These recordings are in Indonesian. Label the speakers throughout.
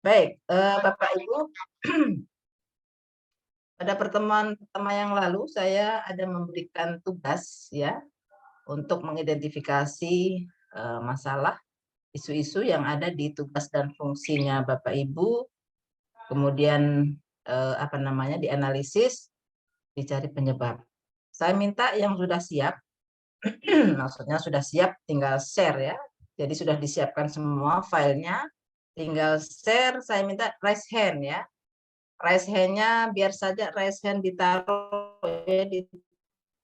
Speaker 1: Baik, Bapak Ibu, pada pertemuan pertama yang lalu saya ada memberikan tugas ya untuk mengidentifikasi masalah isu-isu yang ada di tugas dan fungsinya Bapak Ibu, kemudian dianalisis, dicari penyebab. Saya minta yang sudah siap, maksudnya sudah siap tinggal share ya. Jadi sudah disiapkan semua filenya, tinggal share. Saya minta raise hand ya. Raise hand-nya biar saja raise hand ditaruh ya, di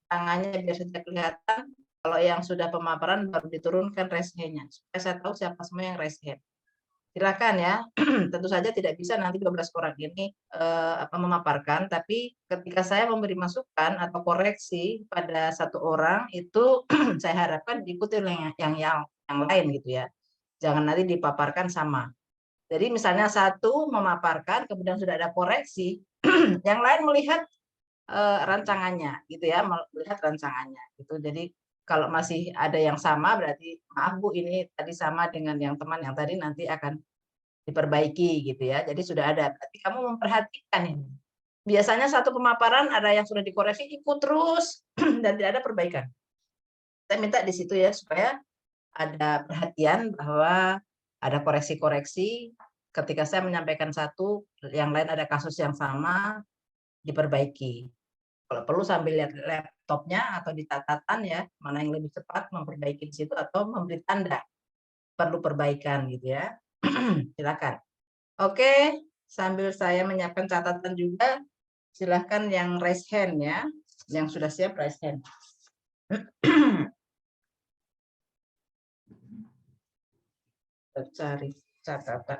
Speaker 1: tangannya biar saja kelihatan. Kalau yang sudah pemaparan baru diturunkan raise hand-nya supaya saya tahu siapa semua yang raise hand. Silakan ya. Tentu saja tidak bisa nanti 12 orang ini memaparkan, tapi ketika saya memberi masukan atau koreksi pada satu orang itu saya harapkan diikuti oleh yang lain gitu ya. Jangan nanti dipaparkan sama. Jadi misalnya satu memaparkan, kemudian sudah ada koreksi, yang lain melihat rancangannya, gitu ya, melihat rancangannya. Gitu. Jadi kalau masih ada yang sama, berarti maaf Bu, ini tadi sama dengan yang teman yang tadi nanti akan diperbaiki, gitu ya. Jadi sudah ada. Berarti kamu memperhatikan ini. Biasanya satu pemaparan ada yang sudah dikoreksi, ikut terus dan tidak ada perbaikan. Saya minta di situ ya supaya ada perhatian bahwa ada koreksi-koreksi ketika saya menyampaikan satu, yang lain ada kasus yang sama, diperbaiki. Kalau perlu sambil lihat laptopnya atau di catatan ya, mana yang lebih cepat memperbaiki di situ atau memberi tanda perlu perbaikan gitu ya. Silakan. Oke, sambil saya menyiapkan catatan juga, silakan yang raise hand ya, yang sudah siap raise hand. Cari catatan.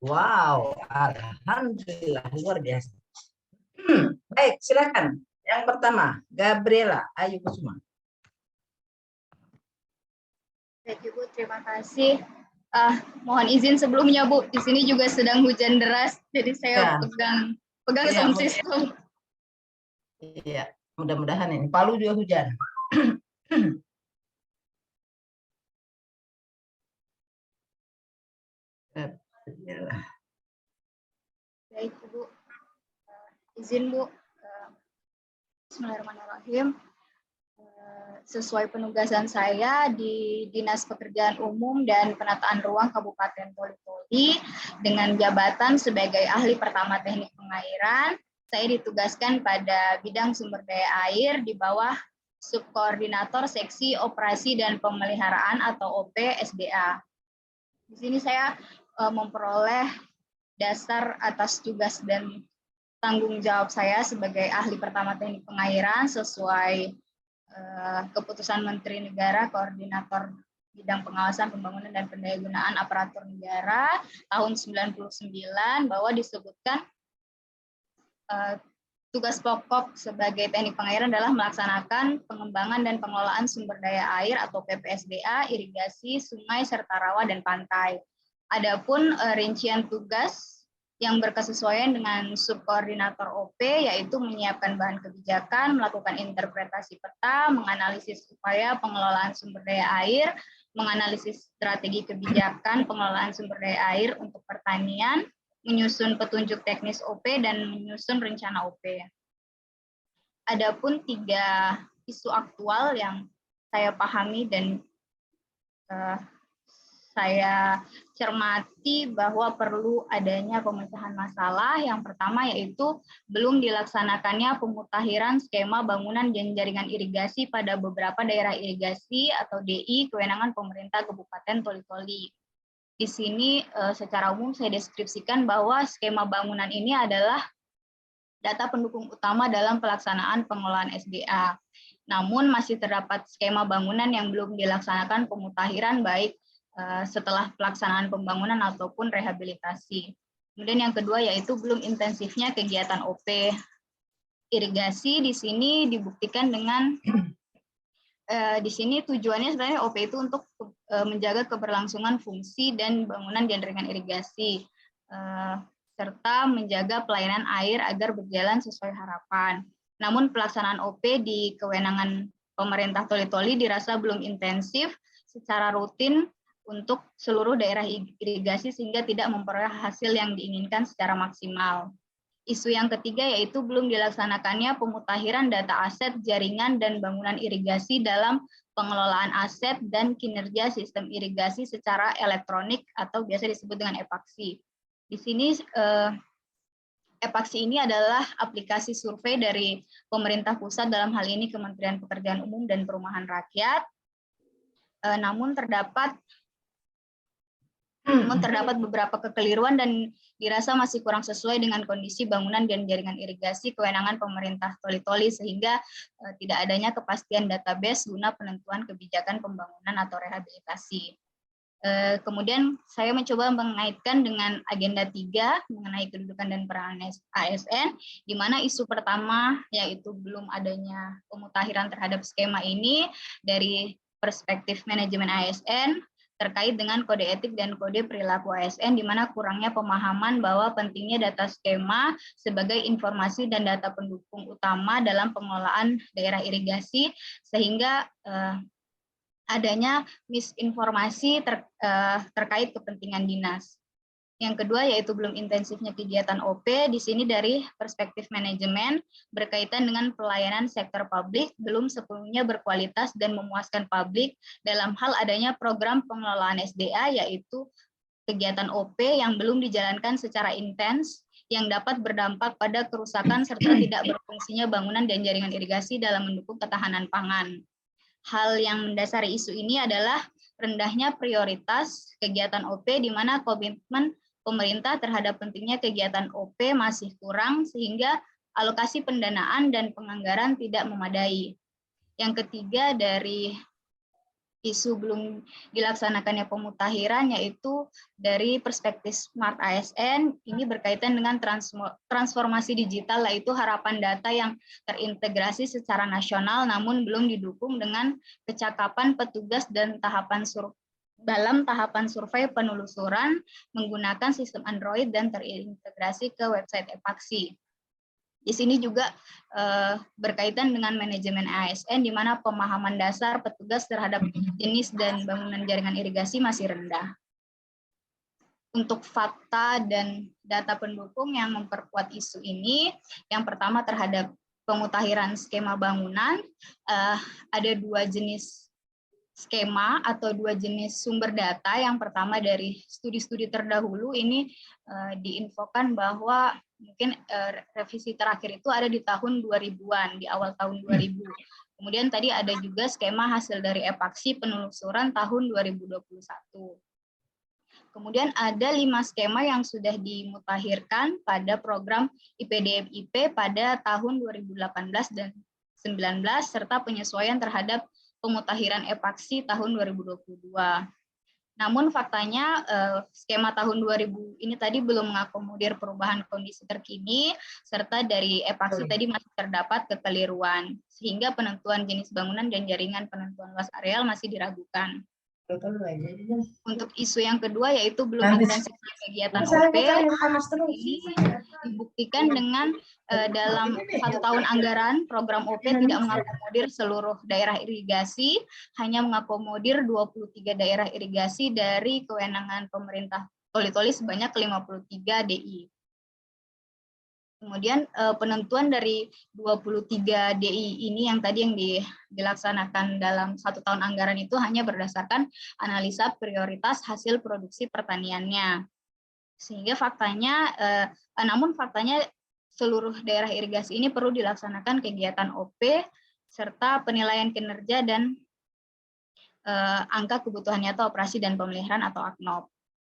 Speaker 1: Wow, alhamdulillah luar biasa. Baik, silakan. Yang pertama, Gabriela Ayu Kusuma.
Speaker 2: Baik, Ibu, terima kasih. Mohon izin sebelumnya, Bu. Di sini juga sedang hujan deras, jadi saya pegang sound system.
Speaker 1: Iya, mudah-mudahan ini. Palu juga hujan.
Speaker 2: Baik, Ibu. Izin, Bu. Bismillahirrahmanirrahim. Sesuai penugasan saya di Dinas Pekerjaan Umum dan Penataan Ruang Kabupaten Toli-Toli dengan jabatan sebagai ahli pertama teknik pengairan, saya ditugaskan pada bidang sumber daya air di bawah Subkoordinator Seksi Operasi dan Pemeliharaan atau OP SDA. Di sini saya memperoleh dasar atas tugas dan tanggung jawab saya sebagai ahli pertama teknik pengairan sesuai keputusan Menteri Negara Koordinator Bidang Pengawasan Pembangunan dan Pendayagunaan Aparatur Negara tahun 99 bahwa disebutkan tugas pokok sebagai teknik pengairan adalah melaksanakan pengembangan dan pengelolaan sumber daya air atau PPSDA, irigasi, sungai, serta rawa dan pantai. Adapun rincian tugas yang berkesesuaian dengan subkoordinator OP, yaitu menyiapkan bahan kebijakan, melakukan interpretasi peta, menganalisis upaya pengelolaan sumber daya air, menganalisis strategi kebijakan pengelolaan sumber daya air untuk pertanian, menyusun petunjuk teknis OP, dan menyusun rencana OP. Adapun 3 isu aktual yang saya pahami dan saya cermati bahwa perlu adanya pemecahan masalah. Yang pertama yaitu belum dilaksanakannya pemutakhiran skema bangunan dan jaringan irigasi pada beberapa daerah irigasi atau DI kewenangan pemerintah Kabupaten Toli-Toli. Di sini secara umum saya deskripsikan bahwa skema bangunan ini adalah data pendukung utama dalam pelaksanaan pengelolaan SDA. Namun masih terdapat skema bangunan yang belum dilaksanakan pemutakhiran baik setelah pelaksanaan pembangunan ataupun rehabilitasi. Kemudian yang kedua yaitu belum intensifnya kegiatan OP. Irigasi di sini dibuktikan dengan di sini tujuannya sebenarnya OP itu untuk menjaga keberlangsungan fungsi dan bangunan jaringan irigasi serta menjaga pelayanan air agar berjalan sesuai harapan. Namun pelaksanaan OP di kewenangan pemerintah Toli-Toli dirasa belum intensif secara rutin untuk seluruh daerah irigasi sehingga tidak memperoleh hasil yang diinginkan secara maksimal. Isu yang ketiga yaitu belum dilaksanakannya pemutakhiran data aset, jaringan, dan bangunan irigasi dalam pengelolaan aset dan kinerja sistem irigasi secara elektronik atau biasa disebut dengan EPAXI. Di sini EPAXI ini adalah aplikasi survei dari pemerintah pusat, dalam hal ini Kementerian Pekerjaan Umum dan Perumahan Rakyat. Namun terdapat beberapa kekeliruan dan dirasa masih kurang sesuai dengan kondisi bangunan dan jaringan irigasi kewenangan pemerintah Toli-Toli sehingga tidak adanya kepastian database guna penentuan kebijakan pembangunan atau rehabilitasi. Kemudian saya mencoba mengaitkan dengan agenda 3 mengenai kedudukan dan peranan ASN, di mana isu pertama yaitu belum adanya pemutakhiran terhadap skema ini dari perspektif manajemen ASN, terkait dengan kode etik dan kode perilaku ASN, di mana kurangnya pemahaman bahwa pentingnya data skema sebagai informasi dan data pendukung utama dalam pengelolaan daerah irigasi, sehingga adanya misinformasi terkait kepentingan dinas. Yang kedua yaitu belum intensifnya kegiatan OP, di sini dari perspektif manajemen berkaitan dengan pelayanan sektor publik belum sepenuhnya berkualitas dan memuaskan publik dalam hal adanya program pengelolaan SDA yaitu kegiatan OP yang belum dijalankan secara intens yang dapat berdampak pada kerusakan serta tidak berfungsinya bangunan dan jaringan irigasi dalam mendukung ketahanan pangan. Hal yang mendasari isu ini adalah rendahnya prioritas kegiatan OP di mana komitmen pemerintah terhadap pentingnya kegiatan OP masih kurang sehingga alokasi pendanaan dan penganggaran tidak memadai. Yang ketiga dari isu belum dilaksanakannya pemutakhiran yaitu dari perspektif Smart ASN, ini berkaitan dengan transformasi digital, yaitu harapan data yang terintegrasi secara nasional namun belum didukung dengan kecakapan petugas dan dalam tahapan survei penelusuran menggunakan sistem Android dan terintegrasi ke website EPAXI. Di sini juga berkaitan dengan manajemen ASN, di mana pemahaman dasar petugas terhadap jenis dan bangunan jaringan irigasi masih rendah. Untuk fakta dan data pendukung yang memperkuat isu ini, yang pertama terhadap pemutakhiran skema bangunan, ada 2 jenis skema atau 2 jenis sumber data. Yang pertama dari studi-studi terdahulu ini diinfokan bahwa mungkin revisi terakhir itu ada di tahun 2000-an, di awal tahun 2000. Kemudian tadi ada juga skema hasil dari EPAXI penelusuran tahun 2021. Kemudian ada 5 skema yang sudah dimutakhirkan pada program IPDM-IP pada tahun 2018 dan 2019 serta penyesuaian terhadap pemutakhiran EPAXI tahun 2022. Namun faktanya skema tahun 2000 ini tadi belum mengakomodir perubahan kondisi terkini serta dari EPAXI tadi masih terdapat kekeliruan sehingga penentuan jenis bangunan dan jaringan penentuan luas areal masih diragukan. Untuk isu yang kedua yaitu belum intensifnya kegiatan OP, ini dibuktikan dengan dalam 1 tahun anggaran program OP tidak mengakomodir seluruh daerah irigasi, hanya mengakomodir 23 daerah irigasi dari kewenangan pemerintah Toli-Toli sebanyak 53 DI. Kemudian penentuan dari 23 DI ini yang tadi yang dilaksanakan dalam 1 tahun anggaran itu hanya berdasarkan analisa prioritas hasil produksi pertaniannya. Sehingga faktanya, namun faktanya seluruh daerah irigasi ini perlu dilaksanakan kegiatan OP serta penilaian kinerja dan angka kebutuhan nyata operasi dan pemeliharaan atau AKNOP.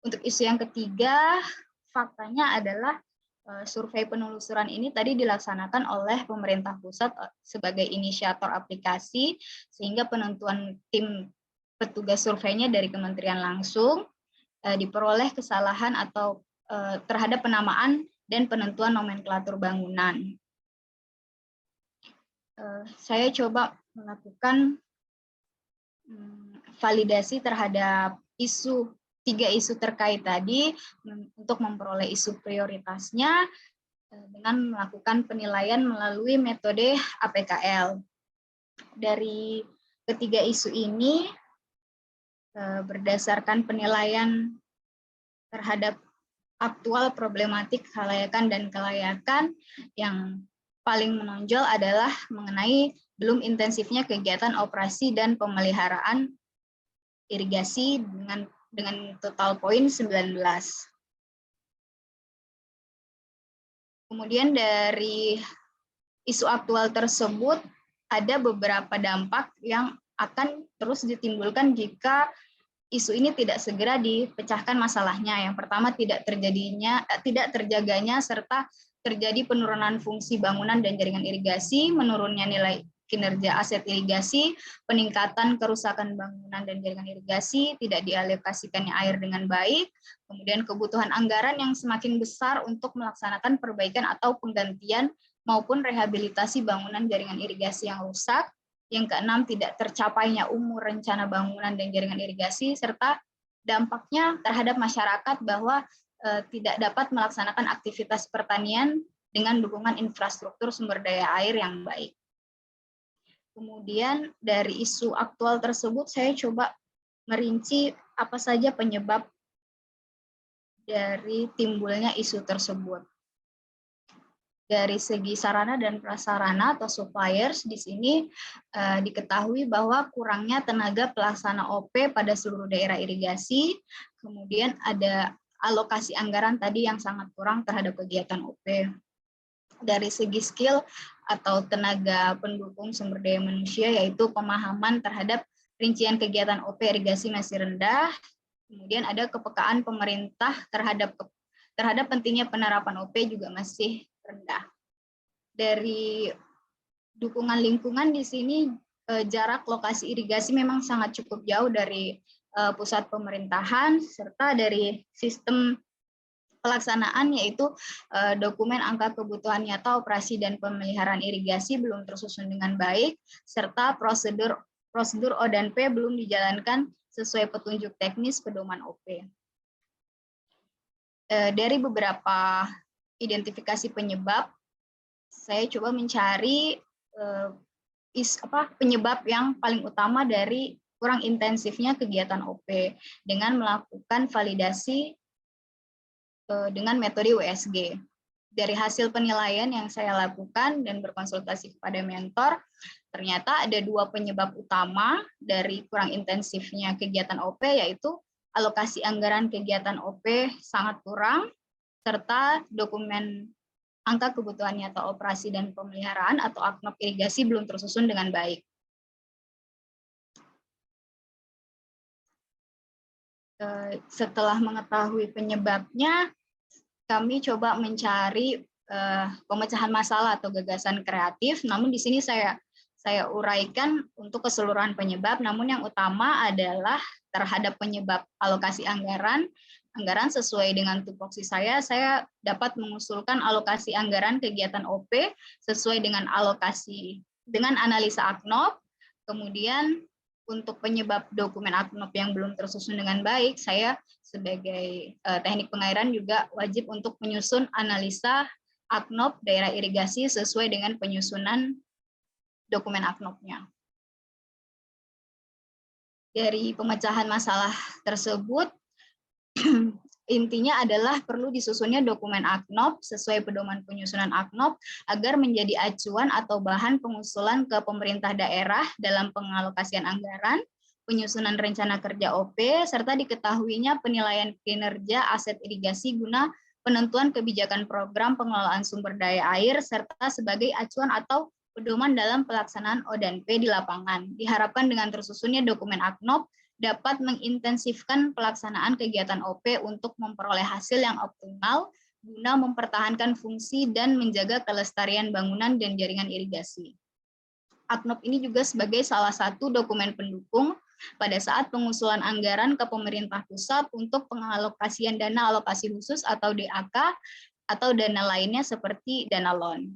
Speaker 2: Untuk isu yang ketiga, faktanya adalah survei penelusuran ini tadi dilaksanakan oleh pemerintah pusat sebagai inisiator aplikasi, sehingga penentuan tim petugas surveinya dari kementerian langsung, diperoleh kesalahan atau terhadap penamaan dan penentuan nomenklatur bangunan. Saya coba melakukan validasi terhadap tiga isu terkait tadi untuk memperoleh isu prioritasnya dengan melakukan penilaian melalui metode APKL. Dari ketiga isu ini, berdasarkan penilaian terhadap aktual problematik kelayakan dan kelayakan, yang paling menonjol adalah mengenai belum intensifnya kegiatan operasi dan pemeliharaan irigasi dengan total poin 19. Kemudian dari isu aktual tersebut ada beberapa dampak yang akan terus ditimbulkan jika isu ini tidak segera dipecahkan masalahnya. Yang pertama, tidak terjaganya serta terjadi penurunan fungsi bangunan dan jaringan irigasi, menurunnya nilai kinerja aset irigasi, peningkatan kerusakan bangunan dan jaringan irigasi, tidak dialokasikannya air dengan baik, kemudian kebutuhan anggaran yang semakin besar untuk melaksanakan perbaikan atau penggantian maupun rehabilitasi bangunan jaringan irigasi yang rusak. Yang keenam, tidak tercapainya umur rencana bangunan dan jaringan irigasi, serta dampaknya terhadap masyarakat bahwa tidak dapat melaksanakan aktivitas pertanian dengan dukungan infrastruktur sumber daya air yang baik. Kemudian dari isu aktual tersebut saya coba merinci apa saja penyebab dari timbulnya isu tersebut. Dari segi sarana dan prasarana atau suppliers, di sini diketahui bahwa kurangnya tenaga pelaksana OP pada seluruh daerah irigasi, kemudian ada alokasi anggaran tadi yang sangat kurang terhadap kegiatan OP. Dari segi skill atau tenaga pendukung sumber daya manusia, yaitu pemahaman terhadap rincian kegiatan OP irigasi masih rendah. Kemudian ada kepekaan pemerintah terhadap pentingnya penerapan OP juga masih rendah. Dari dukungan lingkungan, di sini jarak lokasi irigasi memang sangat cukup jauh dari pusat pemerintahan, serta dari sistem pelaksanaan, yaitu dokumen angka kebutuhan nyata operasi dan pemeliharaan irigasi belum tersusun dengan baik, serta prosedur O dan P belum dijalankan sesuai petunjuk teknis pedoman OP. Dari beberapa identifikasi penyebab, saya coba mencari penyebab yang paling utama dari kurang intensifnya kegiatan OP dengan melakukan validasi dengan metode USG. Dari hasil penilaian yang saya lakukan dan berkonsultasi kepada mentor, ternyata ada 2 penyebab utama dari kurang intensifnya kegiatan OP, yaitu alokasi anggaran kegiatan OP sangat kurang, serta dokumen angka kebutuhan nyata operasi dan pemeliharaan atau AKNOP irigasi belum tersusun dengan baik. Setelah mengetahui penyebabnya, kami coba mencari pemecahan masalah atau gagasan kreatif. Namun di sini saya uraikan untuk keseluruhan penyebab. Namun yang utama adalah terhadap penyebab alokasi anggaran sesuai dengan tupoksi saya dapat mengusulkan alokasi anggaran kegiatan OP sesuai dengan analisa AKNOP. Kemudian untuk penyebab dokumen AKNOP yang belum tersusun dengan baik, saya sebagai teknik pengairan juga wajib untuk menyusun analisa AKNOP daerah irigasi sesuai dengan penyusunan dokumen AKNOP-nya. Dari pemecahan masalah tersebut, intinya adalah perlu disusunnya dokumen AKNOP sesuai pedoman penyusunan AKNOP agar menjadi acuan atau bahan pengusulan ke pemerintah daerah dalam pengalokasian anggaran, penyusunan rencana kerja OP, serta diketahuinya penilaian kinerja aset irigasi guna penentuan kebijakan program pengelolaan sumber daya air, serta sebagai acuan atau pedoman dalam pelaksanaan O&P di lapangan. Diharapkan dengan tersusunnya dokumen AKNOP dapat mengintensifkan pelaksanaan kegiatan OP untuk memperoleh hasil yang optimal guna mempertahankan fungsi dan menjaga kelestarian bangunan dan jaringan irigasi. AKNOP ini juga sebagai salah satu dokumen pendukung pada saat pengusulan anggaran ke pemerintah pusat untuk pengalokasian dana alokasi khusus atau DAK atau dana lainnya seperti dana loan.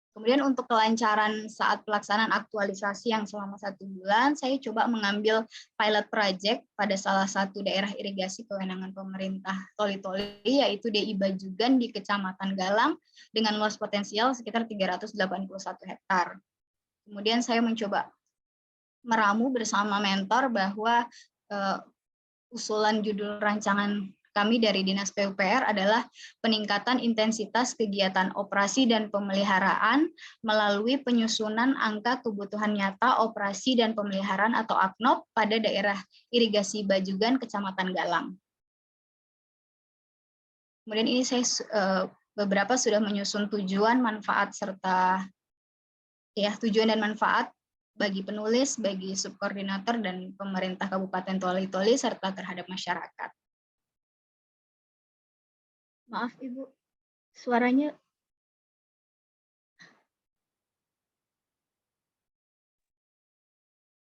Speaker 2: Kemudian untuk kelancaran saat pelaksanaan aktualisasi yang selama 1 bulan, saya coba mengambil pilot project pada salah satu daerah irigasi kewenangan pemerintah Toli-Toli, yaitu DI Bajugan di Kecamatan Galang, dengan luas potensial sekitar 381 hektar. Kemudian saya mencoba meramu bersama mentor bahwa usulan judul rancangan kami dari Dinas PUPR adalah peningkatan intensitas kegiatan operasi dan pemeliharaan melalui penyusunan angka kebutuhan nyata operasi dan pemeliharaan atau AKNOP pada daerah irigasi Bajugan, Kecamatan Galang. Kemudian ini saya beberapa sudah menyusun tujuan, manfaat, serta tujuan dan manfaat bagi penulis, bagi subkoordinator, dan pemerintah Kabupaten Toli-Toli, serta terhadap masyarakat. Maaf Ibu, suaranya.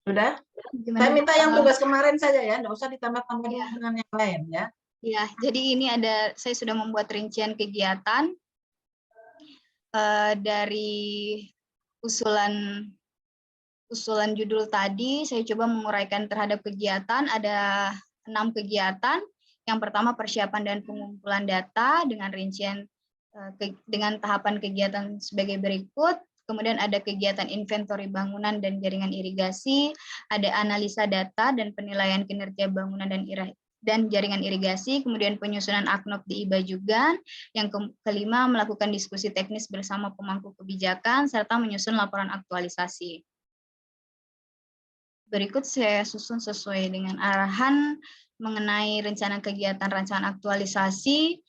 Speaker 1: Sudah?
Speaker 2: Gimana,
Speaker 1: Saya minta
Speaker 2: Bu?
Speaker 1: yang tugas kemarin saja ya, nggak usah ditambah-tambah dengan yang lain ya.
Speaker 2: Ya, jadi ini saya sudah membuat rincian kegiatan dari usulan judul tadi. Saya coba menguraikan terhadap kegiatan, ada 6 kegiatan. Yang pertama persiapan dan pengumpulan data dengan rincian dengan tahapan kegiatan sebagai berikut. Kemudian ada kegiatan inventory bangunan dan jaringan irigasi, ada analisa data dan penilaian kinerja bangunan dan jaringan irigasi, kemudian penyusunan AKNOP di Bajugan. Yang kelima, melakukan diskusi teknis bersama pemangku kebijakan, serta menyusun laporan aktualisasi. Berikut saya susun sesuai dengan arahan mengenai rencana kegiatan rancangan aktualisasi.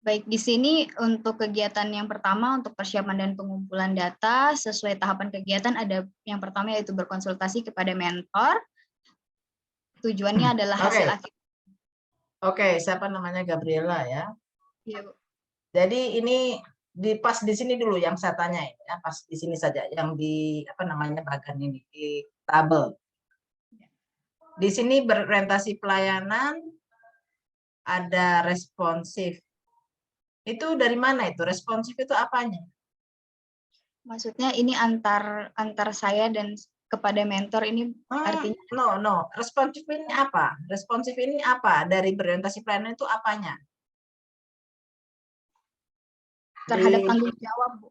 Speaker 2: Baik, di sini untuk kegiatan yang pertama untuk persiapan dan pengumpulan data sesuai tahapan kegiatan ada yang pertama yaitu berkonsultasi kepada mentor. Tujuannya adalah hasil akhir.
Speaker 1: Oke, siapa namanya Gabriela ya?
Speaker 2: Iya, Bu.
Speaker 1: Jadi ini pas di sini dulu yang saya tanya ya, pas di sini saja yang di bagian ini di tabel. Di sini berorientasi pelayanan, ada responsif. Itu dari mana itu? Responsif itu apanya?
Speaker 2: Maksudnya ini antar saya dan kepada mentor ini artinya?
Speaker 1: No. Responsif ini apa? Responsif ini apa? Dari berorientasi pelayanan itu apanya?
Speaker 2: Terhadap tanggung jawab, Bu.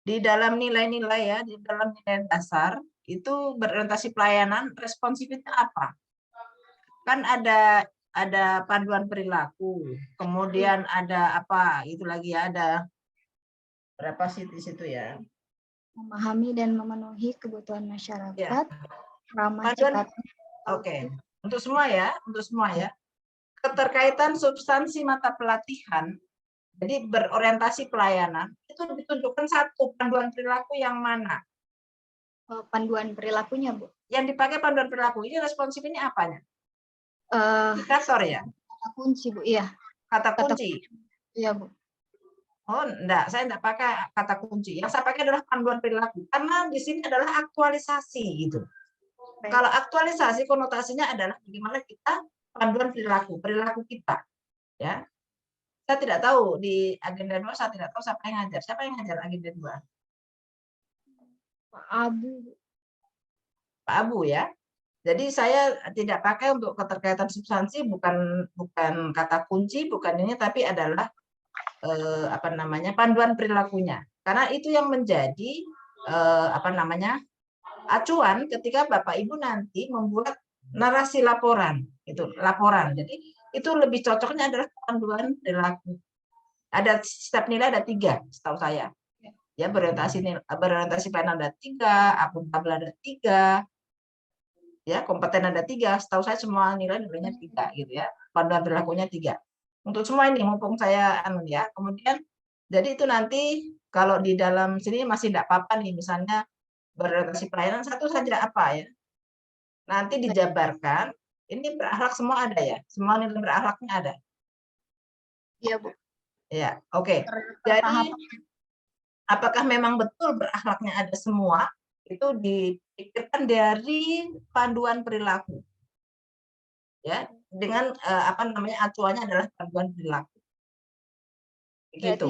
Speaker 1: Di dalam nilai-nilai ya, di dalam nilai dasar itu berorientasi pelayanan, responsif itu apa? Kan ada panduan perilaku, kemudian ada apa? Itu lagi ya, ada berapa sih di situ ya?
Speaker 2: Memahami dan memenuhi kebutuhan masyarakat, ramah
Speaker 1: Panduan,
Speaker 2: cepat.
Speaker 1: Oke. Untuk semua ya, Keterkaitan substansi mata pelatihan, jadi berorientasi pelayanan, itu ditunjukkan satu panduan perilaku yang mana?
Speaker 2: Panduan perilakunya, Bu.
Speaker 1: Yang dipakai panduan perilaku ini responsif ini apanya? Indikator ya?
Speaker 2: Kata kunci, Bu. Iya.
Speaker 1: Kata kunci.
Speaker 2: Iya, Bu.
Speaker 1: Oh, enggak, saya enggak pakai kata kunci. Yang saya pakai adalah panduan perilaku. Karena di sini adalah aktualisasi gitu. Baik. Kalau aktualisasi konotasinya adalah bagaimana kita panduan perilaku kita, ya. Saya tidak tahu di agenda 2, saya tidak tahu siapa yang ngajar. Siapa yang ngajar agenda 2?
Speaker 2: Pak Abu.
Speaker 1: Pak Abu ya. Jadi saya tidak pakai untuk keterkaitan substansi, bukan kata kunci, bukan ini, tapi adalah panduan perilakunya. Karena itu yang menjadi acuan ketika Bapak Ibu nanti membuat narasi laporan, itu laporan. Jadi itu lebih cocoknya adalah panduan perilaku. Ada setiap nilai ada 3, setahu saya. Ya, berorientasi pelayanan ada 3, akuntabel ada 3, ya, kompeten ada 3. Setahu saya semua nilainya 3 gitu ya. Panduan perilakunya 3. Untuk semua ini mumpung saya ya. Kemudian jadi itu nanti kalau di dalam sini masih tidak apa-apa nih, misalnya berorientasi pelayanan satu saja apa ya. Nanti dijabarkan, ini berakhlak semua ada ya? Semua nilai berakhlaknya ada?
Speaker 2: Iya, Bu.
Speaker 1: Ya, oke. Jadi apakah memang betul berakhlaknya ada semua? Itu dipikirkan dari panduan perilaku. Ya, dengan apa namanya acuannya adalah panduan perilaku.
Speaker 2: Berarti,
Speaker 1: Gitu.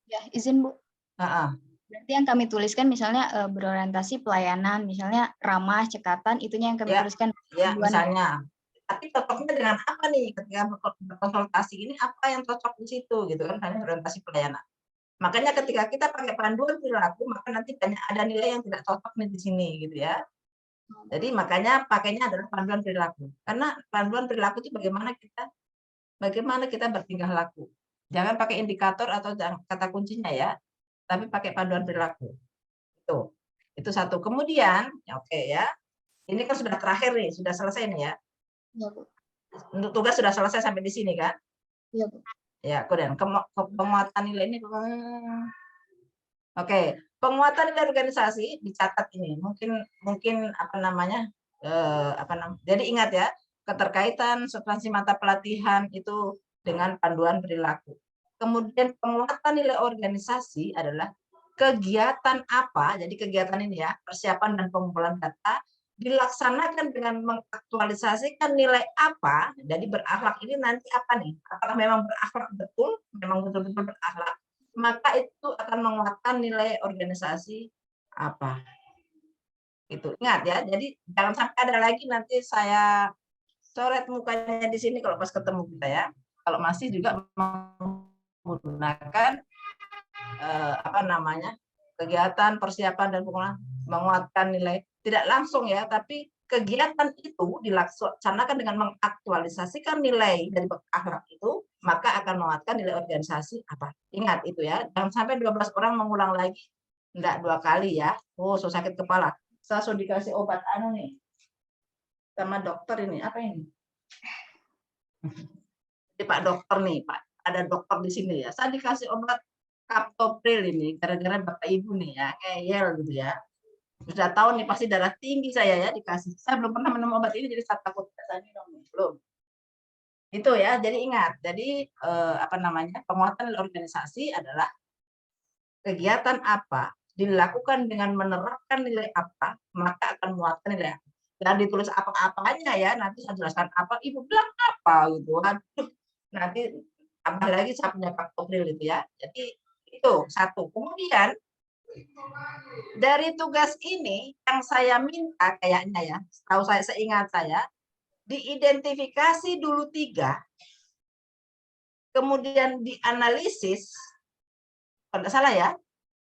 Speaker 2: ya izin Bu.
Speaker 1: Heeh.
Speaker 2: Berarti yang kami tuliskan misalnya berorientasi pelayanan, misalnya ramah, cekatan, itunya yang kami tuliskan.
Speaker 1: Ya, misalnya. Tapi cocoknya dengan apa nih ketika berkonsultasi ini, apa yang cocok di situ gitu kan, hanya orientasi pelayanan. Makanya ketika kita pakai panduan perilaku, maka nanti banyak ada nilai yang tidak cocok nih di sini gitu ya. Jadi makanya pakainya adalah panduan perilaku. Karena panduan perilaku itu bagaimana kita bertingkah laku. Jangan pakai indikator atau kata kuncinya ya, tapi pakai panduan perilaku. Itu satu. Kemudian, ya oke ya. Ini kan sudah terakhir nih, sudah selesai nih ya.
Speaker 2: Iya, Bu.
Speaker 1: Untuk tugas sudah selesai sampai di sini kan?
Speaker 2: Iya, Bu.
Speaker 1: Ya, kemudian penguatan nilai ini. Oke, penguatan nilai organisasi dicatat ini. Mungkin apa namanya? Jadi ingat ya, keterkaitan substansi mata pelatihan itu dengan panduan perilaku. Kemudian penguatan nilai organisasi adalah kegiatan apa? Jadi kegiatan ini ya, persiapan dan pengumpulan data dilaksanakan dengan mengaktualisasikan nilai apa. Jadi berakhlak ini nanti apa nih? Apakah memang berakhlak betul? Memang betul-betul berakhlak? Maka itu akan menguatkan nilai organisasi apa. Itu ingat ya. Jadi jangan sampai ada lagi nanti saya coret mukanya di sini kalau pas ketemu kita ya. Kalau masih juga menggunakan apa namanya kegiatan persiapan dan menguatkan nilai tidak langsung ya, tapi kegiatan itu dilaksanakan dengan mengaktualisasikan nilai dari akhlak itu, maka akan menguatkan nilai organisasi apa. Ingat itu ya, jangan sampai 12 orang mengulang lagi, enggak 2 kali ya. Oh, so sakit kepala. Saya sudah dikasih obat anu nih sama dokter ini, apa ini? Ini Pak dokter nih, Pak. Ada dokter di sini ya. Saya dikasih obat Captopril ini gara-gara Bapak Ibu nih ya, ngeyel gitu ya. Sudah tahu nih pasti darah tinggi saya ya dikasih. Saya belum pernah minum obat ini jadi saya takut saya minum belum. Itu ya, jadi ingat. Jadi apa namanya? Penguatan organisasi adalah kegiatan apa dilakukan dengan menerapkan nilai apa, maka akan menguatkan nilai apa. Jangan ditulis apa-apanya ya, nanti saya jelaskan apa, Ibu bilang apa gitu. Aduh, nanti tambah lagi saya punya Captopril itu ya. Jadi itu satu. Kemudian dari tugas ini yang saya minta kayaknya ya, setahu saya seingat saya, diidentifikasi dulu 3, kemudian dianalisis, kalau tidak salah ya.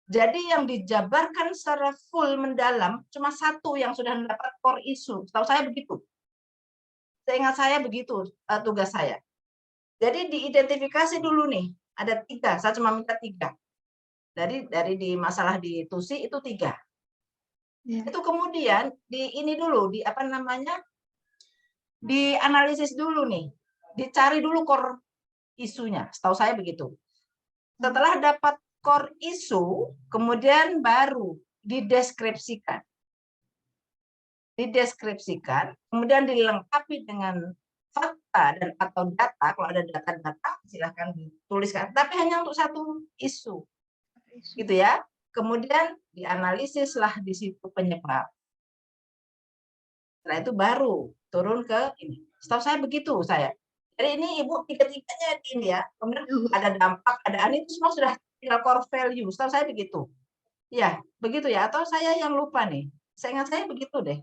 Speaker 1: Jadi yang dijabarkan secara full mendalam cuma 1 yang sudah mendapat core issue. Setahu saya begitu. Seingat saya begitu tugas saya. Jadi diidentifikasi dulu nih, ada 3. Saya cuma minta 3. Dari di masalah di TUSI itu 3. Ya. Itu kemudian di ini dulu, di apa namanya? Dianalisis dulu nih. Dicari dulu core isunya. Setahu saya begitu. Setelah dapat core isu, kemudian baru dideskripsikan. Dideskripsikan, kemudian dilengkapi dengan fakta dan atau data. Kalau ada data-data silahkan dituliskan. Tapi hanya untuk 1 isu. Gitu ya. Kemudian dianalisislah di situ penyebab. Setelah itu baru turun ke ini. Setahu saya begitu saya. Jadi ini Ibu 3-3-nya ini ya. Kemudian ada dampak, ada ini itu semua sudah tinggal core value. Setahu saya begitu. Ya, begitu ya. Atau saya yang lupa nih. Saya ingat saya begitu deh.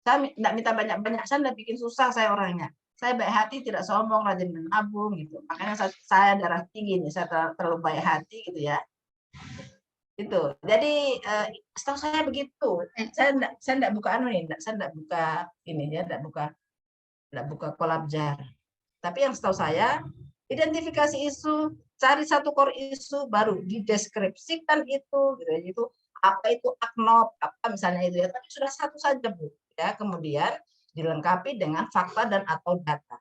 Speaker 1: Saya tidak minta banyak-banyak, saya tidak bikin susah saya orangnya. Saya baik hati, tidak sombong, rajin menabung gitu. Makanya saya darah tinggi nih, saya terlalu baik hati gitu ya. Itu. Jadi setahu saya begitu. Saya enggak buka anu nih, saya enggak buka ini ya, enggak buka Kolabjar. Tapi yang setahu saya, identifikasi isu, cari satu core isu, baru dideskripsikan itu, gitu ya, itu apa itu aknop, apa misalnya itu ya, tapi sudah satu saja Bu, ya. Kemudian dilengkapi dengan fakta dan atau data.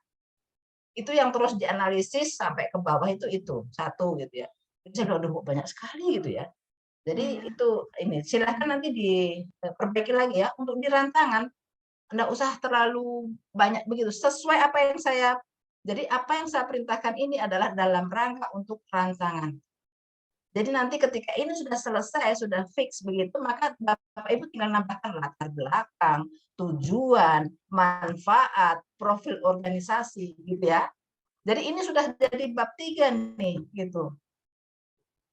Speaker 1: Itu yang terus dianalisis sampai ke bawah itu satu gitu ya. Jadi udah banyak sekali gitu ya. Jadi itu ini silahkan nanti diperbaiki lagi ya untuk di rantangan. Enggak usah terlalu banyak begitu, sesuai apa yang saya jadi apa yang saya perintahkan ini adalah dalam rangka untuk rancangan. Jadi nanti ketika ini sudah selesai, sudah fix begitu, maka Bapak Ibu tinggal nambahkan latar belakang, tujuan, manfaat, profil organisasi gitu ya. Jadi ini sudah jadi bab 3 nih gitu.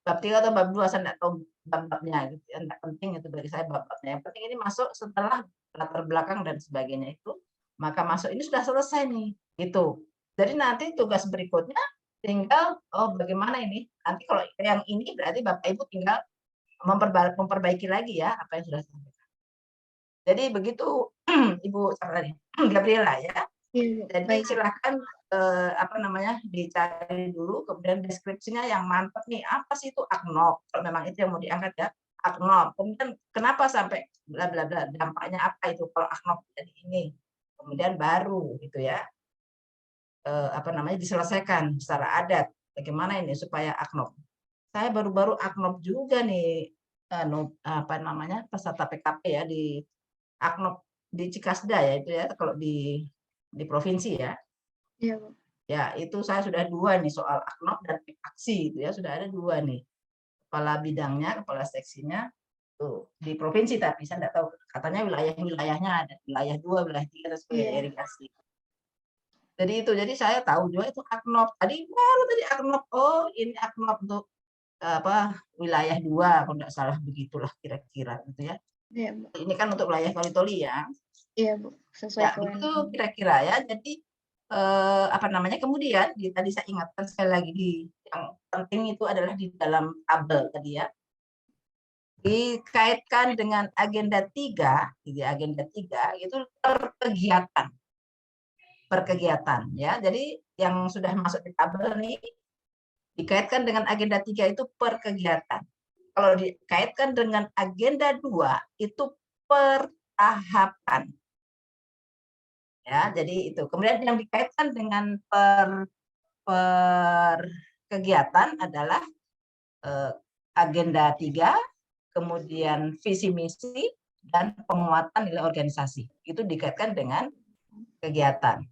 Speaker 1: Bab 3 atau bab 2 saya enggak tahu bab-babnya gitu ya, enggak penting itu bagi saya bab-babnya. Yang penting ini masuk setelah latar belakang dan sebagainya itu, maka masuk ini sudah selesai nih, gitu. Jadi nanti tugas berikutnya tinggal bagaimana ini? Nanti kalau yang ini berarti Bapak Ibu tinggal memperbaiki lagi ya apa yang sudah disampaikan. Jadi begitu Ibu Gabriela ya. Jadi silakan apa namanya dicari dulu, kemudian deskripsinya yang mantap nih, apa sih itu aknop, kalau memang itu yang mau diangkat ya, aknop. Kemudian kenapa sampai bla bla bla, dampaknya apa itu kalau aknop jadi ini. Kemudian baru gitu ya, apa namanya diselesaikan secara adat. Bagaimana ini supaya aknop. Saya baru-baru aknop juga nih, apa namanya peserta PKP ya di aknop di Cikasda ya itu ya kalau di provinsi ya.
Speaker 2: Iya, Bu.
Speaker 1: Ya, itu saya sudah 2 nih soal aknop dan aksi itu ya, sudah ada 2 nih. Kepala bidangnya, kepala seksinya tuh di provinsi tapi saya enggak tahu katanya wilayah-wilayahnya ada wilayah 2, wilayah 3 dan sebagainya
Speaker 2: Iya.
Speaker 1: irigasi. Jadi itu, jadi saya tahu juga itu aknop. Tadi baru tadi aknop, oh ini aknop untuk apa wilayah 2 kalau enggak salah begitulah kira-kira gitu ya.
Speaker 2: Iya, Bu.
Speaker 1: Ini kan untuk wilayah Toli-Toli ya.
Speaker 2: Iya, Bu. Sesuai
Speaker 1: Ya, begitu
Speaker 2: kewenangan.
Speaker 1: kira-kira ya. Jadi apa namanya, kemudian tadi saya ingatkan sekali lagi yang penting itu adalah di dalam tabel tadi ya, dikaitkan dengan agenda 3, agenda 3 itu per kegiatan ya. Jadi yang sudah masuk di tabel nih dikaitkan dengan agenda 3 itu per kegiatan. Kalau dikaitkan dengan agenda 2 itu per tahapan. Ya, jadi itu. Kemudian yang dikaitkan dengan per kegiatan adalah agenda 3, kemudian visi misi dan penguatan nilai organisasi. Itu dikaitkan dengan kegiatan.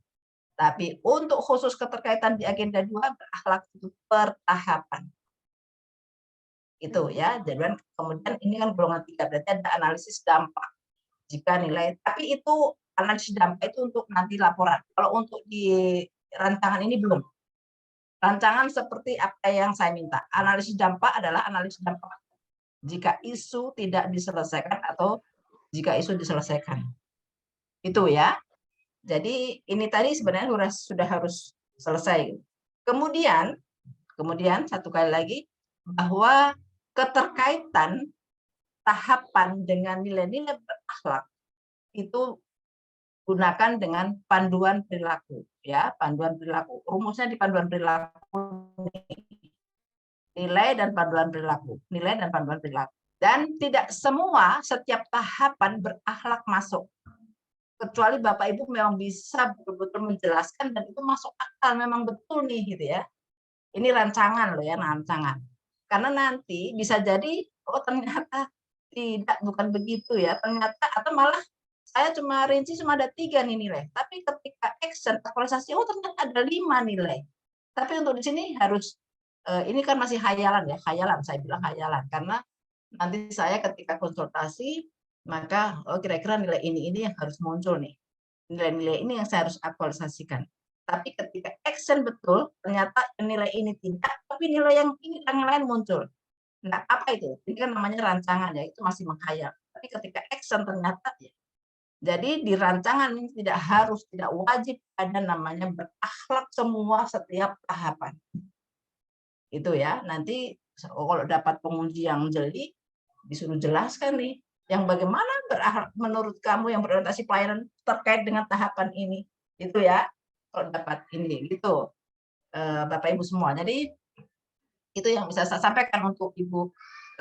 Speaker 1: Tapi untuk khusus keterkaitan di agenda 2 berakhlak itu per tahapan. Itu ya. Jadi kemudian ini kan golongan 3 berarti ada analisis dampak. Jika nilai, tapi itu analisis dampak itu untuk nanti laporan. Kalau untuk di rancangan ini belum. Rancangan seperti apa yang saya minta. Analisis dampak adalah analisis dampak jika isu tidak diselesaikan atau jika isu diselesaikan. Itu ya. Jadi ini tadi sebenarnya sudah harus selesai. Kemudian satu kali lagi bahwa keterkaitan tahapan dengan nilai-nilai berakhlak itu gunakan dengan panduan perilaku ya, panduan perilaku. Rumusnya di panduan perilaku nilai dan panduan perilaku, nilai dan panduan perilaku. Dan tidak semua setiap tahapan berakhlak masuk. Kecuali Bapak Ibu memang bisa betul-betul menjelaskan dan itu masuk akal, memang betul nih gitu ya. Ini rancangan loh ya, rancangan. Karena nanti bisa jadi oh ternyata tidak, bukan begitu ya. Ternyata atau malah saya rinci cuma ada 3 nih nilai. Tapi ketika action, aktualisasi, oh ternyata ada 5 nilai. Tapi untuk di sini harus, ini kan masih khayalan ya, khayalan, saya bilang khayalan. Karena nanti saya ketika konsultasi, maka oh kira-kira nilai ini yang harus muncul nih. Nilai-nilai ini yang saya harus aktualisasikan. Tapi ketika action betul, ternyata nilai ini tidak, tapi nilai yang ini yang lain muncul. Nah, apa itu? Ini kan namanya rancangan ya, itu masih menghayal. Tapi ketika action ternyata ya. Jadi di rancangan ini tidak wajib ada namanya berakhlak semua setiap tahapan. Itu ya, nanti kalau dapat penguji yang jeli, disuruh jelaskan nih, yang bagaimana menurut kamu yang berorientasi pelayanan terkait dengan tahapan ini, itu ya, kalau dapat ini, gitu, Bapak Ibu semua. Jadi itu yang bisa saya sampaikan untuk Ibu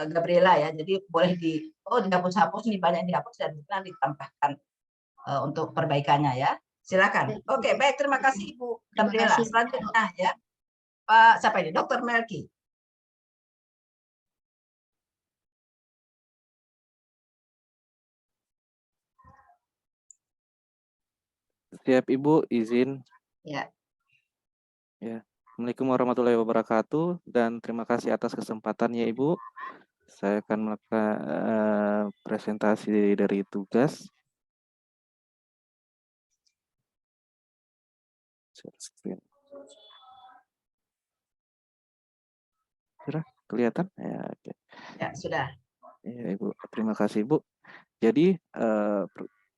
Speaker 1: Gabriela ya. Jadi boleh dihapus-hapus, nih banyak dihapus dan nanti ditambahkan untuk perbaikannya ya. Silakan. Oke, baik, terima kasih Ibu
Speaker 2: Terima
Speaker 1: Gabriela.
Speaker 2: kasih.
Speaker 1: Selanjutnya ya, Pak siapa ini? Dr. Melki.
Speaker 3: Siap Ibu, izin.
Speaker 1: Ya.
Speaker 3: Ya. Assalamualaikum warahmatullahi wabarakatuh dan terima kasih atas kesempatannya Ibu. Saya akan melakukan presentasi dari tugas. Share screen. Sudah kelihatan? Ya, oke.
Speaker 1: Ya, sudah.
Speaker 3: Ya, Ibu. Terima kasih Ibu. Jadi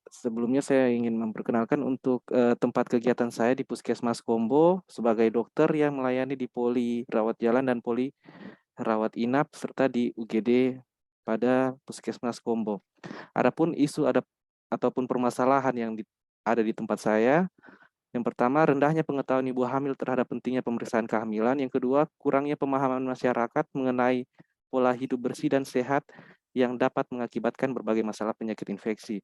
Speaker 3: sebelumnya saya ingin memperkenalkan untuk tempat kegiatan saya di Puskesmas Kombo sebagai dokter yang melayani di Poli Rawat Jalan dan Poli Rawat Inap serta di UGD pada Puskesmas Kombo. Adapun isu ataupun permasalahan yang ada di tempat saya, yang pertama rendahnya pengetahuan ibu hamil terhadap pentingnya pemeriksaan kehamilan, yang kedua kurangnya pemahaman masyarakat mengenai pola hidup bersih dan sehat yang dapat mengakibatkan berbagai masalah penyakit infeksi.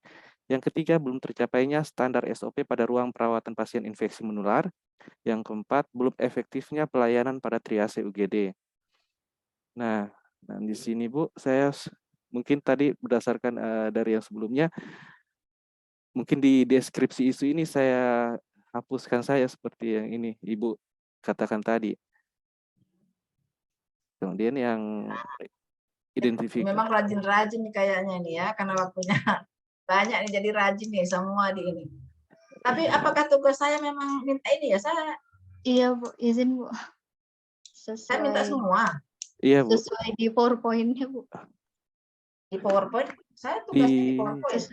Speaker 3: Yang ketiga, belum tercapainya standar SOP pada ruang perawatan pasien infeksi menular. Yang keempat, belum efektifnya pelayanan pada triase UGD. Nah, di sini Bu, saya mungkin tadi berdasarkan dari yang sebelumnya, mungkin di deskripsi isu ini saya hapuskan saya seperti yang ini Ibu katakan tadi. Kemudian yang identifikasi.
Speaker 1: Memang rajin-rajin nih kayaknya nih ya, karena waktunya banyak nih, jadi rajin nih semua di ini. Tapi apakah tugas saya memang minta ini ya?
Speaker 2: Iya Bu, izin Bu.
Speaker 1: Saya minta semua.
Speaker 3: Iya Bu.
Speaker 2: Sesuai di PowerPoint-nya Bu.
Speaker 1: Di PowerPoint, saya tugasnya di PowerPoint.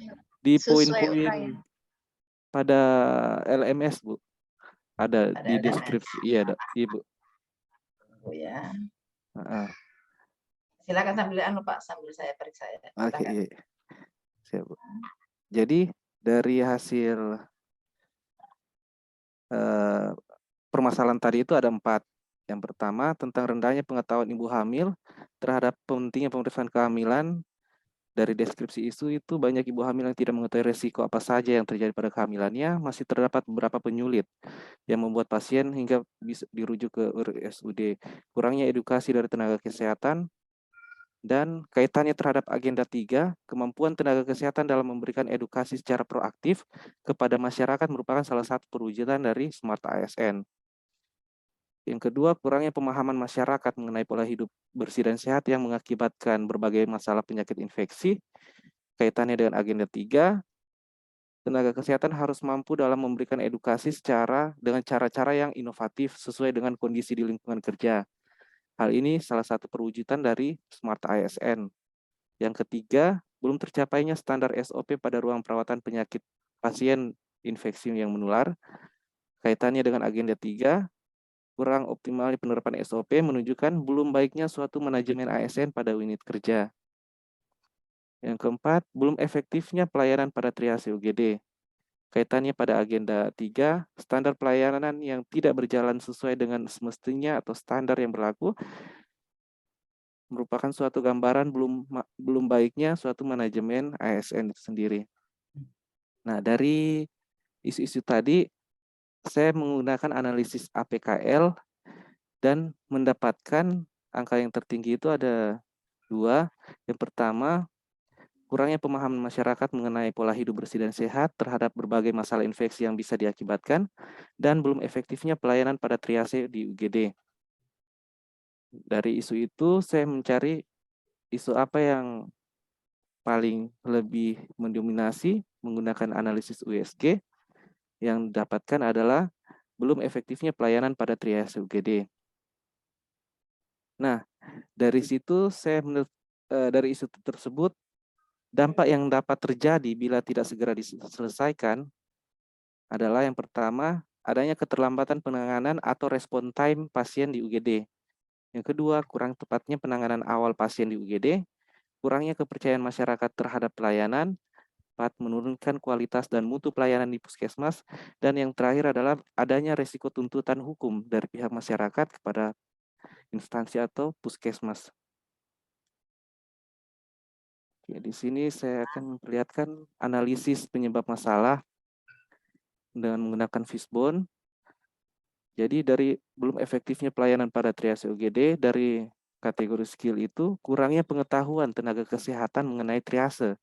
Speaker 3: Di poin-poin pada LMS Bu. Ada di deskripsi. Iya, Ibu.
Speaker 1: Oh ya.
Speaker 3: Silakan
Speaker 1: sambil saya periksa ya.
Speaker 3: Oke, iya. Siap, Bu. Jadi dari hasil permasalahan tadi itu ada 4. Yang pertama tentang rendahnya pengetahuan ibu hamil terhadap pentingnya pemeriksaan kehamilan. Dari deskripsi isu itu banyak ibu hamil yang tidak mengetahui resiko apa saja yang terjadi pada kehamilannya. Masih terdapat beberapa penyulit yang membuat pasien hingga bisa dirujuk ke RSUD. Kurangnya edukasi dari tenaga kesehatan dan kaitannya terhadap agenda 3, kemampuan tenaga kesehatan dalam memberikan edukasi secara proaktif kepada masyarakat merupakan salah satu perwujudan dari Smart ASN. Yang kedua, kurangnya pemahaman masyarakat mengenai pola hidup bersih dan sehat yang mengakibatkan berbagai masalah penyakit infeksi. Kaitannya dengan agenda 3, tenaga kesehatan harus mampu dalam memberikan edukasi dengan cara-cara yang inovatif sesuai dengan kondisi di lingkungan kerja. Hal ini salah satu perwujudan dari Smart ASN. Yang ketiga, belum tercapainya standar SOP pada ruang perawatan penyakit pasien infeksi yang menular. Kaitannya dengan agenda 3, kurang optimalnya penerapan SOP menunjukkan belum baiknya suatu manajemen ASN pada unit kerja. Yang keempat, belum efektifnya pelayanan pada triase UGD. Kaitannya pada agenda 3, standar pelayanan yang tidak berjalan sesuai dengan semestinya atau standar yang berlaku merupakan suatu gambaran belum baiknya suatu manajemen ASN itu sendiri. Nah, dari isu-isu tadi, saya menggunakan analisis APKL dan mendapatkan angka yang tertinggi itu ada 2. Yang pertama, kurangnya pemahaman masyarakat mengenai pola hidup bersih dan sehat terhadap berbagai masalah infeksi yang bisa diakibatkan, dan belum efektifnya pelayanan pada triase di UGD. Dari isu itu, saya mencari isu apa yang paling lebih mendominasi menggunakan analisis USG. Yang didapatkan adalah belum efektifnya pelayanan pada triase UGD. Nah, dari situ dari isu tersebut, dampak yang dapat terjadi bila tidak segera diselesaikan adalah yang pertama, adanya keterlambatan penanganan atau respon time pasien di UGD. Yang kedua, kurang tepatnya penanganan awal pasien di UGD. kurangnya kepercayaan masyarakat terhadap pelayanan, 4, menurunkan kualitas dan mutu pelayanan di puskesmas, dan yang terakhir adalah adanya resiko tuntutan hukum dari pihak masyarakat kepada instansi atau puskesmas. Oke, di sini saya akan memperlihatkan analisis penyebab masalah dengan menggunakan fishbone. Jadi dari belum efektifnya pelayanan pada triase UGD, dari kategori skill itu kurangnya pengetahuan tenaga kesehatan mengenai triase,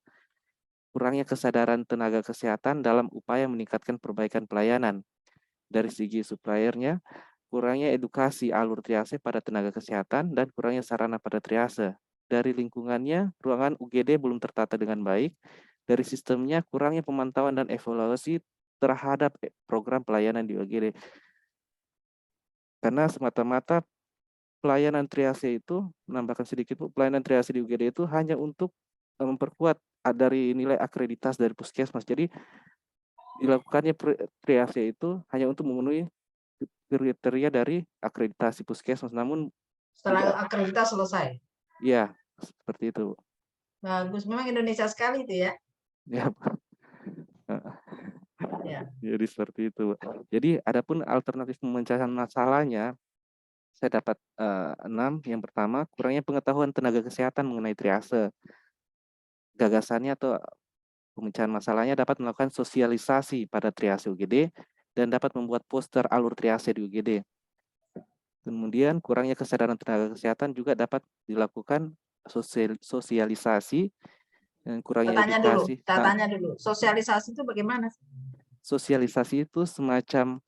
Speaker 3: kurangnya kesadaran tenaga kesehatan dalam upaya meningkatkan perbaikan pelayanan. Dari segi suppliernya, kurangnya edukasi alur triase pada tenaga kesehatan dan kurangnya sarana pada triase. Dari lingkungannya, ruangan UGD belum tertata dengan baik. Dari sistemnya, kurangnya pemantauan dan evaluasi terhadap program pelayanan di UGD. Karena semata-mata pelayanan triase itu, menambahkan sedikit, pelayanan triase di UGD itu hanya untuk memperkuat dari nilai akreditas dari puskesmas. Jadi dilakukannya triase itu hanya untuk memenuhi kriteria dari akreditasi puskesmas, namun
Speaker 1: Setelah akreditasi selesai.
Speaker 3: ya seperti itu.
Speaker 1: Bagus, memang Indonesia sekali itu ya.
Speaker 3: Ya,
Speaker 1: Ya.
Speaker 3: jadi seperti itu. Jadi adapun alternatif pemecahan masalahnya, saya dapat 6. Yang pertama, kurangnya pengetahuan tenaga kesehatan mengenai triase. Gagasannya atau pemecahan masalahnya dapat melakukan sosialisasi pada triase UGD dan dapat membuat poster alur triase di UGD. Kemudian kurangnya kesadaran tenaga kesehatan juga dapat dilakukan sosialisasi dan kurangnya edukasi.
Speaker 1: Tanya dulu. Sosialisasi itu bagaimana?
Speaker 3: Sosialisasi itu semacam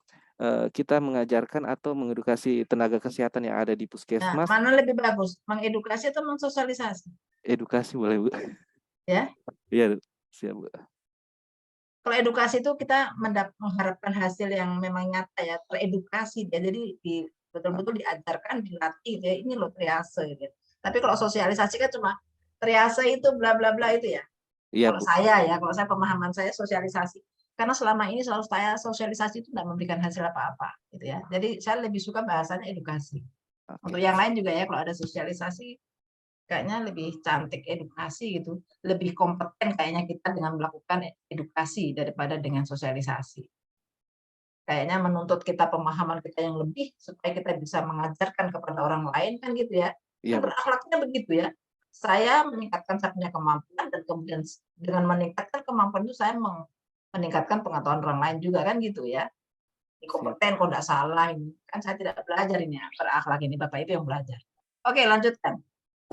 Speaker 3: kita mengajarkan atau mengedukasi tenaga kesehatan yang ada di
Speaker 1: Nah,
Speaker 3: puskesmas.
Speaker 1: mana lebih bagus, mengedukasi atau mensosialisasi?
Speaker 3: Edukasi boleh, Bu.
Speaker 1: Ya.
Speaker 3: Iya, siap, Bu.
Speaker 1: Kalau edukasi itu kita mengharapkan hasil yang memang nyata ya, teredukasi dia, jadi betul-betul diajarkan, dilatih ya, ini loh triase gitu. Tapi kalau sosialisasi kan cuma triase itu bla bla bla itu ya.
Speaker 3: Iya,
Speaker 1: Kalau
Speaker 3: Bu.
Speaker 1: kalau saya pemahaman saya sosialisasi, karena selama ini selalu saya sosialisasi itu tidak memberikan hasil apa-apa gitu ya. Jadi saya lebih suka bahasanya edukasi. Untuk yang lain juga ya, kalau ada sosialisasi kayaknya lebih cantik edukasi gitu, lebih kompeten kayaknya kita dengan melakukan edukasi daripada dengan sosialisasi. Kayaknya menuntut kita pemahaman kita yang lebih supaya kita bisa mengajarkan kepada orang lain kan gitu ya.
Speaker 3: Iya, Bu.
Speaker 1: Berakhlaknya begitu ya. Saya meningkatkan saya punya kemampuan dan kemudian dengan meningkatkan kemampuan itu saya meningkatkan pengetahuan orang lain juga kan gitu ya. Kompeten kok enggak salah ini. Kan saya tidak belajar ini berakhlak ini, Bapak itu yang belajar. Oke, lanjutkan.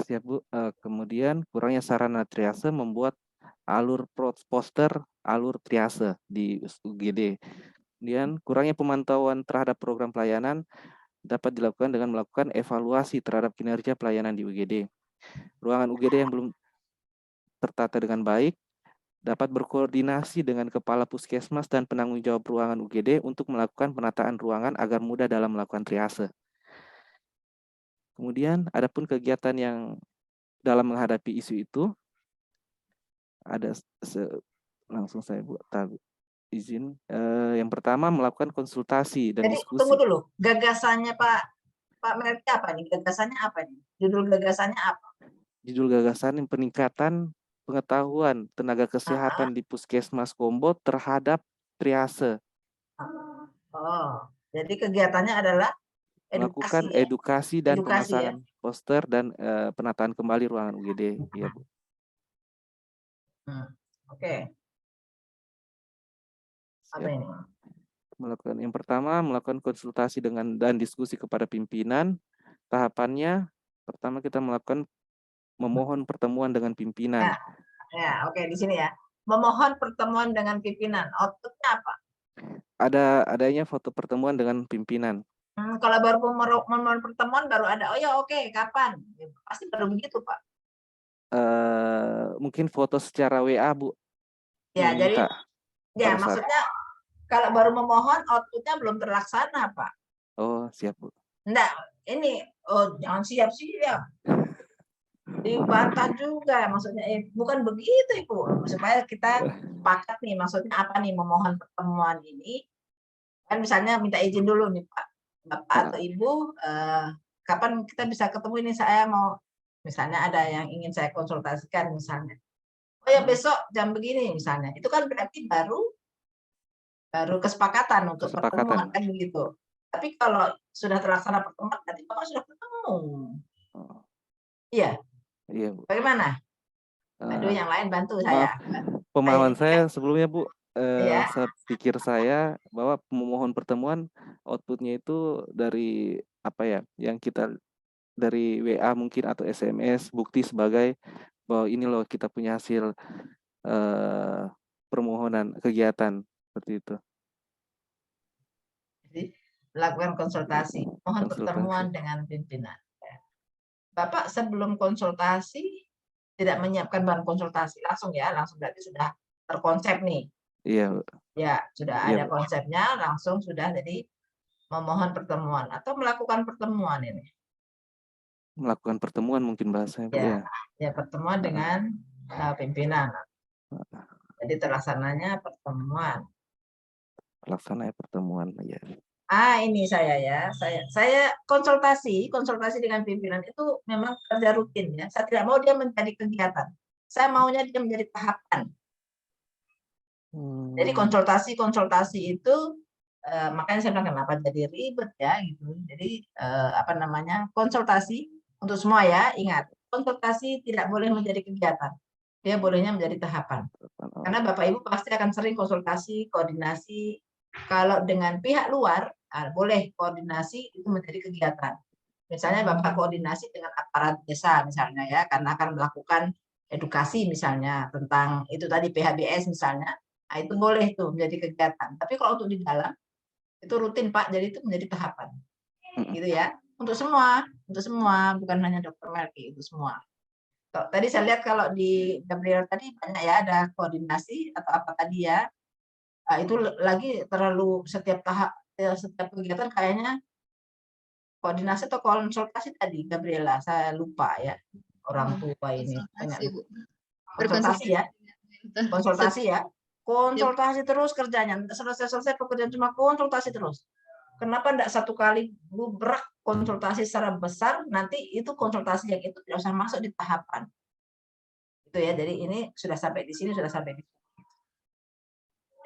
Speaker 3: Siap, Bu. Kemudian kurangnya sarana triase membuat alur poster alur triase di UGD. Kemudian kurangnya pemantauan terhadap program pelayanan dapat dilakukan dengan melakukan evaluasi terhadap kinerja pelayanan di UGD. Ruangan UGD yang belum tertata dengan baik dapat berkoordinasi dengan kepala puskesmas dan penanggung jawab ruangan UGD untuk melakukan penataan ruangan agar mudah dalam melakukan triase. Kemudian, adapun kegiatan yang dalam menghadapi isu itu, ada langsung saya buat izin. Yang pertama, melakukan konsultasi dan
Speaker 1: Jadi
Speaker 3: diskusi.
Speaker 1: tunggu dulu, gagasannya Pak Melki apa nih? Gagasannya apa nih? Judul gagasannya apa?
Speaker 3: Judul gagasan yang peningkatan pengetahuan tenaga kesehatan di Puskesmas Kombo terhadap triase.
Speaker 1: Oh, jadi kegiatannya adalah
Speaker 3: Melakukan
Speaker 1: edukasi ya?
Speaker 3: edukasi dan
Speaker 1: Edukasi ya?
Speaker 3: pemasangan poster dan penataan kembali ruangan UGD. Iya, Bu.
Speaker 1: Oke. Apa ini?
Speaker 3: Melakukan yang pertama, melakukan konsultasi dengan dan diskusi kepada pimpinan. Tahapannya, pertama kita melakukan memohon pertemuan dengan pimpinan.
Speaker 1: Ya, oke, di sini ya. Memohon pertemuan dengan pimpinan. Outputnya apa?
Speaker 3: Adanya foto pertemuan dengan pimpinan.
Speaker 1: Kalau baru memohon pertemuan baru ada, oh ya oke, kapan? Ya, pasti baru begitu, Pak.
Speaker 3: Mungkin foto secara WA, Bu.
Speaker 1: Ya,
Speaker 3: Meminta.
Speaker 1: Jadi, ya maksudnya kalau baru memohon, outputnya belum terlaksana, Pak.
Speaker 3: Oh, siap, Bu.
Speaker 1: Enggak, ini, jangan siap-siap. Dibantah juga, maksudnya, bukan begitu, Ibu. Supaya kita sepakat nih, maksudnya apa nih memohon pertemuan ini. Kan misalnya minta izin dulu nih, Pak. Bapak atau Ibu, kapan kita bisa ketemu ini, saya mau Misalnya ada yang ingin saya konsultasikan misalnya. Oh ya besok jam begini misalnya. Itu kan berarti baru kesepakatan untuk pertemuan kan begitu. Tapi kalau sudah terlaksana pertemuan berarti Bapak sudah ketemu.
Speaker 3: Oh,
Speaker 1: Iya.
Speaker 3: iya, Bu.
Speaker 1: Bagaimana? Aduh,
Speaker 3: Eh,
Speaker 1: yang lain bantu
Speaker 3: maaf,
Speaker 1: saya.
Speaker 3: pemahaman
Speaker 1: Baik.
Speaker 3: saya sebelumnya, Bu,
Speaker 1: Iya.
Speaker 3: sepikir saya bahwa memohon pertemuan outputnya itu dari apa ya, yang kita dari WA mungkin atau SMS, bukti sebagai bahwa ini loh kita punya hasil permohonan kegiatan seperti itu.
Speaker 1: Jadi melakukan konsultasi, mohon
Speaker 3: Konsultasi.
Speaker 1: pertemuan dengan pimpinan. Bapak sebelum konsultasi tidak menyiapkan bahan konsultasi langsung ya, langsung berarti sudah terkonsep nih.
Speaker 3: Iya, Bu.
Speaker 1: Ya, sudah
Speaker 3: Iya,
Speaker 1: ada
Speaker 3: Bu.
Speaker 1: konsepnya, langsung sudah jadi memohon pertemuan atau melakukan pertemuan ini.
Speaker 3: Melakukan pertemuan mungkin bahasanya, Bu, ya.
Speaker 1: Ya, pertemuan dengan pimpinan. Jadi terlaksananya pertemuan.
Speaker 3: Pelaksanaan pertemuan, ya.
Speaker 1: Ini saya ya, saya konsultasi dengan pimpinan itu memang kerja rutin ya. Saya tidak mau dia menjadi kegiatan. Saya maunya dia menjadi tahapan. Jadi konsultasi itu makanya saya bilang kenapa jadi ribet ya gitu. Jadi apa namanya, konsultasi untuk semua ya, ingat konsultasi tidak boleh menjadi kegiatan. Dia bolehnya menjadi tahapan. Karena Bapak Ibu pasti akan sering konsultasi, koordinasi. Kalau dengan pihak luar, boleh koordinasi itu menjadi kegiatan. Misalnya Bapak koordinasi dengan aparat desa misalnya ya, karena akan melakukan edukasi misalnya tentang itu tadi PHBS misalnya. Nah, itu boleh tuh menjadi kegiatan. Tapi kalau untuk di dalam itu rutin Pak, jadi itu menjadi tahapan. Gitu ya. Untuk semua, bukan hanya Dokter Melki, itu semua. Tadi saya lihat kalau di Gabriel tadi banyak ya, ada koordinasi atau apa tadi ya. Nah, itu lagi terlalu setiap kegiatan kayaknya koordinasi atau konsultasi tadi Gabriela, saya lupa ya. Orang tua ini banyak konsultasi ya. Konsultasi terus kerjanya, selesai pekerjaan cuma konsultasi terus. Kenapa enggak satu kali gubrak konsultasi secara besar, nanti itu konsultasi yang itu tidak usah masuk di tahapan. Itu ya, jadi ini sudah sampai di sini, sudah sampai di sini.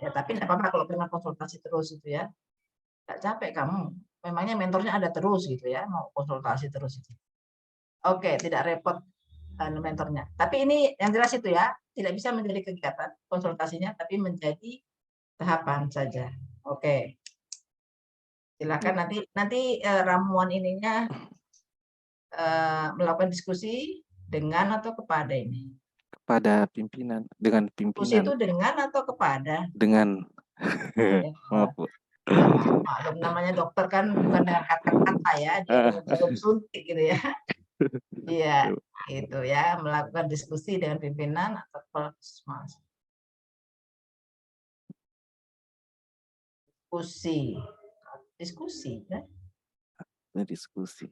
Speaker 1: Ya, tapi enggak apa-apa kalau pernah konsultasi terus itu ya. Enggak capek kamu. Memangnya mentornya ada terus gitu ya, mau konsultasi terus itu. Oke, tidak repot mentornya. Tapi ini yang jelas itu ya, tidak bisa menjadi kegiatan konsultasinya, tapi menjadi tahapan saja. Oke. Silakan nanti ramuan ininya melakukan diskusi dengan atau kepada ini.
Speaker 3: Kepada pimpinan, dengan pimpinan.
Speaker 1: Diskusi itu dengan atau kepada?
Speaker 3: Dengan. Maaf, Bu.
Speaker 1: Maklum namanya dokter kan bukan dengan kata-kata ya, dia dengan jarum suntik gitu ya. Iya, itu ya, melakukan diskusi dengan pimpinan atau puskesmas. Diskusi ya.
Speaker 3: Diskusi.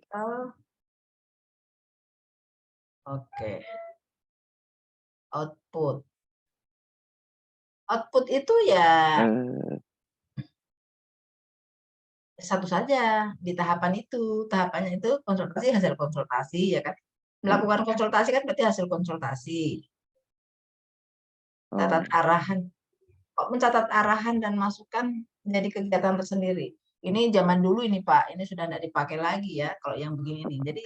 Speaker 1: Oke. Output itu ya satu saja di tahapan itu. Tahapannya itu konsultasi, hasil konsultasi ya kan. Melakukan konsultasi kan berarti hasil konsultasi. Catat arahan. Kok mencatat arahan dan masukan menjadi kegiatan tersendiri. Ini zaman dulu ini Pak, ini sudah tidak dipakai lagi ya kalau yang begini nih. Jadi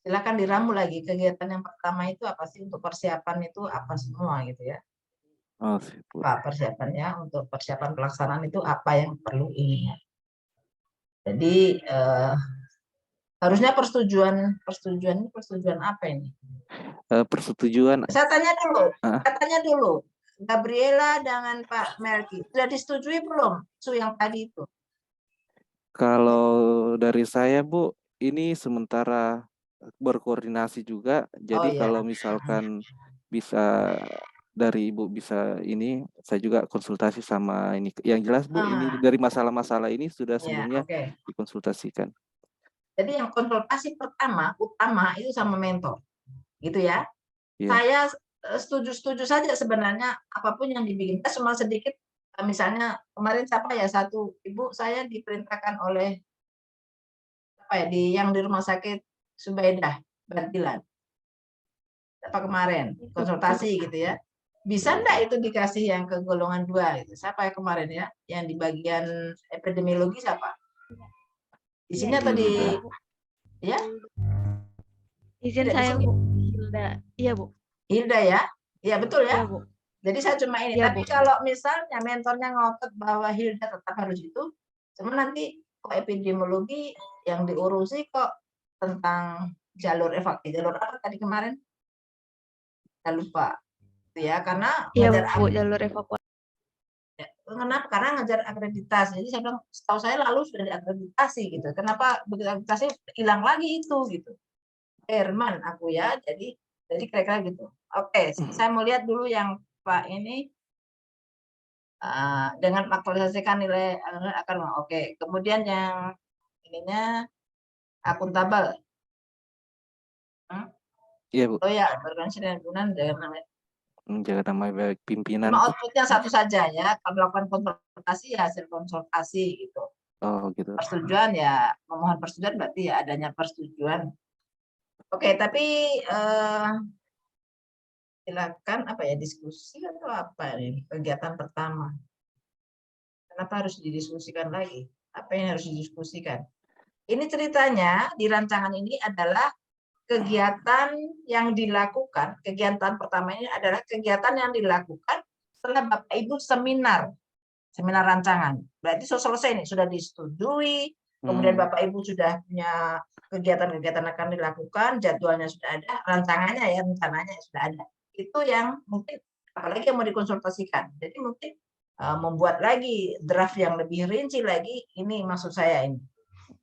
Speaker 1: silakan diramu lagi kegiatan yang pertama itu apa sih, untuk persiapan itu apa semua gitu ya. Pak, persiapannya untuk persiapan pelaksanaan itu apa yang perlu ini. Jadi harusnya persetujuan apa ini?
Speaker 3: Persetujuan.
Speaker 1: Saya tanya dulu, Gabriela dengan Pak Melki sudah disetujui belum isu yang tadi itu?
Speaker 3: Kalau dari saya, Bu, ini sementara berkoordinasi juga. Jadi kalau misalkan bisa dari Ibu bisa ini, saya juga konsultasi sama ini. Yang jelas Bu, ini dari masalah-masalah ini sudah sebelumnya dikonsultasikan.
Speaker 1: Jadi yang konsultasi utama itu sama mentor, gitu ya. Saya setuju saja sebenarnya apapun yang dibikin. Cuma sedikit, misalnya kemarin siapa ya, satu ibu saya diperintahkan oleh apa ya, yang di rumah sakit Subaidah Bantilan apa kemarin konsultasi gitu ya, bisa enggak itu dikasih yang ke golongan 2 gitu? Siapa yang kemarin ya, yang di bagian epidemiologi siapa di sini atau di ya
Speaker 2: Izin
Speaker 1: tidak di
Speaker 2: saya
Speaker 1: sini?
Speaker 2: Bu, Hilda. Iya Bu.
Speaker 1: Hilda ya, iya betul ya.
Speaker 2: Iya Bu.
Speaker 1: Jadi saya cuma ini,
Speaker 2: Iya,
Speaker 1: tapi
Speaker 2: Bu.
Speaker 1: kalau misalnya mentornya ngotot bahwa Hilda tetap harus itu, cuma nanti kok epidemiologi yang diurusi kok tentang jalur evakuasi, jalur apa tadi kemarin? Saya lupa. Ya, karena
Speaker 2: Iya
Speaker 1: ngejar
Speaker 2: Bu, jalur evakuasi.
Speaker 1: kenapa? Karena ngejar akreditasi. Jadi saya bilang, setahu saya lalu sudah diakreditasi gitu. Kenapa begitu akreditasi hilang lagi itu gitu? Herman aku ya, jadi kira-kira gitu. Oke, saya mau lihat dulu yang Pak ini dengan mengaktualisasikan nilai akan oke. Kemudian yang ininya akuntabel.
Speaker 3: Iya Bu,
Speaker 1: Oh ya, berorganisasi dan gabungan dengan
Speaker 3: menjaga nama baik pimpinan.
Speaker 1: cuma outputnya satu saja ya. Kalau melakukan konsultasi ya hasil konsultasi gitu.
Speaker 3: Oh gitu.
Speaker 1: Persetujuan ya memohon persetujuan berarti ya adanya persetujuan. Oke, tapi silakan apa ya, diskusi atau apa ini kegiatan pertama. Kenapa harus didiskusikan lagi? Apa yang harus didiskusikan? Ini ceritanya di rancangan ini adalah kegiatan yang dilakukan. Kegiatan pertama ini adalah kegiatan yang dilakukan setelah Bapak Ibu seminar rancangan. Berarti sudah selesai nih, sudah disetujui. Kemudian Bapak Ibu sudah punya kegiatan-kegiatan akan dilakukan, jadwalnya sudah ada, rancangannya ya, rencananya sudah ada. Itu yang mungkin apalagi yang mau dikonsultasikan. Jadi mungkin membuat lagi draft yang lebih rinci lagi. Ini maksud saya ini.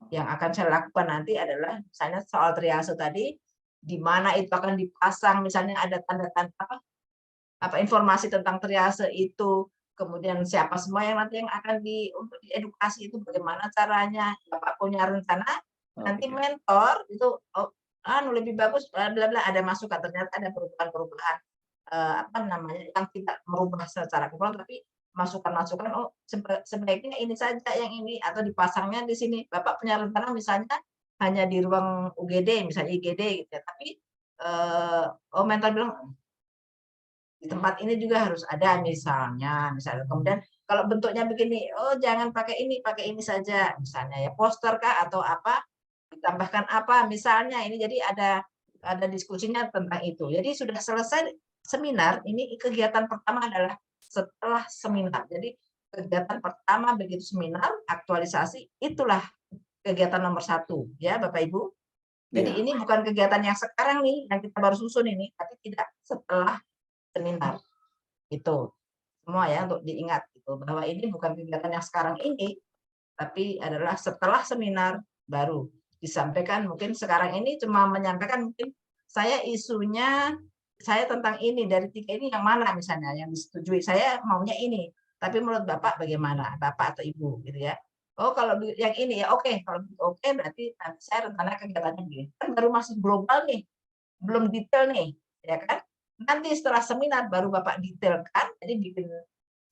Speaker 1: Yang akan saya lakukan nanti adalah misalnya soal triase tadi, di mana itu akan dipasang, misalnya ada tanda-tanda apa informasi tentang triase itu, kemudian siapa semua yang nanti yang akan untuk diedukasi itu bagaimana caranya, Bapak punya rencana, nanti mentor itu lebih bagus, bla bla bla, ada masukan, ternyata ada perubahan-perubahan apa namanya yang tidak merubah secara keseluruhan, tapi masukan-masukan, oh sebaiknya ini saja yang ini atau dipasangnya di sini. Bapak punya rencana misalnya hanya di ruang UGD misalnya IGD gitu ya, tapi mentor bilang di tempat ini juga harus ada misalnya kemudian kalau bentuknya begini, oh jangan pakai ini saja misalnya ya, poster kah atau apa, ditambahkan apa misalnya ini, jadi ada diskusinya tentang itu. Jadi sudah selesai seminar, ini kegiatan pertama adalah setelah seminar. Jadi kegiatan pertama begitu seminar, aktualisasi, itulah kegiatan nomor 1 ya Bapak Ibu. Jadi ini bukan kegiatan yang sekarang nih, yang kita baru susun ini, tapi tidak, setelah seminar. Itu semua ya untuk diingat gitu, bahwa ini bukan kegiatan yang sekarang ini, tapi adalah setelah seminar baru disampaikan. Mungkin sekarang ini cuma menyampaikan, mungkin saya isunya saya tentang ini dari 3 ini yang mana misalnya yang disetujui, saya maunya ini, tapi menurut Bapak bagaimana, Bapak atau Ibu gitu ya. Oh kalau yang ini ya oke, kalau oke berarti nanti saya rencana kegiatannya begini. Kan baru masih global nih, belum detail nih, ya kan. Nanti setelah seminar baru Bapak detailkan, jadi bikin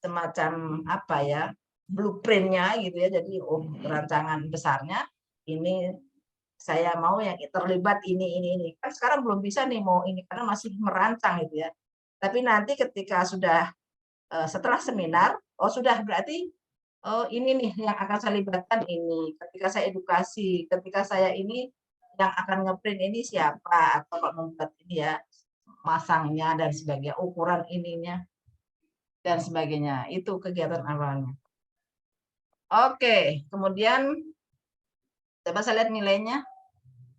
Speaker 1: semacam apa ya, blueprint-nya gitu ya. Jadi rancangan besarnya ini saya mau yang terlibat ini. Kan sekarang belum bisa nih mau ini karena masih merancang gitu ya. Tapi nanti ketika sudah setelah seminar, oh sudah berarti oh ini nih yang akan saya libatkan ini. Ketika saya edukasi, ketika saya ini yang akan ngeprint ini siapa atau kalau membuat ini ya masangnya dan sebagainya, ukuran ininya dan sebagainya. Itu kegiatan awalnya. Oke, kemudian coba saya lihat nilainya.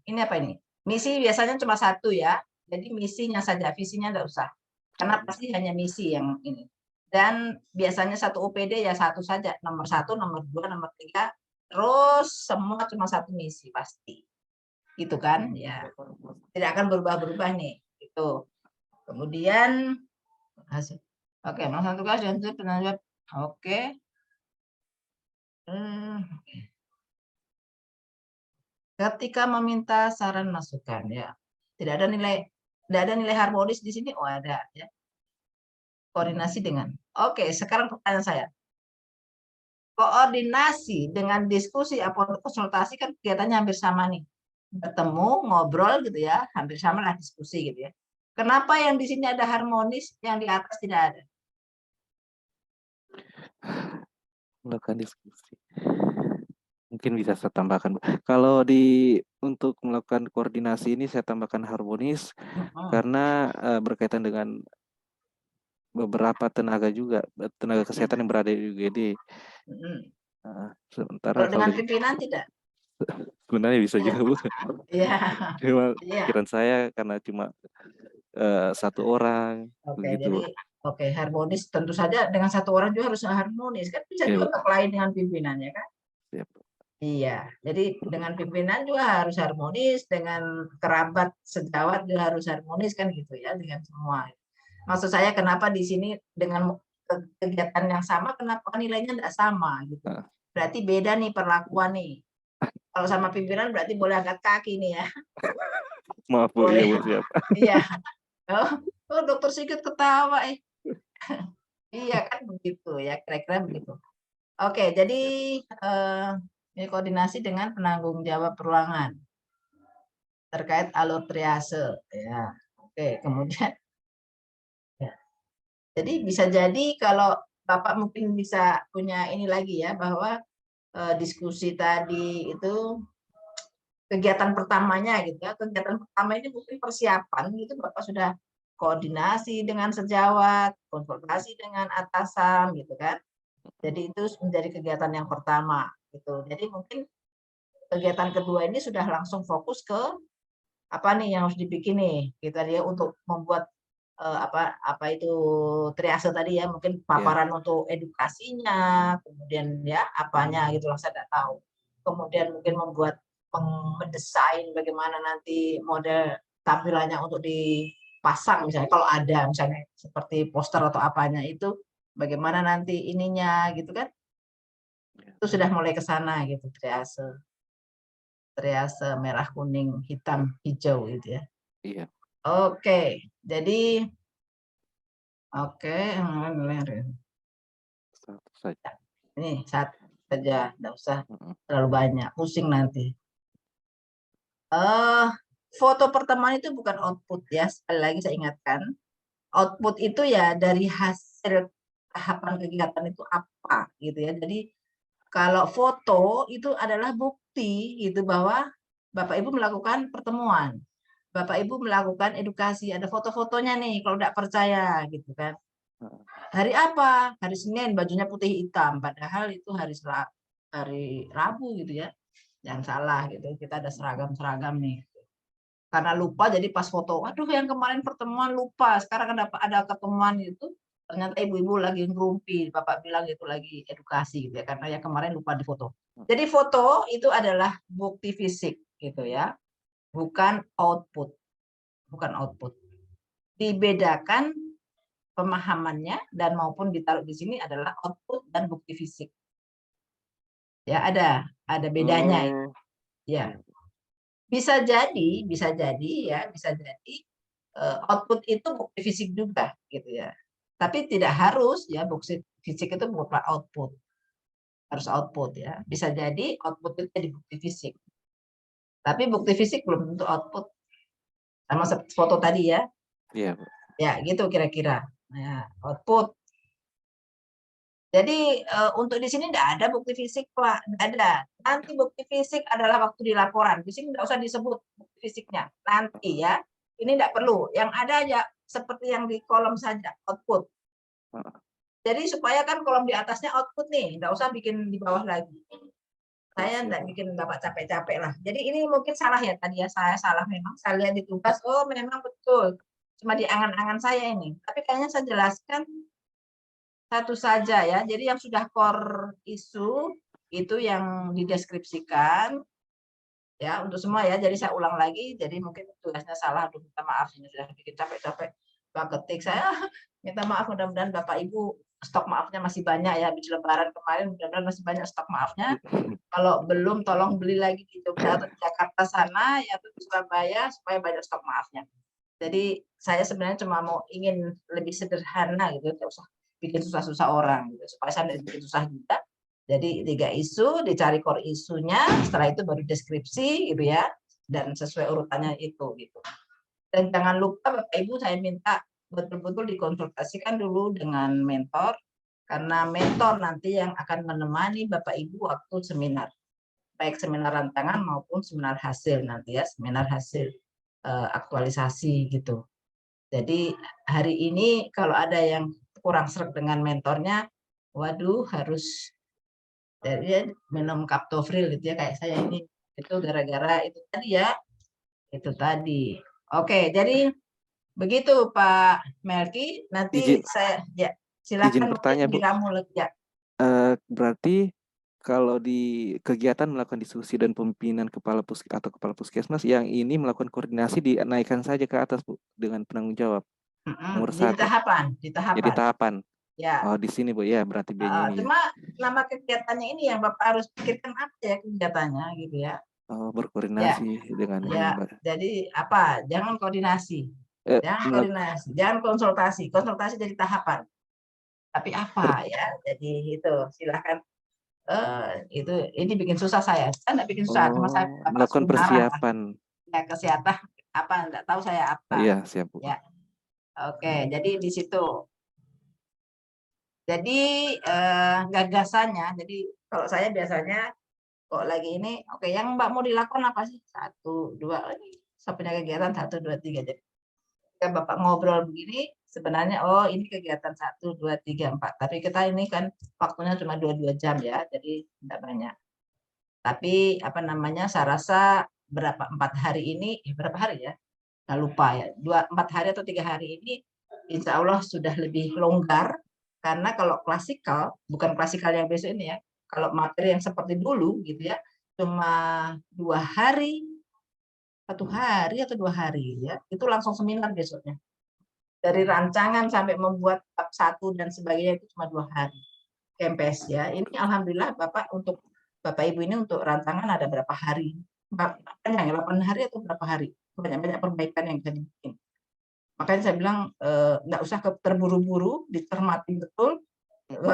Speaker 1: Ini apa ini? Misi biasanya cuma 1 ya. Jadi misinya saja, visinya enggak usah. Karena pasti hanya misi yang ini. Dan biasanya 1 UPD ya 1 saja, nomor 1, nomor 2, nomor 3, terus semua cuma 1 misi pasti. Gitu kan? Ya. Tidak akan berubah-berubah nih. Itu. Kemudian hasil. Oke, melaksanakan tugas dan penanggung jawab. Oke. Ketika meminta saran masukan ya. Tidak ada nilai harmonis di sini. Oh, ada ya. Koordinasi dengan. Oke, sekarang pertanyaan saya. koordinasi dengan diskusi atau konsultasi kan kegiatannya hampir sama nih. Bertemu, ngobrol gitu ya, hampir sama lah diskusi gitu ya. Kenapa yang di sini ada harmonis, yang di atas tidak ada?
Speaker 3: Melakukan diskusi. Mungkin bisa saya tambahkan, Bu. Kalau untuk melakukan koordinasi ini saya tambahkan harmonis karena berkaitan dengan beberapa tenaga juga, tenaga kesehatan yang berada di UGD. Sementara
Speaker 1: Kalau dengan pimpinan tidak?
Speaker 3: sebenarnya bisa juga, Bu.
Speaker 1: Iya.
Speaker 3: Cuma
Speaker 1: Iya.
Speaker 3: pikiran saya karena cuma satu orang
Speaker 1: Oke,
Speaker 3: begitu.
Speaker 1: jadi harmonis tentu saja dengan satu orang juga harus harmonis kan, bisa
Speaker 3: Iya, Bu.
Speaker 1: juga lain dengan pimpinannya kan.
Speaker 3: Siap.
Speaker 1: Iya, jadi dengan pimpinan juga harus harmonis, dengan kerabat sejawat juga harus harmonis kan gitu ya, dengan semua. Maksud saya kenapa di sini dengan kegiatan yang sama, kenapa nilainya tidak sama gitu. Berarti beda nih perlakuan nih. Kalau sama pimpinan berarti boleh angkat kaki nih ya.
Speaker 3: Maaf, Bu.
Speaker 1: Boleh.
Speaker 3: Iya, Bu, siap.
Speaker 1: Iya. Oh, Dokter Sigit ketawa. Iya kan begitu ya, kira-kira begitu. Oke, jadi ini koordinasi dengan penanggung jawab ruangan terkait alur triase ya. Oke, kemudian ya. Jadi bisa jadi kalau Bapak mungkin bisa punya ini lagi ya, bahwa diskusi tadi itu kegiatan pertamanya gitu ya. Kegiatan pertama ini mungkin persiapan gitu, Bapak sudah koordinasi dengan sejawat, konsultasi dengan atasan gitu kan. Jadi itu menjadi kegiatan yang pertama gitu. Jadi mungkin kegiatan kedua ini sudah langsung fokus ke apa nih yang harus dibikin nih kita dia untuk membuat apa itu triase tadi ya, mungkin paparan untuk edukasinya, kemudian ya apanya gitu lah saya tidak tahu. Kemudian mungkin membuat mendesain bagaimana nanti model tampilannya untuk dipasang misalnya kalau ada misalnya seperti poster atau apanya itu bagaimana nanti ininya gitu kan. Itu sudah mulai ke sana gitu triase merah, kuning, hitam, hijau gitu ya.
Speaker 3: Iya.
Speaker 1: Oke, jadi oke,
Speaker 3: Satu saja.
Speaker 1: ini satu saja, tidak usah terlalu banyak, pusing nanti. Foto pertemuan itu bukan output ya, sekali lagi saya ingatkan. Output itu ya dari hasil tahapan kegiatan itu apa gitu ya. Jadi kalau foto itu adalah bukti gitu bahwa Bapak Ibu melakukan pertemuan. Bapak Ibu melakukan edukasi, ada foto-fotonya nih kalau tidak percaya gitu kan. Hari apa? Hari Senin bajunya putih hitam, padahal itu hari Rabu gitu ya. Jangan salah gitu, kita ada seragam-seragam nih. Karena lupa jadi pas foto, aduh yang kemarin pertemuan lupa, sekarang ada ketemuan itu, ternyata ibu-ibu lagi ngerumpi, Bapak bilang itu lagi edukasi gitu ya, karena yang kemarin lupa di foto. Jadi foto itu adalah bukti fisik gitu ya, bukan output. Bukan output. Dibedakan pemahamannya dan maupun ditaruh di sini adalah output dan bukti fisik. Ya, ada bedanya. Ya. Bisa jadi ya, bisa jadi output itu bukti fisik juga gitu ya. Tapi tidak harus ya bukti fisik itu bukan output. Harus output ya. Bisa jadi output itu jadi bukti fisik. Tapi bukti fisik belum tentu output. Sama seperti foto tadi ya.
Speaker 3: Iya,
Speaker 1: Ya, gitu kira-kira. Nah, output. Jadi untuk di sini tidak ada bukti fisik, Pak. Tidak ada. Nanti bukti fisik adalah waktu di laporan. Di sini tidak usah disebut bukti fisiknya. Nanti ya. Ini tidak perlu. Yang ada aja seperti yang di kolom saja, output. Jadi supaya kan kolom di atasnya output nih. Tidak usah bikin di bawah lagi. Saya tidak bikin Bapak capek-capek lah. Jadi ini mungkin salah ya tadi ya. Saya salah memang. Saya lihat di tugas, oh memang betul. Cuma di angan-angan saya ini. Tapi kayaknya saya jelaskan satu saja ya. Jadi yang sudah core isu itu yang dideskripsikan ya untuk semua ya. Jadi saya ulang lagi. Jadi mungkin tugasnya salah. Aduh, minta maaf ini sudah bikin capek-capek. Bang ketik saya minta maaf. Mudah-mudahan Bapak Ibu stok maafnya masih banyak ya. Habis Lebaran kemarin mudah-mudahan masih banyak stok maafnya. Kalau belum tolong beli lagi di Jogja atau di Jakarta sana ya atau di Surabaya supaya banyak stok maafnya. Jadi saya sebenarnya cuma mau ingin lebih sederhana gitu, tidak usah bikin susah-susah orang gitu. Supaya saya tidak bikin susah juga. Jadi 3 isu, dicari core isunya, setelah itu baru deskripsi gitu ya, dan sesuai urutannya itu gitu. Dan jangan lupa Bapak Ibu, saya minta betul-betul dikonsultasikan dulu dengan mentor, karena mentor nanti yang akan menemani Bapak Ibu waktu seminar, baik seminar rancangan maupun seminar hasil nanti ya, seminar hasil aktualisasi gitu. Jadi hari ini kalau ada yang kurang sreg dengan mentornya, waduh harus jadi minum kaptopril gitu ya kayak saya ini, itu gara-gara itu tadi ya, itu tadi. Oke, jadi begitu Pak Melki, nanti
Speaker 3: Izin
Speaker 1: saya ya
Speaker 3: izin
Speaker 1: silakan mungkin
Speaker 3: bertanya, Bu.
Speaker 1: diramu ya.
Speaker 3: Berarti kalau di kegiatan melakukan diskusi dan pemimpinan kepala atau kepala puskesmas, yang ini melakukan koordinasi dinaikkan saja ke atas, Bu, dengan penanggung jawab nomor
Speaker 1: Jadi
Speaker 3: 1.
Speaker 1: di
Speaker 3: Jadi
Speaker 1: tahapan.
Speaker 3: tahapan.
Speaker 1: Ya.
Speaker 3: Oh, di sini, Bu, ya, berarti B-nya ini ya.
Speaker 1: Cuma nama kegiatannya ini yang Bapak harus pikirkan apa ya kegiatannya gitu ya.
Speaker 3: Oh,
Speaker 1: Ya,
Speaker 3: berkoordinasi dengan ini,
Speaker 1: ya.
Speaker 3: Mbak.
Speaker 1: Jadi apa? Jangan koordinasi, jangan konsultasi. Konsultasi jadi tahapan. Tapi apa ya? Jadi itu silakan. Itu ini bikin susah saya. Saya nggak bikin susah, cuma saya Bapak
Speaker 3: melakukan
Speaker 1: suruh marah.
Speaker 3: persiapan.
Speaker 1: Ya kesehatan apa? Nggak tahu saya
Speaker 3: Oh,
Speaker 1: apa.
Speaker 3: iya, siap, Bu.
Speaker 1: Ya, oke. Jadi di situ. Jadi gagasannya. Jadi kalau saya biasanya kok lagi ini, oke, yang Mbak mau dilakukan apa sih? 1, 2, ini saya punya kegiatan 1, 2, 3. Jadi ketika Bapak ngobrol begini, sebenarnya oh ini kegiatan 1, 2, 3, 4. Tapi kita ini kan waktunya cuma 2 jam ya, jadi tidak banyak. Tapi apa namanya? Saya rasa 4 hari ini, berapa hari ya? Nggak lupa ya. 4 hari atau 3 hari ini, insya Allah sudah lebih longgar. Karena kalau klasikal, bukan klasikal yang besok ini ya, kalau materi yang seperti dulu gitu ya, cuma 2 hari, 1 hari atau 2 hari ya, itu langsung seminar besoknya. Dari rancangan sampai membuat bab 1 dan sebagainya itu cuma 2 hari. Kempes ya. Ini alhamdulillah Bapak untuk Bapak Ibu ini untuk rancangan ada berapa hari? Panjang ya, 8 hari atau berapa hari? Banyak-banyak perbaikan yang bisa dibikin. Makanya saya bilang nggak usah terburu-buru, dicermati betul.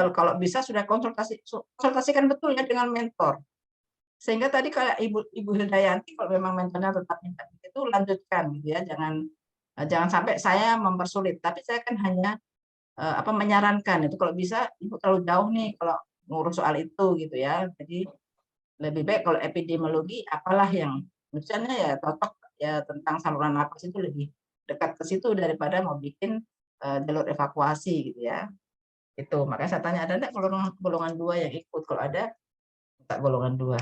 Speaker 1: Kalau bisa sudah konsultasikan betul ya dengan mentor. Sehingga tadi kayak Ibu Hildayanti, kalau memang mentornya tetap minta itu lanjutkan gitu ya, jangan sampai saya mempersulit. Tapi saya kan hanya menyarankan itu kalau bisa Ibu terlalu jauh nih kalau ngurus soal itu gitu ya. Jadi lebih baik kalau epidemiologi apalah yang misalnya ya cocok ya tentang saluran napas itu lebih dekat ke situ daripada mau bikin jalur evakuasi gitu ya. Itu makanya saya tanya ada enggak golongan 2 yang ikut, kalau ada minta golongan 2.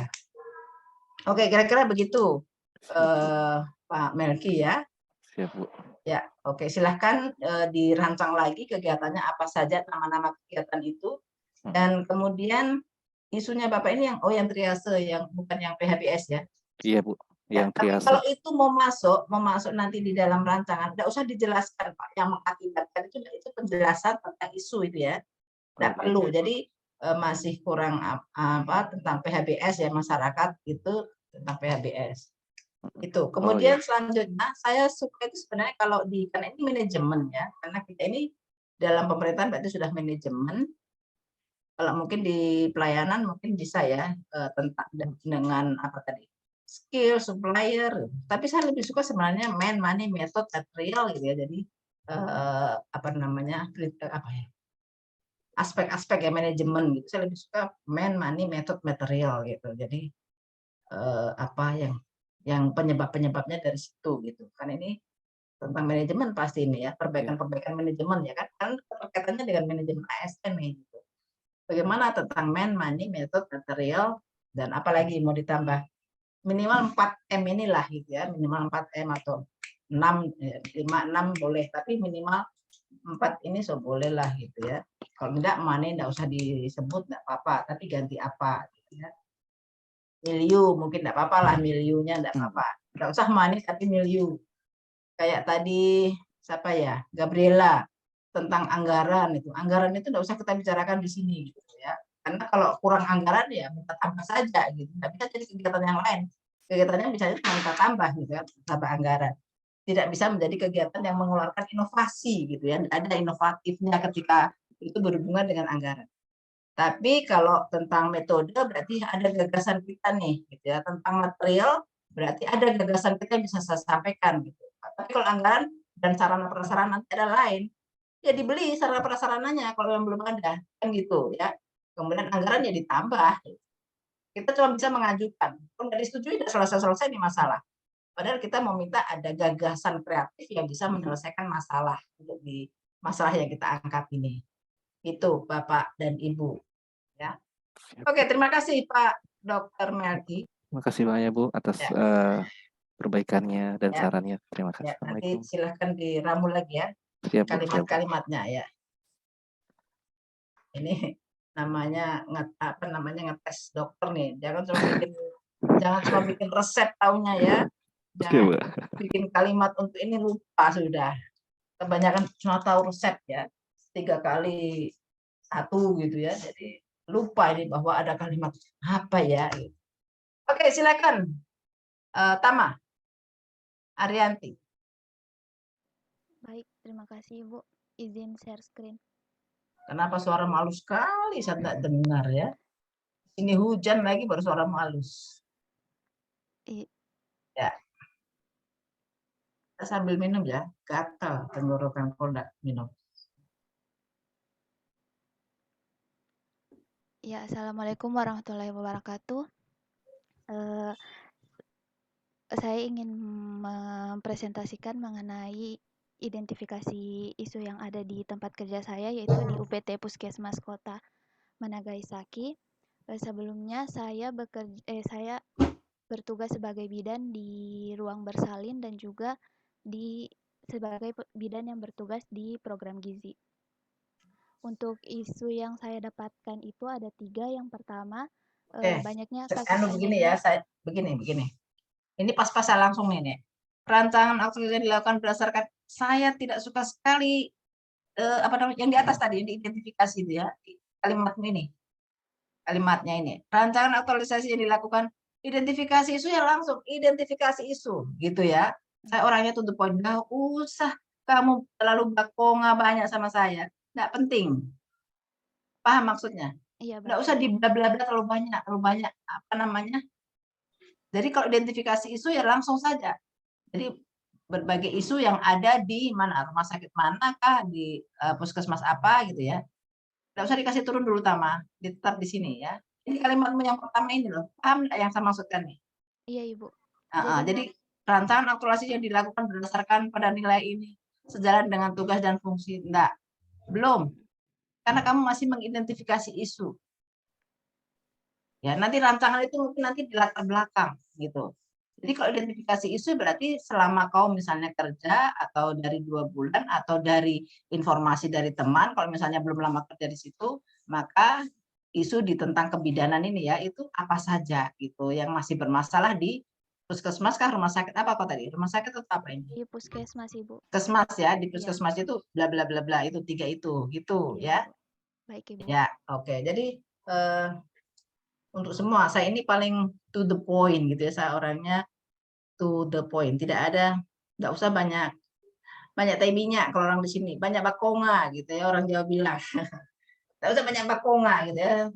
Speaker 1: Oke, kira-kira begitu Pak Melki ya.
Speaker 3: Siap, Bu.
Speaker 1: Ya, oke, silahkan dirancang lagi kegiatannya apa saja, nama-nama kegiatan itu, dan kemudian isunya Bapak ini yang triase, yang bukan yang PHBS ya.
Speaker 3: Iya, Bu.
Speaker 1: Ya,
Speaker 3: Yang
Speaker 1: tapi
Speaker 3: triase.
Speaker 1: kalau itu mau masuk nanti di dalam rancangan, nggak usah dijelaskan Pak, yang mengakibatkan itu penjelasan tentang isu itu ya, nggak perlu. Jadi masih kurang tentang PHBS ya, masyarakat itu tentang PHBS. Itu. Kemudian selanjutnya saya suka itu sebenarnya kalau karena ini manajemen ya, karena kita ini dalam pemerintahan berarti sudah manajemen. Kalau mungkin di pelayanan mungkin bisa ya tentang dengan apa tadi? Skill, supplier. Tapi saya lebih suka sebenarnya man, money, method, material gitu ya. Jadi aspek-aspek ya manajemen gitu. Saya lebih suka man, money, method, material gitu. Jadi apa yang penyebab-penyebabnya dari situ gitu. Kan ini tentang manajemen pasti ini ya, perbaikan-perbaikan manajemen ya kan. Kan kaitannya dengan manajemen ASN nih gitu. Bagaimana tentang man, money, method, material, dan apalagi mau ditambah minimal 4M inilah gitu ya, minimal 4M atau 6, 5, 6 boleh, tapi minimal 4 ini so boleh lah gitu ya. Kalau enggak money enggak usah disebut enggak apa-apa, tapi ganti apa gitu ya. Milieu mungkin enggak apa-apa lah, milieunya enggak apa-apa. Enggak usah money tapi milieu. Kayak tadi siapa ya? Gabriela tentang anggaran itu. Anggaran itu enggak usah kita bicarakan di sini gitu ya. Karena kalau kurang anggaran ya minta tambah saja gitu. Enggak bisa jadi kegiatan yang lain. Kegiatannya misalnya cuma minta tambah gitu ya, tambah anggaran. Tidak bisa menjadi kegiatan yang mengeluarkan inovasi gitu ya. Enggak ada inovatifnya ketika itu berhubungan dengan anggaran. Tapi kalau tentang metode berarti ada gagasan kita nih, gitu ya. Tentang material berarti ada gagasan kita yang bisa saya sampaikan, gitu. Tapi kalau anggaran dan sarana prasarana nanti ada lain, ya dibeli sarana prasarananya kalau yang belum ada, kan gitu ya. Kemudian anggaran ya ditambah. Kita cuma bisa mengajukan. Kalau nggak disetujui, udah selesai-selesai nih masalah. Padahal kita mau minta ada gagasan kreatif yang bisa menyelesaikan masalah untuk di masalah yang kita angkat ini. Itu Bapak dan Ibu. Ya.
Speaker 3: Siap,
Speaker 1: Oke,
Speaker 3: Bu.
Speaker 1: terima kasih Pak Dr. Melki.
Speaker 3: Terima kasih banyak Bu atas
Speaker 1: Ya,
Speaker 3: perbaikannya dan
Speaker 1: ya,
Speaker 3: sarannya. Terima
Speaker 1: ya.
Speaker 3: kasih.
Speaker 1: Nanti
Speaker 3: Assalamualaikum.
Speaker 1: silahkan diramu lagi ya
Speaker 3: Siap Bu, siap Bu.
Speaker 1: kalimat-kalimatnya ya. Ini namanya ngetes dokter nih. Jangan cuma bikin resep taunya ya.
Speaker 3: Oke
Speaker 1: Jangan
Speaker 3: Bu.
Speaker 1: bikin kalimat untuk ini lupa sudah. Kebanyakan cuma tahu resep ya. 3 kali 1 gitu ya. Jadi lupa ini bahwa ada kalimat apa ya. Gitu. Oke, silakan. Tama Arianti.
Speaker 4: Baik, terima kasih Ibu. Izin share screen.
Speaker 1: Kenapa suara malu sekali saya tidak dengar ya. Ini hujan lagi baru suara halus. Ya. Kita sambil minum ya. Gatal tenggorokan kalau enggak minum.
Speaker 4: Ya, Assalamualaikum warahmatullahi wabarakatuh. Saya ingin mempresentasikan mengenai identifikasi isu yang ada di tempat kerja saya, yaitu di UPT Puskesmas Kota Managaisaki. Sebelumnya saya bertugas sebagai bidan di ruang bersalin dan juga sebagai bidan yang bertugas di program gizi. Untuk isu yang saya dapatkan itu ada 3. Yang pertama, banyaknya kasus
Speaker 1: begini ya, saya begini. Ini pas-pasan langsung nih. Rancangan aktualisasi yang dilakukan berdasarkan saya tidak suka sekali yang di atas tadi yang diidentifikasi itu ya, kalimatnya ini. Rancangan aktualisasi yang dilakukan identifikasi isu ya langsung identifikasi isu gitu ya. Saya orangnya to the point, nggak usah kamu terlalu bakonga banyak sama saya, nggak penting. Paham maksudnya?
Speaker 4: Iya,
Speaker 1: Nggak usah di bla bla bla terlalu banyak apa namanya. Jadi kalau identifikasi isu ya langsung saja. Jadi berbagai isu yang ada di mana, rumah sakit manakah, di puskesmas apa gitu ya. Nggak usah dikasih turun dulu Tama, tetap di sini ya. Ini kalimatmu yang pertama ini loh, paham nggak yang saya maksudkan nih?
Speaker 4: Iya Ibu.
Speaker 1: Jadi rancangan aktualisasi yang dilakukan berdasarkan pada nilai ini sejalan dengan tugas dan fungsi. Enggak, belum. Karena kamu masih mengidentifikasi isu. Ya, nanti rancangan itu mungkin nanti di latar belakang gitu. Jadi kalau identifikasi isu berarti selama kau misalnya kerja atau dari 2 bulan atau dari informasi dari teman, kalau misalnya belum lama kerja di situ, maka isu di tentang kebidanan ini ya itu apa saja gitu yang masih bermasalah di puskesmas kah, rumah sakit apa kok tadi? Rumah sakit atau apa ini?
Speaker 4: Di puskesmas Ibu.
Speaker 1: Puskesmas ya, di puskesmas itu bla bla bla bla itu 3 itu gitu ya.
Speaker 4: Baik Ibu.
Speaker 1: Ya, oke. Jadi untuk semua saya ini paling to the point gitu ya, saya orangnya to the point, nggak usah banyak tai minyak kalau orang di sini, banyak bakonga gitu ya orang Jawa bilang. Nggak usah banyak bakonga gitu ya.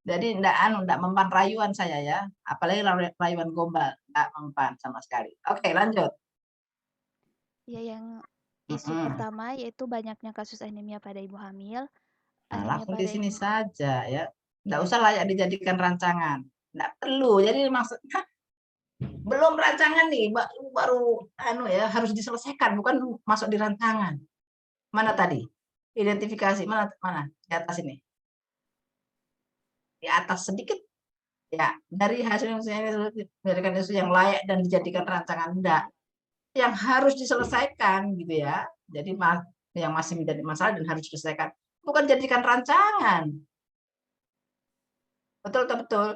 Speaker 1: Jadi nggak mempan rayuan saya ya, apalagi rayuan gombal, nggak mempan sama sekali. Oke, lanjut.
Speaker 4: Ya, yang isu pertama yaitu banyaknya kasus anemia pada ibu hamil.
Speaker 1: Nah, langsung di sini saja ya. Nggak usah layak dijadikan rancangan. Nggak perlu. Jadi maksudnya belum rancangan nih, baru ya harus diselesaikan, bukan masuk di rancangan. Mana tadi? Identifikasi mana di atas ini? Di atas sedikit ya, dari hasil menjadikan isu yang layak dan dijadikan rancangan enggak. Yang harus diselesaikan gitu ya. Jadi yang masih menjadi masalah dan harus diselesaikan, bukan jadikan rancangan. Betul atau betul?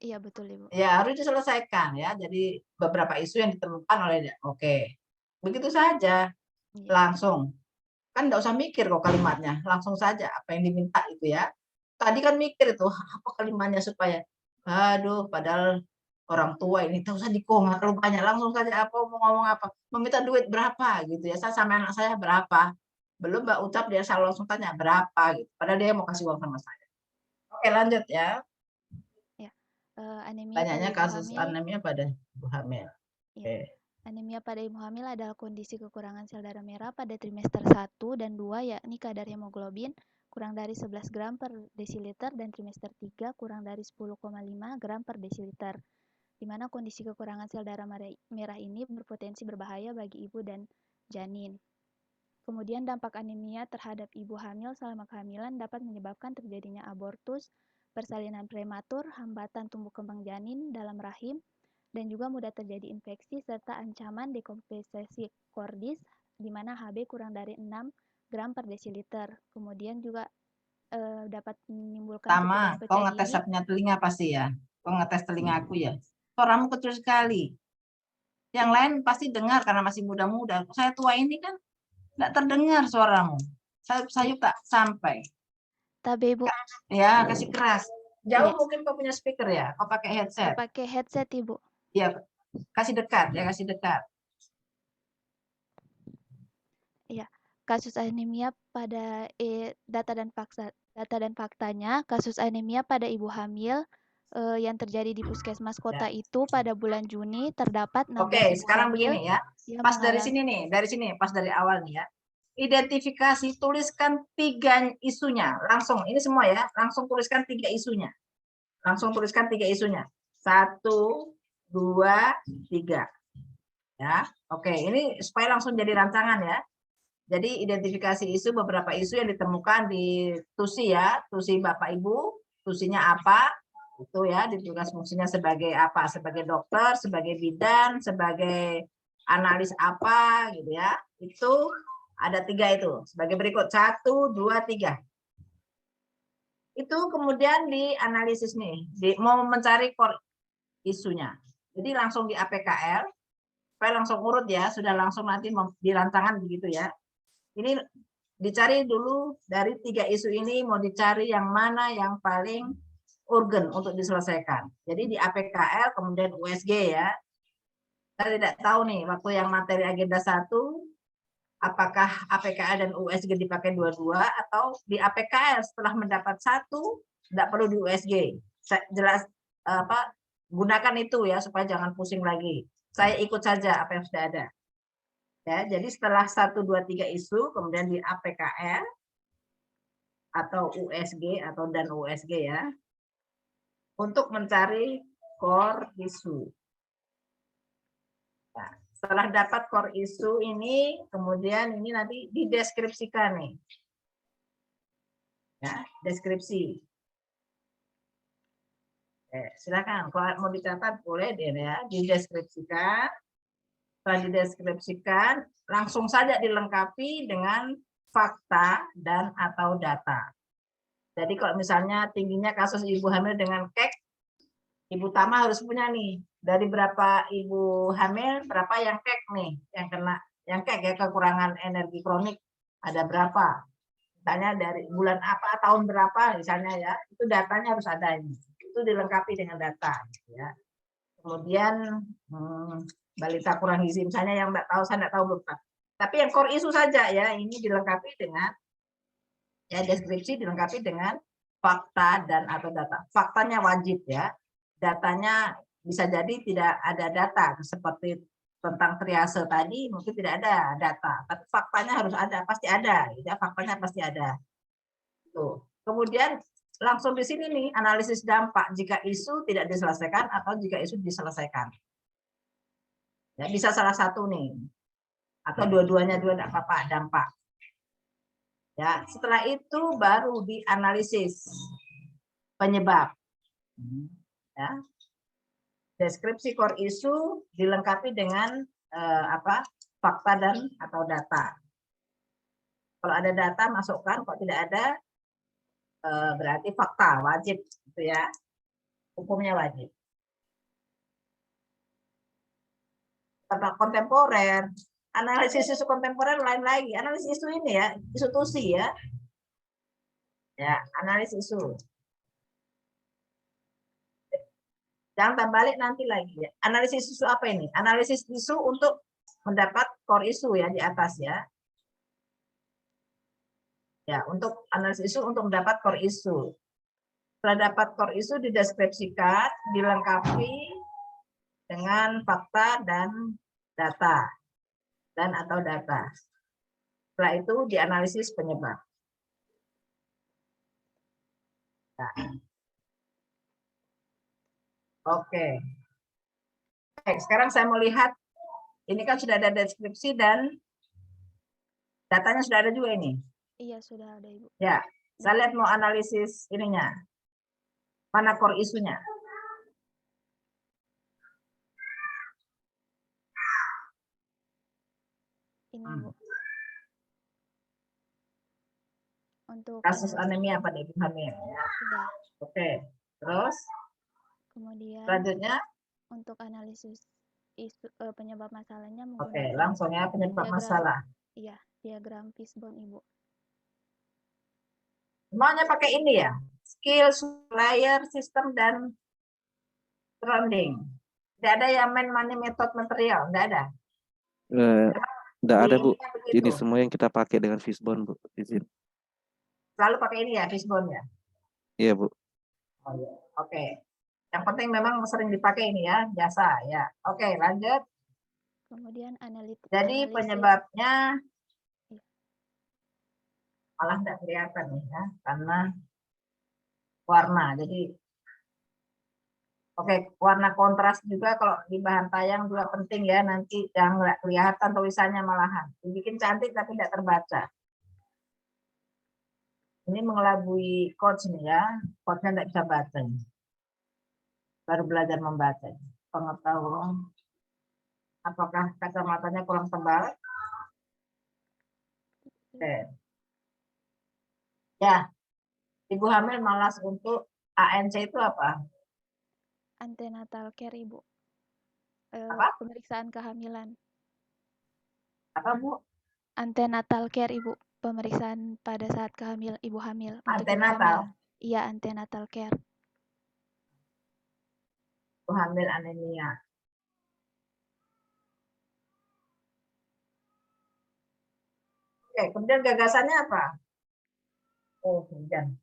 Speaker 4: Iya betul Ibu.
Speaker 1: Ya harus diselesaikan ya. Jadi beberapa isu yang ditemukan oleh oke. Begitu saja. Langsung. Kan enggak usah mikir kok kalimatnya, langsung saja apa yang diminta itu ya. Tadi kan mikir itu apa kalimatnya supaya aduh padahal orang tua ini enggak usah nggak terlalu banyak, langsung saja apa mau ngomong apa, meminta duit berapa gitu ya. Saya sama anak saya berapa. Belum Mbak ucap dia selalu langsung tanya berapa gitu. Padahal dia mau kasih uang sama saya. Oke, lanjut ya.
Speaker 4: Anemia pada
Speaker 1: Tanyanya
Speaker 4: ibu
Speaker 1: kasus
Speaker 4: hamil.
Speaker 1: anemia pada ibu hamil.
Speaker 4: Ya.
Speaker 1: Oke.
Speaker 4: Anemia pada ibu hamil adalah kondisi kekurangan sel darah merah pada trimester 1 dan 2, yakni kadar hemoglobin kurang dari 11 gram per desiliter dan trimester 3 kurang dari 10,5 gram per desiliter, di mana kondisi kekurangan sel darah merah ini berpotensi berbahaya bagi ibu dan janin. Kemudian dampak anemia terhadap ibu hamil selama kehamilan dapat menyebabkan terjadinya abortus, persalinan prematur, hambatan tumbuh kembang janin dalam rahim, dan juga mudah terjadi infeksi serta ancaman dekompensasi kordis di mana HB kurang dari 6 gram per desiliter. Kemudian juga dapat menimbulkan
Speaker 1: Pertama,
Speaker 4: kekebalan
Speaker 1: kau
Speaker 4: percaya
Speaker 1: ngetes
Speaker 4: diri.
Speaker 1: punya telinga pasti ya. Kau ngetes telinga aku ya. Suaramu kecil sekali. Yang lain pasti dengar karena masih muda-muda. Saya tua ini kan nggak terdengar suaramu. Saya tak sampai.
Speaker 4: Tabe Ibu,
Speaker 1: Ya, kasih keras. Jauh
Speaker 4: Iya.
Speaker 1: mungkin kau punya speaker ya. Kau pakai headset.
Speaker 4: pakai headset Ibu.
Speaker 1: Ya, kasih dekat ya, kasih dekat.
Speaker 4: Iya, kasus anemia pada data dan faktanya, kasus anemia pada ibu hamil yang terjadi di puskesmas kota itu pada bulan Juni terdapat 16
Speaker 1: Oke,
Speaker 4: ibu
Speaker 1: sekarang
Speaker 4: hamil
Speaker 1: begini ya.
Speaker 4: yang
Speaker 1: Pas dari
Speaker 4: mengalami
Speaker 1: sini nih, pas dari awal nih ya. Identifikasi, tuliskan 3 isunya. Langsung, ini semua ya. Langsung tuliskan 3 isunya. Langsung tuliskan 3 isunya. 1, 2, 3. Ya, oke. Ini supaya langsung jadi rancangan ya. Jadi identifikasi isu, beberapa isu yang ditemukan di TUSI ya, TUSI Bapak Ibu, TUSInya apa, itu ya, ditugas fungsinya sebagai apa, sebagai dokter, sebagai bidan, sebagai analis apa, gitu ya. Itu ada 3 itu, sebagai berikut, 1, 2, 3. Itu kemudian dianalisis nih, mau mencari core isunya. Jadi langsung di APKL, supaya langsung urut ya, sudah langsung nanti di rancangan begitu ya. Ini dicari dulu dari 3 isu ini mau dicari yang mana yang paling urgen untuk diselesaikan. Jadi di APKL kemudian USG ya. Saya tidak tahu nih waktu yang materi agenda 1 apakah APKL dan USG dipakai dua-dua atau di APKL setelah mendapat 1 tidak perlu di USG. Jelas apa gunakan itu ya supaya jangan pusing lagi. Saya ikut saja apa yang sudah ada. Ya, jadi setelah 1, 2, 3 isu, kemudian di APKL atau USG atau dan USG ya, untuk mencari core isu. Nah, setelah dapat core isu ini, kemudian ini nanti dideskripsikan nih. Ya, deskripsi. Silakan, kalau mau dicatat boleh deh ya, dideskripsikan. Setelah dideskripsikan, langsung saja dilengkapi dengan fakta dan atau data. Jadi kalau misalnya tingginya kasus ibu hamil dengan KEK, ibu Tama harus punya nih, dari berapa ibu hamil, berapa yang KEK nih, yang KEK ya, kekurangan energi kronik, ada berapa. Misalnya dari bulan apa, tahun berapa, misalnya ya, itu datanya harus ada ini. Itu dilengkapi dengan data. Ya. Kemudian balita kurang gizi, misalnya yang nggak tahu, saya nggak tahu lupa. Tapi yang core isu saja ya, ini dilengkapi dengan ya deskripsi dilengkapi dengan fakta dan atau data. Faktanya wajib ya, datanya bisa jadi tidak ada data seperti tentang triase tadi mungkin tidak ada data, tapi faktanya harus ada, pasti ada, ya faktanya pasti ada. Tuh. Kemudian langsung di sini nih analisis dampak jika isu tidak diselesaikan atau jika isu diselesaikan. Ya, bisa salah satu nih, atau dua-duanya juga tidak apa-apa dampak. Ya, setelah itu baru dianalisis penyebab. Ya. Deskripsi core isu dilengkapi dengan fakta dan atau data. Kalau ada data masukkan, kalau tidak ada berarti fakta wajib, gitu ya. Hukumnya wajib. Tentang kontemporer, analisis isu kontemporer lain lagi. Analisis isu ini ya, isu TUSI ya. Ya, analisis isu. Jangan balik nanti lagi ya. Analisis isu apa ini? Analisis isu untuk mendapat core isu ya di atas ya. Ya, untuk analisis isu untuk mendapat core isu. Setelah dapat core isu dideskripsikan, dilengkapi dengan fakta dan data atau data. Setelah itu dianalisis penyebab. Nah. Oke. Baik, sekarang saya mau lihat, ini kan sudah ada deskripsi dan datanya sudah ada juga ini.
Speaker 4: Iya, sudah ada, Ibu.
Speaker 1: Ya, saya lihat mau analisis ininya. Mana core isunya?
Speaker 4: Ini, Bu. Untuk
Speaker 1: Kasus
Speaker 4: analisis
Speaker 1: anemia pada ibu hamil. Ya.
Speaker 4: sudah.
Speaker 1: Oke, terus
Speaker 4: Kemudian
Speaker 1: selanjutnya.
Speaker 4: untuk analisis isu penyebab masalahnya
Speaker 1: Oke,
Speaker 4: menggunakan
Speaker 1: langsung ya penyebab masalah.
Speaker 4: Iya, diagram fishbone, Ibu.
Speaker 1: Semuanya pakai ini ya, skill, supplier, sistem, dan surrounding. Tidak ada yang main money method material, tidak ada.
Speaker 3: Tidak ada, Bu.
Speaker 1: Begitu.
Speaker 3: Ini semua yang kita pakai dengan fishbone, Bu. Izin.
Speaker 1: Selalu pakai ini ya, fishbone ya.
Speaker 3: Iya, Bu.
Speaker 1: Oh, ya. Oke. Yang penting memang sering dipakai ini ya, jasa ya. Oke, lanjut.
Speaker 4: Kemudian
Speaker 1: Jadi
Speaker 4: analisis
Speaker 1: penyebabnya malah tidak kelihatan ya, karena warna. Jadi oke, warna kontras juga kalau di bahan tayang juga penting ya, nanti yang nggak kelihatan tulisannya malahan. Dibikin cantik tapi tidak terbaca. Ini mengelabui coach nih ya, coachnya tidak bisa baca. Baru belajar membaca. Pengetahuan. Apakah kacamatanya kurang tebal? Oke. Ya, ibu hamil malas untuk ANC itu apa?
Speaker 4: antenatal care, Ibu.
Speaker 1: Apa?
Speaker 4: Pemeriksaan kehamilan.
Speaker 1: Apa, Bu?
Speaker 4: Antenatal care, Ibu. Pemeriksaan pada saat ibu hamil. Untuk ibu
Speaker 1: Antenatal.
Speaker 4: hamil. Iya, antenatal care.
Speaker 1: Ibu hamil anemia. Oke, kemudian gagasannya apa? Oh, hujan.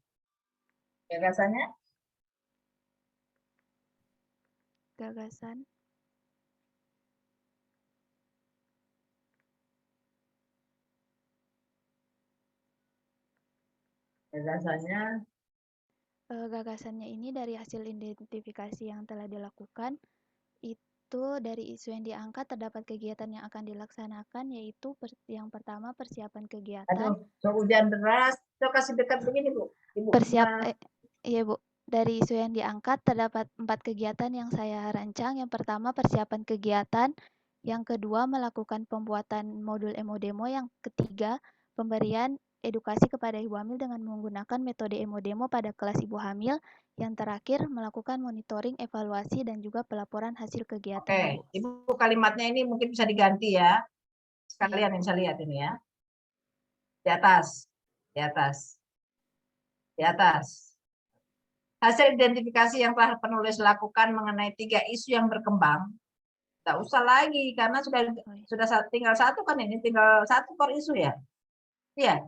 Speaker 1: Gagasannya?
Speaker 4: Gagasan.
Speaker 1: Gagasannya?
Speaker 4: Gagasannya ini dari hasil identifikasi yang telah dilakukan, itu dari isu yang diangkat terdapat kegiatan yang akan dilaksanakan, yaitu yang pertama persiapan kegiatan.
Speaker 1: Aduh, hujan deras. Coba kasih dekat begini, Bu. Ibu.
Speaker 4: Iya, Bu. Dari isu yang diangkat terdapat 4 kegiatan yang saya rancang. Yang pertama persiapan kegiatan, yang kedua melakukan pembuatan modul emo-demo, yang ketiga pemberian edukasi kepada ibu hamil dengan menggunakan metode emo-demo pada kelas ibu hamil, yang terakhir melakukan monitoring, evaluasi, dan juga pelaporan hasil kegiatan.
Speaker 1: Oke, Ibu kalimatnya ini mungkin bisa diganti ya. Sekalian yang bisa lihat ini ya. Di atas, di atas, di atas. Hasil identifikasi yang telah penulis lakukan mengenai 3 isu yang berkembang, tidak usah lagi karena sudah tinggal satu kan ini, tinggal satu core isu ya. Iya.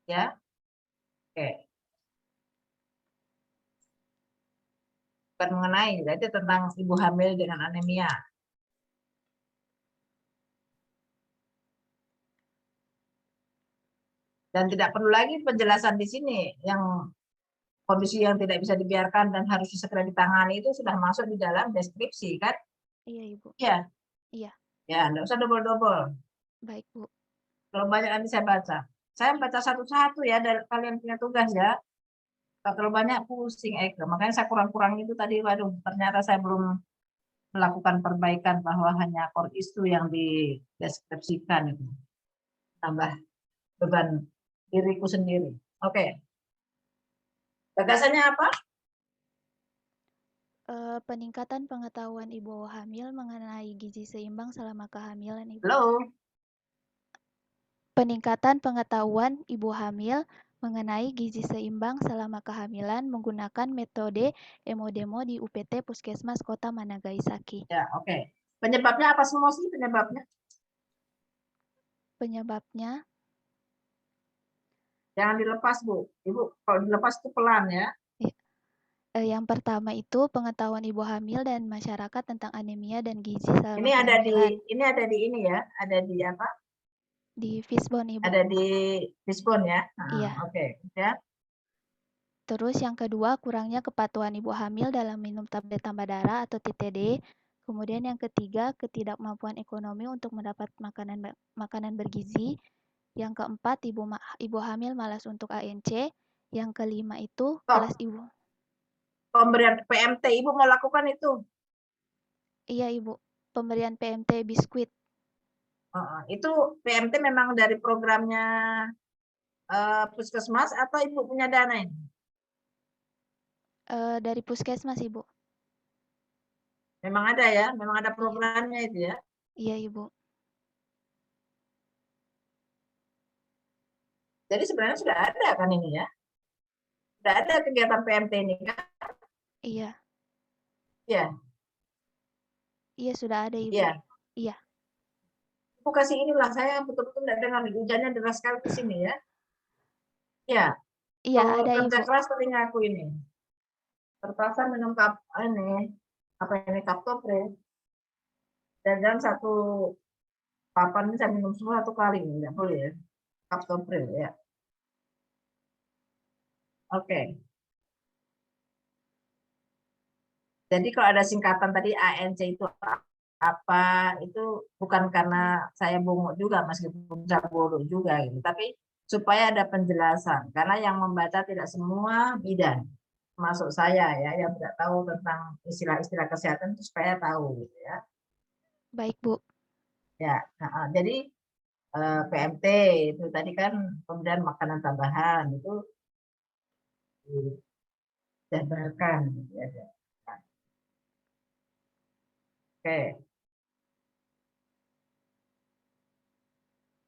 Speaker 1: Ya. Oke. Bukan mengenai, berarti tentang ibu hamil dengan anemia. Dan tidak perlu lagi penjelasan di sini, yang kondisi yang tidak bisa dibiarkan dan harus segera ditangani itu sudah masuk di dalam deskripsi kan?
Speaker 4: Iya, Ibu.
Speaker 1: Iya.
Speaker 4: Iya.
Speaker 1: Ya, enggak usah double-double.
Speaker 4: Baik, Bu.
Speaker 1: Kalau banyak nanti saya baca. Saya baca satu-satu ya, dari kalian punya tugas ya. Kalau banyak pusing, makanya saya kurang-kurang itu tadi, waduh, ternyata saya belum melakukan perbaikan bahwa hanya core isu yang dideskripsikan itu. Tambah beban diriku sendiri. Oke. Gagasannya apa?
Speaker 4: Peningkatan pengetahuan ibu hamil mengenai gizi seimbang selama kehamilan, Ibu.
Speaker 1: Halo.
Speaker 4: Peningkatan pengetahuan ibu hamil mengenai gizi seimbang selama kehamilan menggunakan metode emo-demo di UPT Puskesmas Kota Managaisaki.
Speaker 1: Ya, oke. Penyebabnya apa semua sih penyebabnya?
Speaker 4: penyebabnya.
Speaker 1: Jangan dilepas, Bu. Ibu, kalau dilepas itu pelan ya.
Speaker 4: Yang pertama itu pengetahuan ibu hamil dan masyarakat tentang anemia dan gizi selama
Speaker 1: Ini ada
Speaker 4: kehamilan.
Speaker 1: ini ya, ada di apa?
Speaker 4: Di Fishbone, Ibu.
Speaker 1: Ada di Fishbone ya.
Speaker 4: Iya.
Speaker 1: Oke. Ya.
Speaker 4: Terus yang kedua, kurangnya kepatuhan ibu hamil dalam minum tablet tambah darah atau TTD. Kemudian yang ketiga, ketidakmampuan ekonomi untuk mendapat makanan bergizi. Yang keempat, ibu hamil malas untuk ANC. Yang kelima itu kelas ibu.
Speaker 1: Pemberian PMT, Ibu mau lakukan itu?
Speaker 4: Iya, Ibu. Pemberian PMT biskuit.
Speaker 1: Itu PMT memang dari programnya Puskesmas atau Ibu punya dana ini?
Speaker 4: Dari Puskesmas, Ibu.
Speaker 1: Memang ada ya, memang ada programnya itu ya.
Speaker 4: Iya, Ibu.
Speaker 1: Jadi sebenarnya sudah ada kan ini ya? Sudah ada kegiatan PMT ini kan?
Speaker 4: Iya.
Speaker 1: Iya.
Speaker 4: Iya, sudah ada, Ibu.
Speaker 1: Iya.
Speaker 4: Iya.
Speaker 1: Aku kasih inilah, saya betul-betul tidak dengar hujannya deras sekali di sini ya. Iya.
Speaker 4: Iya, ada,
Speaker 1: Kerja
Speaker 4: Ibu.
Speaker 1: keras telinga aku ini. Terpaksa minum kaptopre. Dan dalam satu papan ini saya minum semua satu kali, tidak boleh ya. Kaptopre ya. Oke. Jadi kalau ada singkatan tadi ANC itu apa, itu bukan karena saya bongok juga, meskipun saya bodoh juga gitu, tapi supaya ada penjelasan, karena yang membaca tidak semua bidan, termasuk saya ya, yang tidak tahu tentang istilah-istilah kesehatan itu supaya tahu gitu ya.
Speaker 4: Baik, Bu.
Speaker 1: Ya, jadi PMT itu tadi kan pemberian makanan tambahan itu dijabarkan gitu ya. Oke.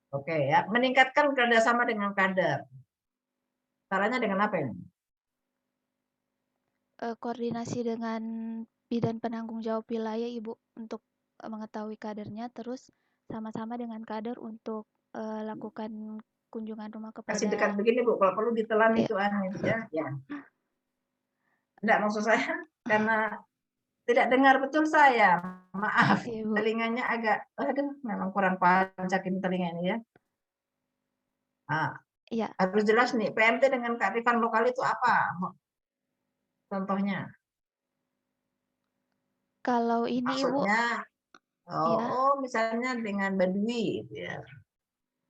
Speaker 1: Oke ya, meningkatkan kerjasama dengan kader. Caranya dengan apa ini?
Speaker 4: Koordinasi dengan bidan penanggung jawab wilayah, Ibu, untuk mengetahui kadernya, terus sama-sama dengan kader untuk lakukan kunjungan rumah
Speaker 1: Kasih
Speaker 4: kepada.
Speaker 1: dekat begini Bu, kalau perlu ditelan
Speaker 4: Ya.
Speaker 1: itu ya. Ya. Enggak, maksud saya karena tidak dengar betul saya. Maaf,
Speaker 4: Iya, Bu.
Speaker 1: telinganya agak, aduh, memang kurang pancak ini telinga ini ya.
Speaker 4: Iya.
Speaker 1: Harus jelas nih, PMT dengan kearifan lokal itu apa? Contohnya?
Speaker 4: Kalau ini, Ibu,
Speaker 1: Maksudnya,
Speaker 4: ya.
Speaker 1: Misalnya dengan Badui, gitu ya. Ya,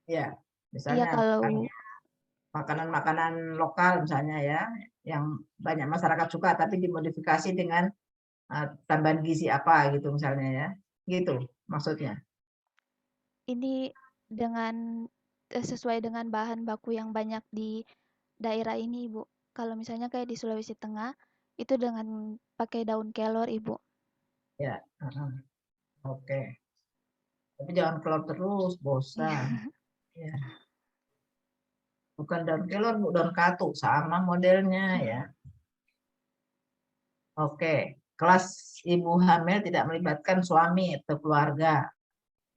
Speaker 4: Iya,
Speaker 1: misalnya
Speaker 4: kalau
Speaker 1: makanan-makanan lokal misalnya ya, yang banyak masyarakat suka, tapi dimodifikasi dengan tambahan gizi apa gitu misalnya ya, gitu maksudnya.
Speaker 4: ini dengan sesuai dengan bahan baku yang banyak di daerah ini, Ibu. Kalau misalnya kayak di Sulawesi Tengah, itu dengan pakai daun kelor, Ibu.
Speaker 1: Ya, oke. Tapi jangan kelor terus, bosan. Ya. Bukan daun kelor, daun katuk, sama modelnya ya. Oke, kelas ibu hamil tidak melibatkan suami atau keluarga.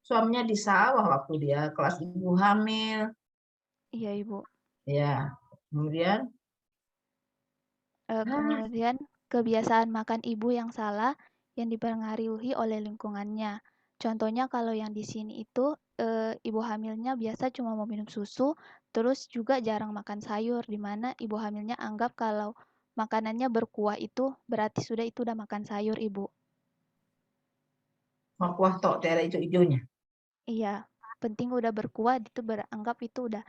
Speaker 1: Suaminya di sawah waktu dia kelas ibu hamil.
Speaker 4: Iya, Ibu.
Speaker 1: Ya, kemudian
Speaker 4: Kemudian kebiasaan makan ibu yang salah yang dipengaruhi oleh lingkungannya. Contohnya kalau yang di sini itu ibu hamilnya biasa cuma mau minum susu, terus juga jarang makan sayur, di mana ibu hamilnya anggap kalau makanannya berkuah itu berarti itu udah makan sayur, Ibu.
Speaker 1: mau kuah tok daerah hijau-hijaunya.
Speaker 4: Iya, penting udah berkuah itu beranggap itu udah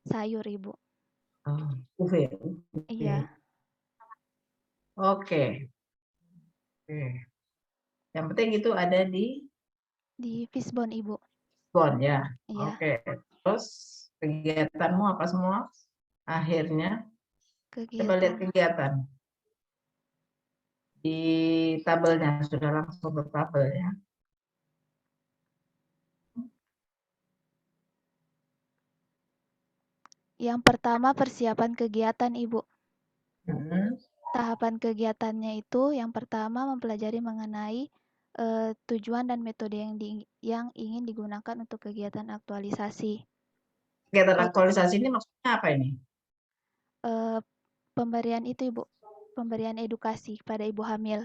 Speaker 4: sayur, Ibu.
Speaker 1: UV.
Speaker 4: Iya,
Speaker 1: Oke. Yang penting itu ada di
Speaker 4: di Fishbone, Ibu.
Speaker 1: Bon ya.
Speaker 4: Iya,
Speaker 1: Oke. Terus kegiatanmu apa semua? Akhirnya coba lihat
Speaker 4: kegiatan.
Speaker 1: kegiatan di tabelnya, sudah langsung ke tabel ya.
Speaker 4: Yang pertama persiapan kegiatan, Ibu.
Speaker 1: Hmm.
Speaker 4: Tahapan kegiatannya itu yang pertama mempelajari mengenai tujuan dan metode yang ingin digunakan untuk kegiatan aktualisasi.
Speaker 1: Kegiatan aktualisasi ini maksudnya apa ini?
Speaker 4: Pemberian itu Ibu, pemberian edukasi kepada ibu hamil.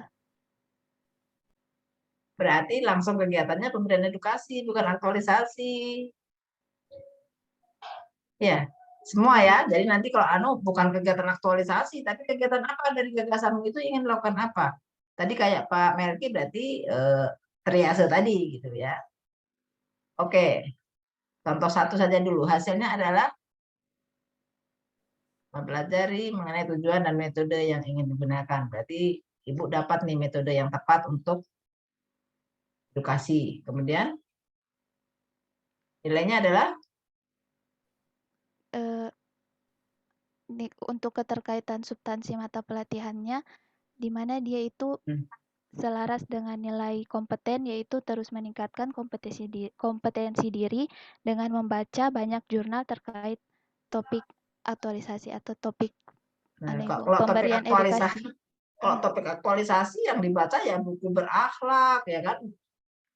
Speaker 1: Berarti langsung kegiatannya pemberian edukasi, bukan aktualisasi. Ya, semua ya. Jadi nanti kalau bukan kegiatan aktualisasi, tapi kegiatan apa dari gagasanmu itu ingin melakukan apa? Tadi kayak Pak Melki berarti triase tadi gitu ya. Oke, contoh satu saja dulu. Hasilnya adalah mempelajari mengenai tujuan dan metode yang ingin digunakan. Berarti Ibu dapat nih metode yang tepat untuk edukasi. Kemudian nilainya adalah
Speaker 4: Untuk keterkaitan substansi mata pelatihannya, di mana dia itu selaras dengan nilai kompeten, yaitu terus meningkatkan kompetensi diri dengan membaca banyak jurnal terkait topik aktualisasi atau topik pemberian edukasi.
Speaker 1: Kalau topik aktualisasi yang dibaca ya buku berakhlak, ya kan?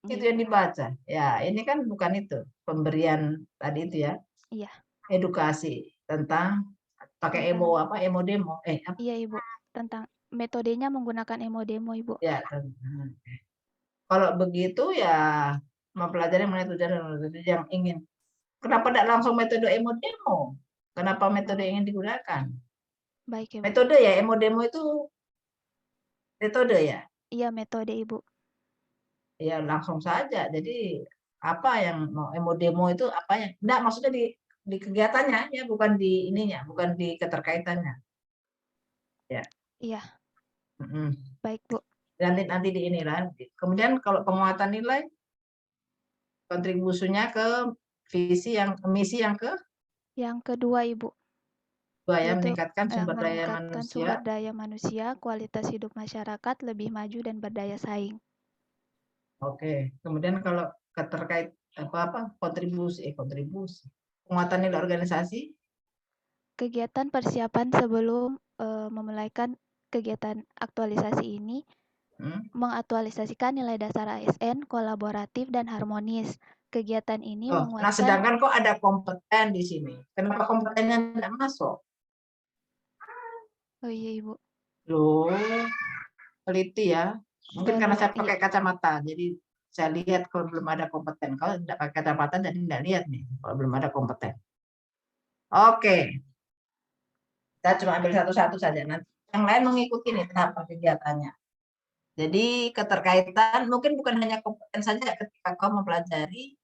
Speaker 1: Itu yang dibaca. Ya, ini kan bukan itu. Pemberian tadi itu ya.
Speaker 4: Iya.
Speaker 1: Edukasi tentang pakai emo demo.
Speaker 4: Iya, Ibu. Tentang metodenya menggunakan emo demo, Ibu.
Speaker 1: Ya, kalau begitu ya mempelajari mengenai tujuan dan metode yang ingin. Kenapa tidak langsung metode emo demo? Kenapa metode yang ingin digunakan?
Speaker 4: Baik, Ibu.
Speaker 1: Metode ya, emo demo itu metode ya?
Speaker 4: Iya, metode, Ibu.
Speaker 1: Ya langsung saja. Jadi apa yang mau emo demo itu apa yang enggak maksudnya di kegiatannya ya, bukan di ininya, bukan di keterkaitannya. Ya.
Speaker 4: Iya.
Speaker 1: Mm-mm.
Speaker 4: Baik, Bu.
Speaker 1: Nanti di inilah. Kemudian kalau penguatan nilai kontribusinya ke misi yang
Speaker 4: kedua, Ibu.
Speaker 1: Ya, meningkatkan sumber
Speaker 4: daya manusia, kualitas hidup masyarakat lebih maju dan berdaya saing.
Speaker 1: Oke, kemudian kalau terkait kontribusi penguatan nilai organisasi,
Speaker 4: kegiatan persiapan sebelum memulaikan kegiatan aktualisasi ini mengaktualisasikan nilai dasar ASN kolaboratif dan harmonis. Kegiatan ini menguatkan.
Speaker 1: Nah, sedangkan kok ada kompeten di sini. Kenapa kompetennya tidak masuk?
Speaker 4: Oh iya, Ibu.
Speaker 1: Loh, teliti ya. Mungkin karena saya pakai kacamata, jadi saya lihat kalau belum ada kompeten. Kalau tidak pakai kacamata, jadi tidak lihat nih kalau belum ada kompeten. Oke, saya cuma ambil satu-satu saja. Nanti yang lain mengikuti nih tahap kegiatannya. Jadi keterkaitan mungkin bukan hanya kompeten saja ketika kau mempelajari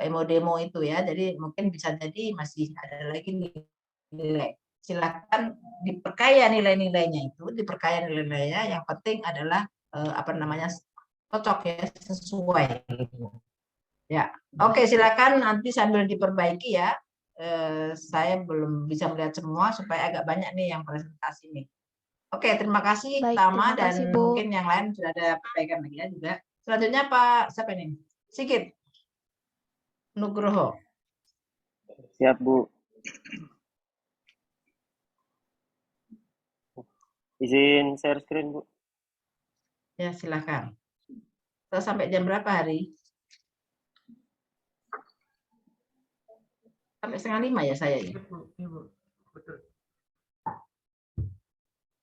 Speaker 1: emo demo itu ya. Jadi mungkin bisa jadi masih ada lagi nilai. Silakan diperkaya nilai-nilainya itu, diperkaya nilai-nilainya. Yang penting adalah cocok ya, sesuai gitu. Ya, oke, silakan nanti sambil diperbaiki ya. Saya belum bisa melihat semua supaya agak banyak nih yang presentasi nih. Oke, terima kasih Tama dan mungkin yang lain sudah ada perbaikan lagi ya juga. Selanjutnya Pak siapa ini? Sigit Nugroho.
Speaker 5: Siap, Bu. Izin share screen, Bu.
Speaker 1: Ya, silakan. Kita sampai jam berapa hari? Sampai 4:30 ya saya ya.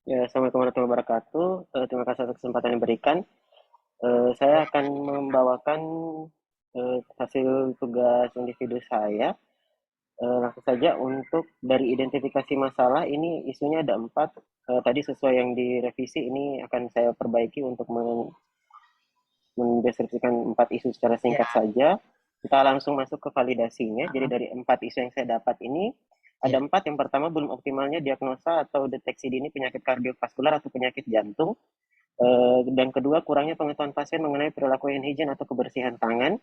Speaker 5: Ya, assalamualaikum warahmatullahi wabarakatuh. Terima kasih atas kesempatan yang diberikan. Saya akan membawakan hasil tugas individu saya. Langsung saja untuk dari identifikasi masalah ini isunya ada 4. Tadi sesuai yang direvisi ini akan saya perbaiki untuk mendeskripsikan 4 isu secara singkat saja. Kita langsung masuk ke validasinya. Jadi dari 4 isu yang saya dapat ini ada 4. Yang pertama, belum optimalnya diagnosa atau deteksi dini penyakit kardiovaskular atau penyakit jantung. Dan kedua, kurangnya pengetahuan pasien mengenai perilaku hand hygiene atau kebersihan tangan.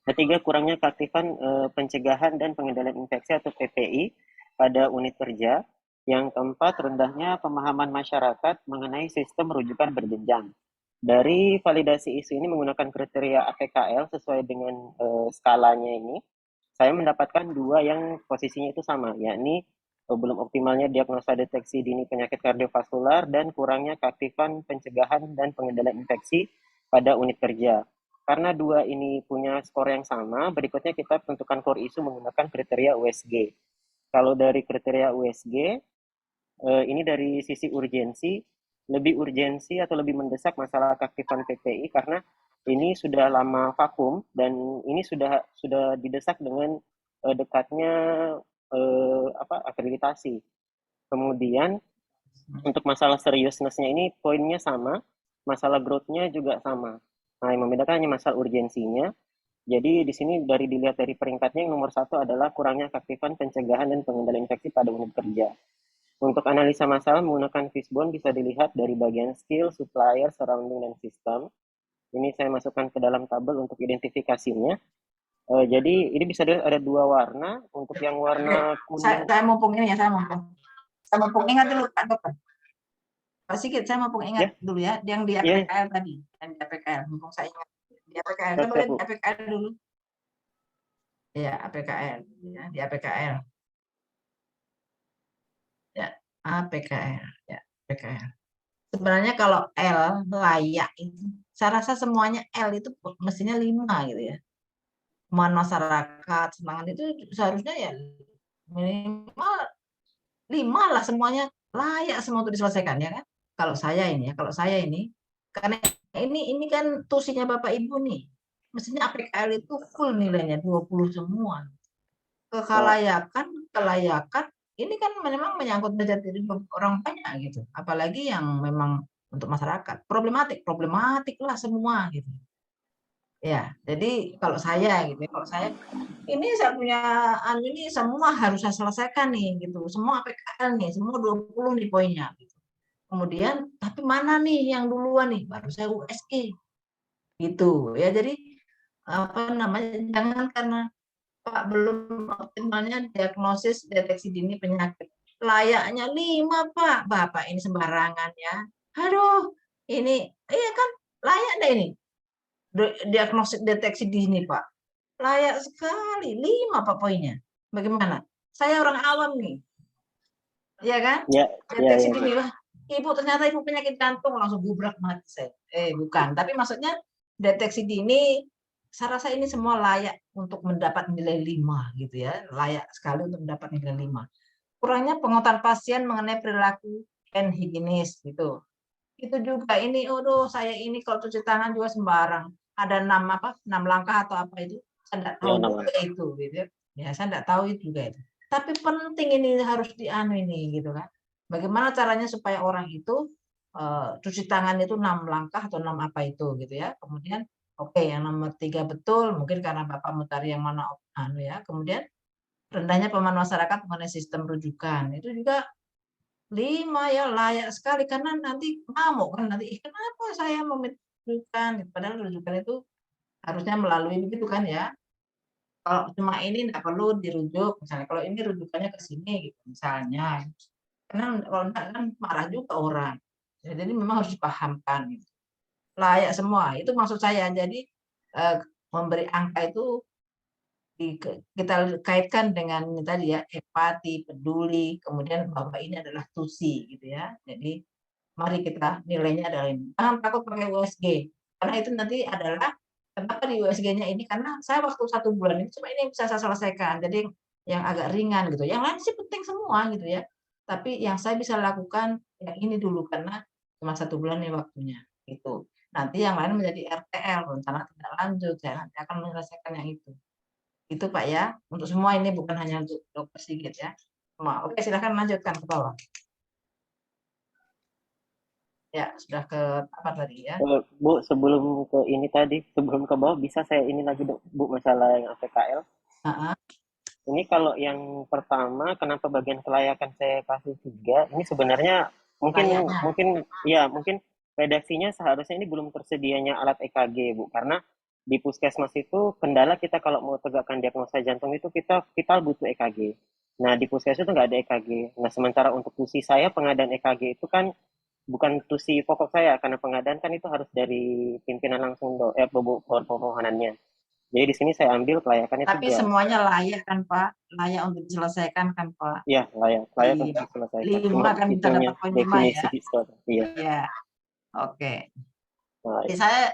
Speaker 5: Ketiga, kurangnya keaktifan pencegahan dan pengendalian infeksi atau PPI pada unit kerja. Yang keempat, rendahnya pemahaman masyarakat mengenai sistem rujukan berjenjang. Dari validasi isu ini menggunakan kriteria APKL sesuai dengan skalanya ini, saya mendapatkan 2 yang posisinya itu sama, yakni belum optimalnya diagnosa deteksi dini penyakit kardiovaskular dan kurangnya keaktifan pencegahan dan pengendalian infeksi pada unit kerja. Karena dua ini punya skor yang sama, berikutnya kita tentukan core isu menggunakan kriteria USG. Kalau dari kriteria USG, ini dari sisi urgensi, lebih urgensi atau lebih mendesak masalah keaktifan PPI karena ini sudah lama vakum dan ini sudah didesak dengan dekatnya akreditasi. Kemudian untuk masalah seriousness-nya ini poinnya sama, masalah growth-nya juga sama. Nah, yang membedakan hanya masalah urgensinya. Jadi di sini dilihat dari peringkatnya yang nomor 1 adalah kurangnya keaktifan pencegahan dan pengendalian infeksi pada unit kerja. Untuk analisa masalah menggunakan fishbone bisa dilihat dari bagian skill, supplier, surrounding, dan sistem. Ini saya masukkan ke dalam tabel untuk identifikasinya. Jadi ini bisa dilihat ada 2 warna. Untuk yang warna kuning.
Speaker 1: Saya mumpung ini ya, saya mumpung ingat dulu Pak Dokter. Pak Sigit, saya mumpung ingat dulu ya, yang di APKL tadi, yang di APKL, mumpung saya ingat. Di APKL, coba lihat di APKL dulu. Ya, APKL, ya, di APKL. Ya, APKL, ya, APKL. Sebenarnya kalau L layak itu, saya rasa semuanya L itu mestinya 5 gitu ya. Kemauan masyarakat, semangat itu seharusnya ya minimal 5 lah, semuanya layak semua untuk diselesaikan ya kan. Kalau saya ini karena ini kan tusinya Bapak Ibu nih. Mestinya APKL itu full nilainya 20 semua. Kelayakan ini kan memang menyangkut derajat diri orang banyak gitu. Apalagi yang memang untuk masyarakat. Problematik lah semua gitu. Ya, jadi kalau saya gitu, ini saya punya ini semua harus saya selesaikan nih gitu. Semua APKL nih, semua 20 nih poinnya gitu. Kemudian tapi mana nih yang duluan nih? Baru saya USG. Gitu. Ya, jadi apa namanya? Jangan karena Pak belum optimalnya diagnosis deteksi dini penyakit. Layaknya 5, Pak. Bapak ini sembarangan ya. Aduh, ini iya kan layak deh ini. Diagnosis deteksi dini, Pak. Layak sekali. 5 Pak poinnya. Bagaimana? Saya orang awam nih. Iya kan? Deteksi dini. Wah, Ibu ternyata ibu penyakit jantung, langsung gubrak mati saya. Bukan. Tapi maksudnya deteksi dini, saya rasa ini semua layak untuk mendapat nilai 5 gitu ya. Layak sekali untuk mendapat nilai 5. Kurangnya pengetahuan pasien mengenai perilaku hand higienis gitu. Itu juga ini, saya ini kalau cuci tangan juga sembarang. Ada 6 langkah atau apa itu. Saya enggak tahu juga itu gitu. Ya, saya enggak tahu itu juga itu. Tapi penting ini harus ini gitu kan. Bagaimana caranya supaya orang itu cuci tangan itu 6 langkah atau 6 apa itu gitu ya. Kemudian yang nomor 3 betul, mungkin karena Bapak mau cari yang mana ya. Kemudian rendahnya pemahaman masyarakat mengenai sistem rujukan. Itu juga 5 ya, layak sekali karena nanti ngamuk kan nanti kenapa saya meminta rujukan, padahal rujukan itu harusnya melalui begitu kan ya. Kalau cuma ini enggak perlu dirujuk, misalnya kalau ini rujukannya ke sini gitu misalnya. Karena kalau enggak kan marah juga orang. Ya, jadi memang harus dipahamkan gitu. Layak semua, itu maksud saya. Jadi memberi angka itu kita kaitkan dengan tadi ya, empati, peduli, kemudian bahwa ini adalah tusi gitu ya. Jadi mari kita nilainya adalah ini. Jangan takut pakai USG, karena itu nanti adalah kenapa di USG-nya ini, karena saya waktu 1 bulan ini cuma ini yang bisa saya selesaikan. Jadi yang agak ringan gitu. Yang lain sih penting semua gitu ya. Tapi yang saya bisa lakukan yang ini dulu karena cuma 1 bulan nih waktunya gitu. Nanti yang lain menjadi RTL, rencana tindak lanjut. Saya nanti akan menyelesaikan yang itu. Itu Pak ya, untuk semua ini bukan hanya untuk Dokter Sigit ya. Semua. Oke, silakan lanjutkan ke bawah. Ya, sudah ke apa tadi ya?
Speaker 5: Bu, sebelum ke bawah bisa saya ini lagi Bu masalah yang APKL. Ini kalau yang pertama kenapa bagian kelayakan saya kasih 3, ini sebenarnya mungkin redaksinya seharusnya ini belum tersedianya alat EKG Bu, karena di puskesmas itu kendala kita kalau mau tegakkan diagnosa jantung itu kita butuh EKG. Nah di puskesmas itu nggak ada EKG. Nah sementara untuk tusi saya pengadaan EKG itu kan bukan tusi pokok saya, karena pengadaan kan itu harus dari pimpinan langsung pemohonannya. Jadi di sini saya ambil kelayakannya 3.
Speaker 1: Tapi semuanya layak kan Pak? Layak untuk diselesaikan kan Pak?
Speaker 5: Iya, layak untuk diselesaikan.
Speaker 1: 5 kan kita dapat poin 5 ya?
Speaker 5: Iya.
Speaker 1: Oke.
Speaker 5: Nah,
Speaker 1: Jadi saya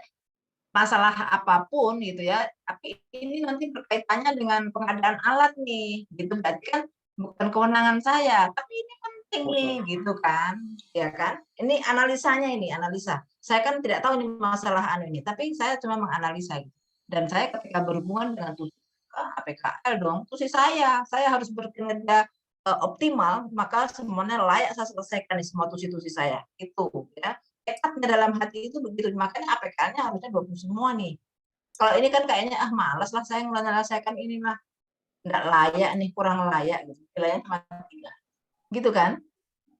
Speaker 1: masalah apapun gitu ya, tapi ini nanti berkaitannya dengan pengadaan alat nih, gitu. Berarti kan bukan kewenangan saya, tapi ini penting nih, gitu kan, ya kan? Ini analisanya ini, analisa. Saya kan tidak tahu ini masalah anu ini, tapi saya cuma menganalisa gitu. Dan saya ketika berhubungan dengan tusi APKL dong, tusi saya harus berkinerja optimal, maka semuanya layak saya selesaikan di semua tusi-tusi saya, itu ya. Tekadnya dalam hati itu begitu, makanya APK-nya harusnya bagus semua nih. Kalau ini kan kayaknya malas lah saya menyelesaikan ini mah, nggak layak nih, kurang layak gitu. Nilainya cuma 3. Gitu kan?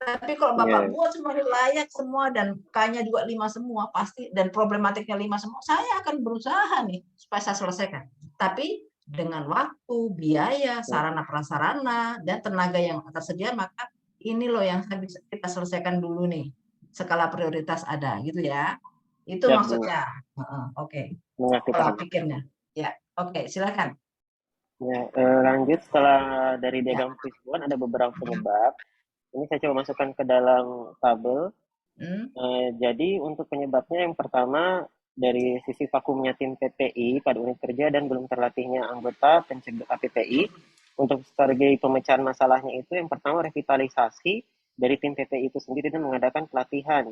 Speaker 1: Tapi kalau Bapak buat semuanya layak semua dan K-nya juga 5 semua pasti, dan problematiknya 5 semua, saya akan berusaha nih supaya saya selesaikan. Tapi dengan waktu, biaya, sarana prasarana, dan tenaga yang tersedia, maka ini loh yang bisa kita selesaikan dulu nih. Skala prioritas ada gitu ya. Itu
Speaker 5: Ya,
Speaker 1: maksudnya. Oke.
Speaker 5: mengerti
Speaker 1: Pola
Speaker 5: paham.
Speaker 1: pikirnya. Ya, oke, silakan.
Speaker 5: Ya, lanjut setelah dari
Speaker 1: Ya.
Speaker 5: diagram keseluruhan ada beberapa penyebab. Ini saya coba masukkan ke dalam tabel. Jadi untuk penyebabnya yang pertama dari sisi vakumnya tim PPI pada unit kerja dan belum terlatihnya anggota pencegah APPI. Untuk strategi pemecahan masalahnya itu yang pertama revitalisasi dari tim PPI itu sendiri dan mengadakan pelatihan.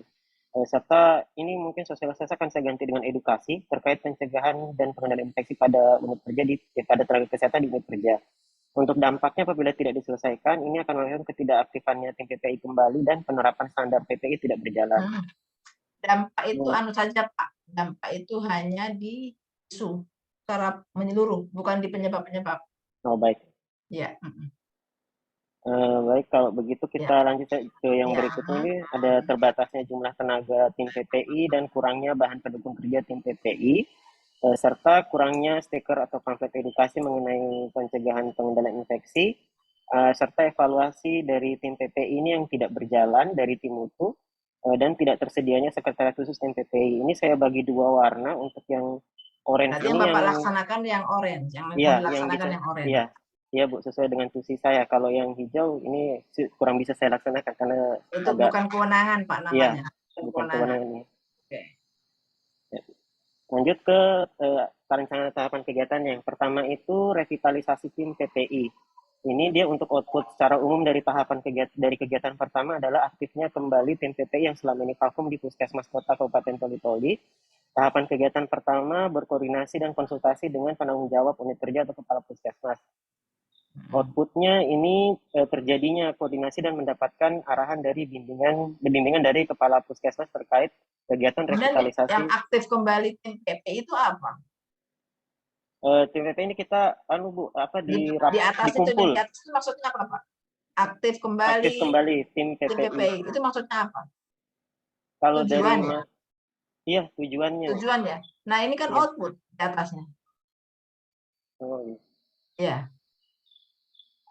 Speaker 5: Serta ini mungkin sosialisasi akan saya ganti dengan edukasi terkait pencegahan dan pengendalian infeksi pada unit kerja pada tenaga kesehatan di unit kerja. Untuk dampaknya apabila tidak diselesaikan, ini akan melahirkan ketidakaktifannya tim PPI kembali dan penerapan standar PPI tidak berjalan.
Speaker 1: Dampak itu anu saja Pak, dampak itu hanya di isu secara menyeluruh, bukan di penyebab-penyebab.
Speaker 5: Oh baik.
Speaker 1: Ya.
Speaker 5: Baik, kalau begitu kita lanjut ke yang berikutnya. Ini ada terbatasnya jumlah tenaga tim PPI dan kurangnya bahan pendukung kerja tim PPI, serta kurangnya stiker atau pamflet edukasi mengenai pencegahan pengendalian infeksi, serta evaluasi dari tim PPI ini yang tidak berjalan dari tim mutu, dan tidak tersedianya sekretariat khusus tim PPI. Ini saya bagi 2 warna. Untuk yang orange
Speaker 1: Berarti
Speaker 5: ini
Speaker 1: yang Bapak laksanakan yang orange, yang dilaksanakan yang orange.
Speaker 5: Iya Bu, sesuai dengan tusi saya. Kalau yang hijau ini kurang bisa saya laksanakan karena
Speaker 1: itu bukan kewenangan Pak namanya.
Speaker 5: Iya, bukan kewenangan ini.
Speaker 1: Oke.
Speaker 5: Ya. Lanjut ke perencanaan tahapan kegiatan. Yang pertama itu revitalisasi tim PPI. Ini dia untuk output secara umum dari tahapan kegiatan pertama adalah aktifnya kembali tim PPI yang selama ini vakum di Puskesmas Kota Kabupaten Toli-Toli. Tahapan kegiatan pertama berkoordinasi dan konsultasi dengan penanggung jawab unit kerja atau kepala puskesmas. Outputnya ini terjadinya koordinasi dan mendapatkan arahan dari bimbingan dari kepala puskesmas terkait kegiatan revitalisasi.
Speaker 1: Yang aktif kembali tim PPI itu apa?
Speaker 5: Tim PPI ini kita
Speaker 1: di atas
Speaker 5: dikumpul.
Speaker 1: Itu, di atas itu maksudnya apa Pak? Aktif kembali
Speaker 5: tim PPI.
Speaker 1: Itu maksudnya apa?
Speaker 5: Kalau
Speaker 1: tujuannya?
Speaker 5: Iya, tujuannya.
Speaker 1: Tujuannya. Nah, ini kan output di atasnya.
Speaker 5: Oh iya.
Speaker 1: Ya.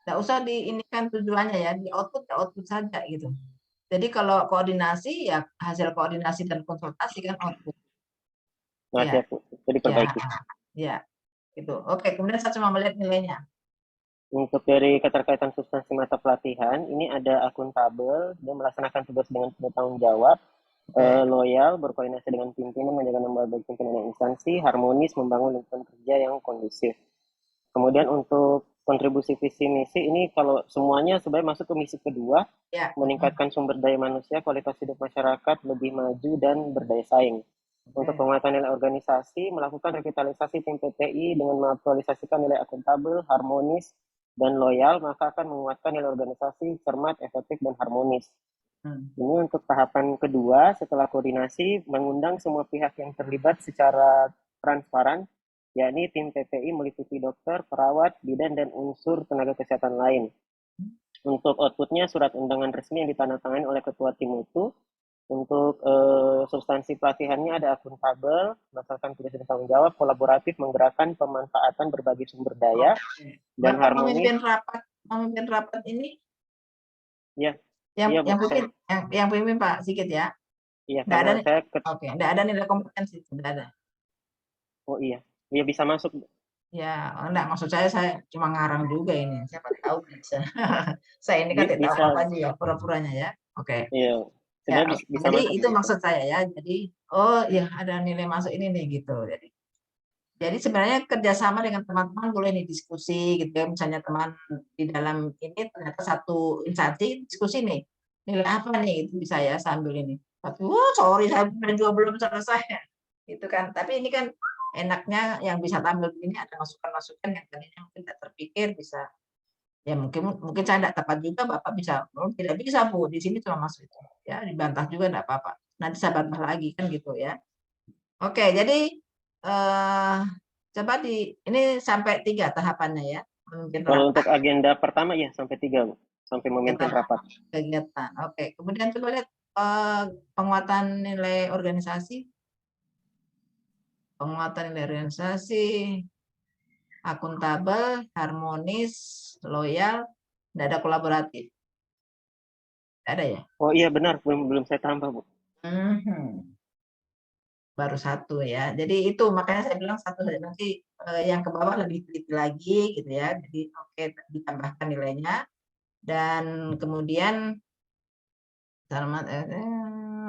Speaker 1: Nggak usah diinikan tujuannya ya, di output ya output saja gitu. Jadi kalau koordinasi ya hasil koordinasi dan konsultasi kan output.
Speaker 5: Nah, ya. Jadi perbaiki.
Speaker 1: Ya, gitu. Oke, kemudian saya cuma melihat nilainya.
Speaker 5: Untuk dari keterkaitan substansi mata pelatihan, ini ada akuntabel, dia melaksanakan tugas dengan bertanggung jawab, loyal, berkoordinasi dengan pimpinan, menjaga nama baik pimpinan dan instansi, harmonis, membangun lingkungan kerja yang kondusif. Kemudian untuk kontribusi visi misi ini kalau semuanya sebenarnya masuk ke misi kedua, meningkatkan sumber daya manusia, kualitas hidup masyarakat lebih maju dan berdaya saing. Untuk penguatan nilai organisasi, melakukan revitalisasi tim PPI dengan mengaktualisasikan nilai akuntabel, harmonis, dan loyal, maka akan menguatkan nilai organisasi cermat, efektif, dan harmonis. Ini untuk tahapan kedua, setelah koordinasi, mengundang semua pihak yang terlibat secara transparan, yakni tim PPI meliputi dokter, perawat, bidan, dan unsur tenaga kesehatan lain. Untuk outputnya, surat undangan resmi yang ditandatangani oleh ketua tim itu. Untuk substansi pelatihannya ada akuntabel, melaksanakan tugas dan tanggung jawab, kolaboratif, menggerakkan pemanfaatan berbagai sumber daya, dan harmonis.
Speaker 1: Memimpin rapat ini?
Speaker 5: Ya.
Speaker 1: Yang pimpin Pak Sigit ya?
Speaker 5: Iya, karena saya
Speaker 1: nggak ada nilai kompetensi, tidak ada.
Speaker 5: Oh iya. Iya bisa masuk.
Speaker 1: Ya, enggak, maksud saya cuma ngarang juga ini. Siapa tahu bisa. Saya ini kan tidak tahu apa-apa juga, pura-puranya ya. Oke.
Speaker 5: Iya. Sudah
Speaker 1: Ya,
Speaker 5: bisa
Speaker 1: jadi
Speaker 5: masuk
Speaker 1: itu
Speaker 5: gitu.
Speaker 1: maksud saya ya. Jadi, oh ya ada nilai masuk ini nih gitu. Jadi sebenarnya kerjasama dengan teman-teman boleh nih diskusi gitu ya. Misalnya teman di dalam ini ternyata satu instansi diskusi nih nilai apa nih itu bisa ya sambil ini. Tapi sorry saya juga belum selesai. Itu kan. Tapi ini kan enaknya yang bisa tampil ini ada masukan-masukan yang tadinya mungkin tidak terpikir bisa. Ya mungkin saya tidak tepat juga Bapak bisa, oh, tidak bisa Bu, di sini cuma masuk itu. Ya dibantah juga tidak apa-apa. Nanti saya bantah lagi kan gitu ya. Oke, jadi coba ini sampai 3 tahapannya ya. Memimpin
Speaker 5: Kalau
Speaker 1: rapat,
Speaker 5: untuk agenda pertama ya sampai 3, Bu. Sampai memimpin rapat.
Speaker 1: kegiatan. Oke, kemudian coba lihat penguatan nilai organisasi. Penguatan nilai organisasi, akuntabel, harmonis, loyal, tidak ada kolaboratif. Tidak ada ya?
Speaker 5: Oh iya benar, belum saya tambah, Bu.
Speaker 1: Baru 1 ya. Jadi itu makanya saya bilang 1 saja, nanti yang ke bawah lebih teliti lagi gitu ya. Jadi oke, ditambahkan nilainya dan kemudian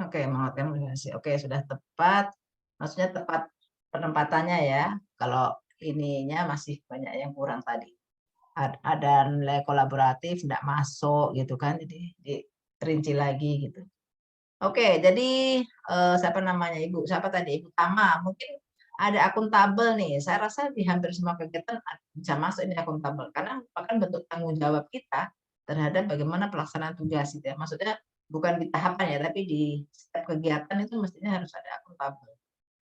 Speaker 1: oke, menguatkan organisasi. Oke, sudah tepat. Maksudnya tepat penempatannya ya. Kalau ininya masih banyak yang kurang tadi. Ada nilai kolaboratif tidak masuk gitu kan. Jadi diperinci lagi gitu. Oke, jadi siapa namanya Ibu? Siapa tadi? Ibu Tama. Mungkin ada akuntabel nih. Saya rasa di hampir semua kegiatan bisa masuk ini akuntabel karena merupakan bentuk tanggung jawab kita terhadap bagaimana pelaksanaan tugas gitu ya. Maksudnya bukan di tahapan ya, tapi di setiap kegiatan itu mestinya harus ada akuntabel.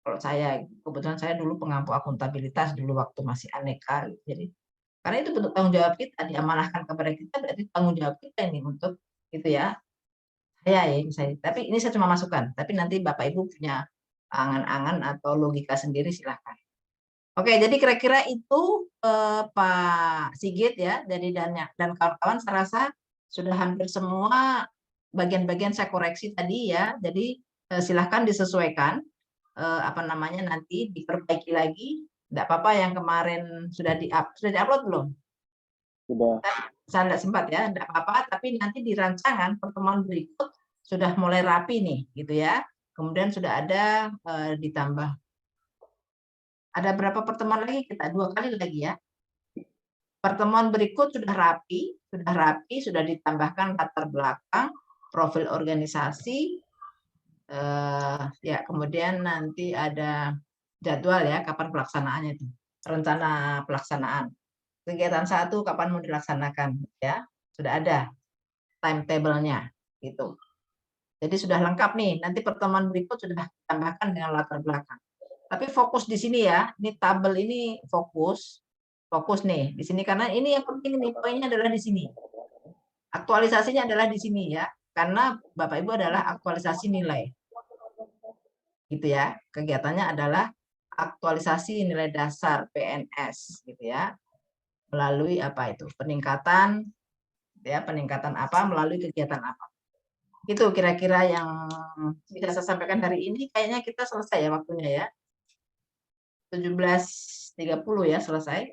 Speaker 1: Kalau saya, kebetulan saya dulu pengampu akuntabilitas dulu waktu masih aneka. Gitu. Jadi karena itu bentuk tanggung jawab kita diamanahkan kepada kita berarti tanggung jawab kita ini untuk gitu ya. Ya, misalnya. Tapi ini saya cuma masukan. Tapi nanti Bapak Ibu punya angan-angan atau logika sendiri silahkan. Oke, jadi kira-kira itu Pak Sigit ya, dari dan kawan-kawan saya rasa sudah hampir semua bagian-bagian saya koreksi tadi ya. Jadi silahkan disesuaikan apa namanya nanti diperbaiki lagi. Tidak apa-apa yang kemarin sudah di-upload belum?
Speaker 5: Sudah.
Speaker 1: Saya tidak sempat ya, tidak apa-apa. Tapi nanti di rancangan pertemuan berikut sudah mulai rapi nih, gitu ya. Kemudian sudah ada ditambah. Ada berapa pertemuan lagi kita? 2 kali lagi ya. Pertemuan berikut sudah rapi, sudah ditambahkan latar belakang, profil organisasi, ya kemudian nanti ada jadwal ya, kapan pelaksanaannya itu, rencana pelaksanaan. Kegiatan 1 kapan mau dilaksanakan ya, sudah ada timetable-nya gitu. Jadi sudah lengkap nih, nanti pertemuan berikut sudah ditambahkan dengan latar belakang. Tapi fokus di sini ya, ini tabel ini fokus nih di sini karena ini yang penting nih poinnya adalah di sini. Aktualisasinya adalah di sini ya, karena Bapak Ibu adalah aktualisasi nilai. Gitu ya. Kegiatannya adalah aktualisasi nilai dasar PNS gitu ya. Melalui apa itu? Peningkatan ya, peningkatan apa melalui kegiatan apa. Itu kira-kira yang bisa saya sampaikan hari ini. Kayaknya kita selesai ya waktunya ya. 17.30 ya selesai.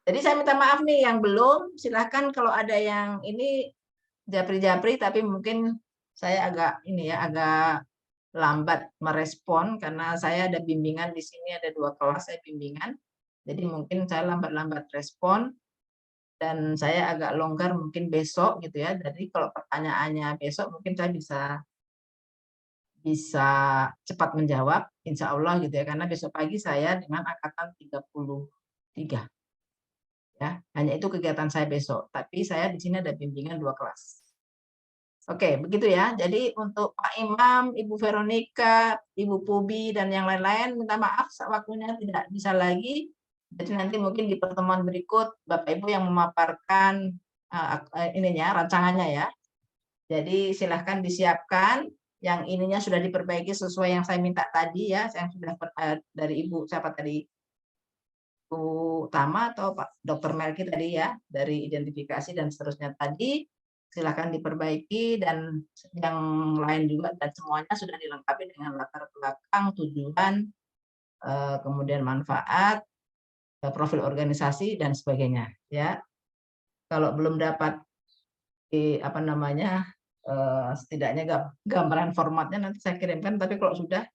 Speaker 1: Jadi saya minta maaf nih yang belum, silahkan kalau ada yang ini japri-japri, tapi mungkin saya agak ini ya, agak lambat merespon karena saya ada bimbingan di sini, ada 2 kelas saya bimbingan. Jadi mungkin saya lambat-lambat respon dan saya agak longgar mungkin besok gitu ya. Jadi kalau pertanyaannya besok mungkin saya bisa cepat menjawab, insya Allah gitu ya, karena besok pagi saya dengan angkatan 33. Ya, hanya itu kegiatan saya besok, tapi saya di sini ada bimbingan 2 kelas. Oke, begitu ya. Jadi untuk Pak Imam, Ibu Veronica, Ibu Pubi, dan yang lain-lain, minta maaf waktunya tidak bisa lagi. Jadi nanti mungkin di pertemuan berikut, Bapak Ibu yang memaparkan ininya, rancangannya ya. Jadi silahkan disiapkan, yang ininya sudah diperbaiki sesuai yang saya minta tadi ya, yang sudah dari Ibu, siapa tadi? Bu Tama atau Pak Dr. Melki tadi ya, dari identifikasi dan seterusnya tadi, silakan diperbaiki dan yang lain juga dan semuanya sudah dilengkapi dengan latar belakang, tujuan, kemudian manfaat, profil organisasi dan sebagainya ya. Kalau belum dapat apa namanya setidaknya gambaran formatnya nanti saya kirimkan. Tapi kalau sudah,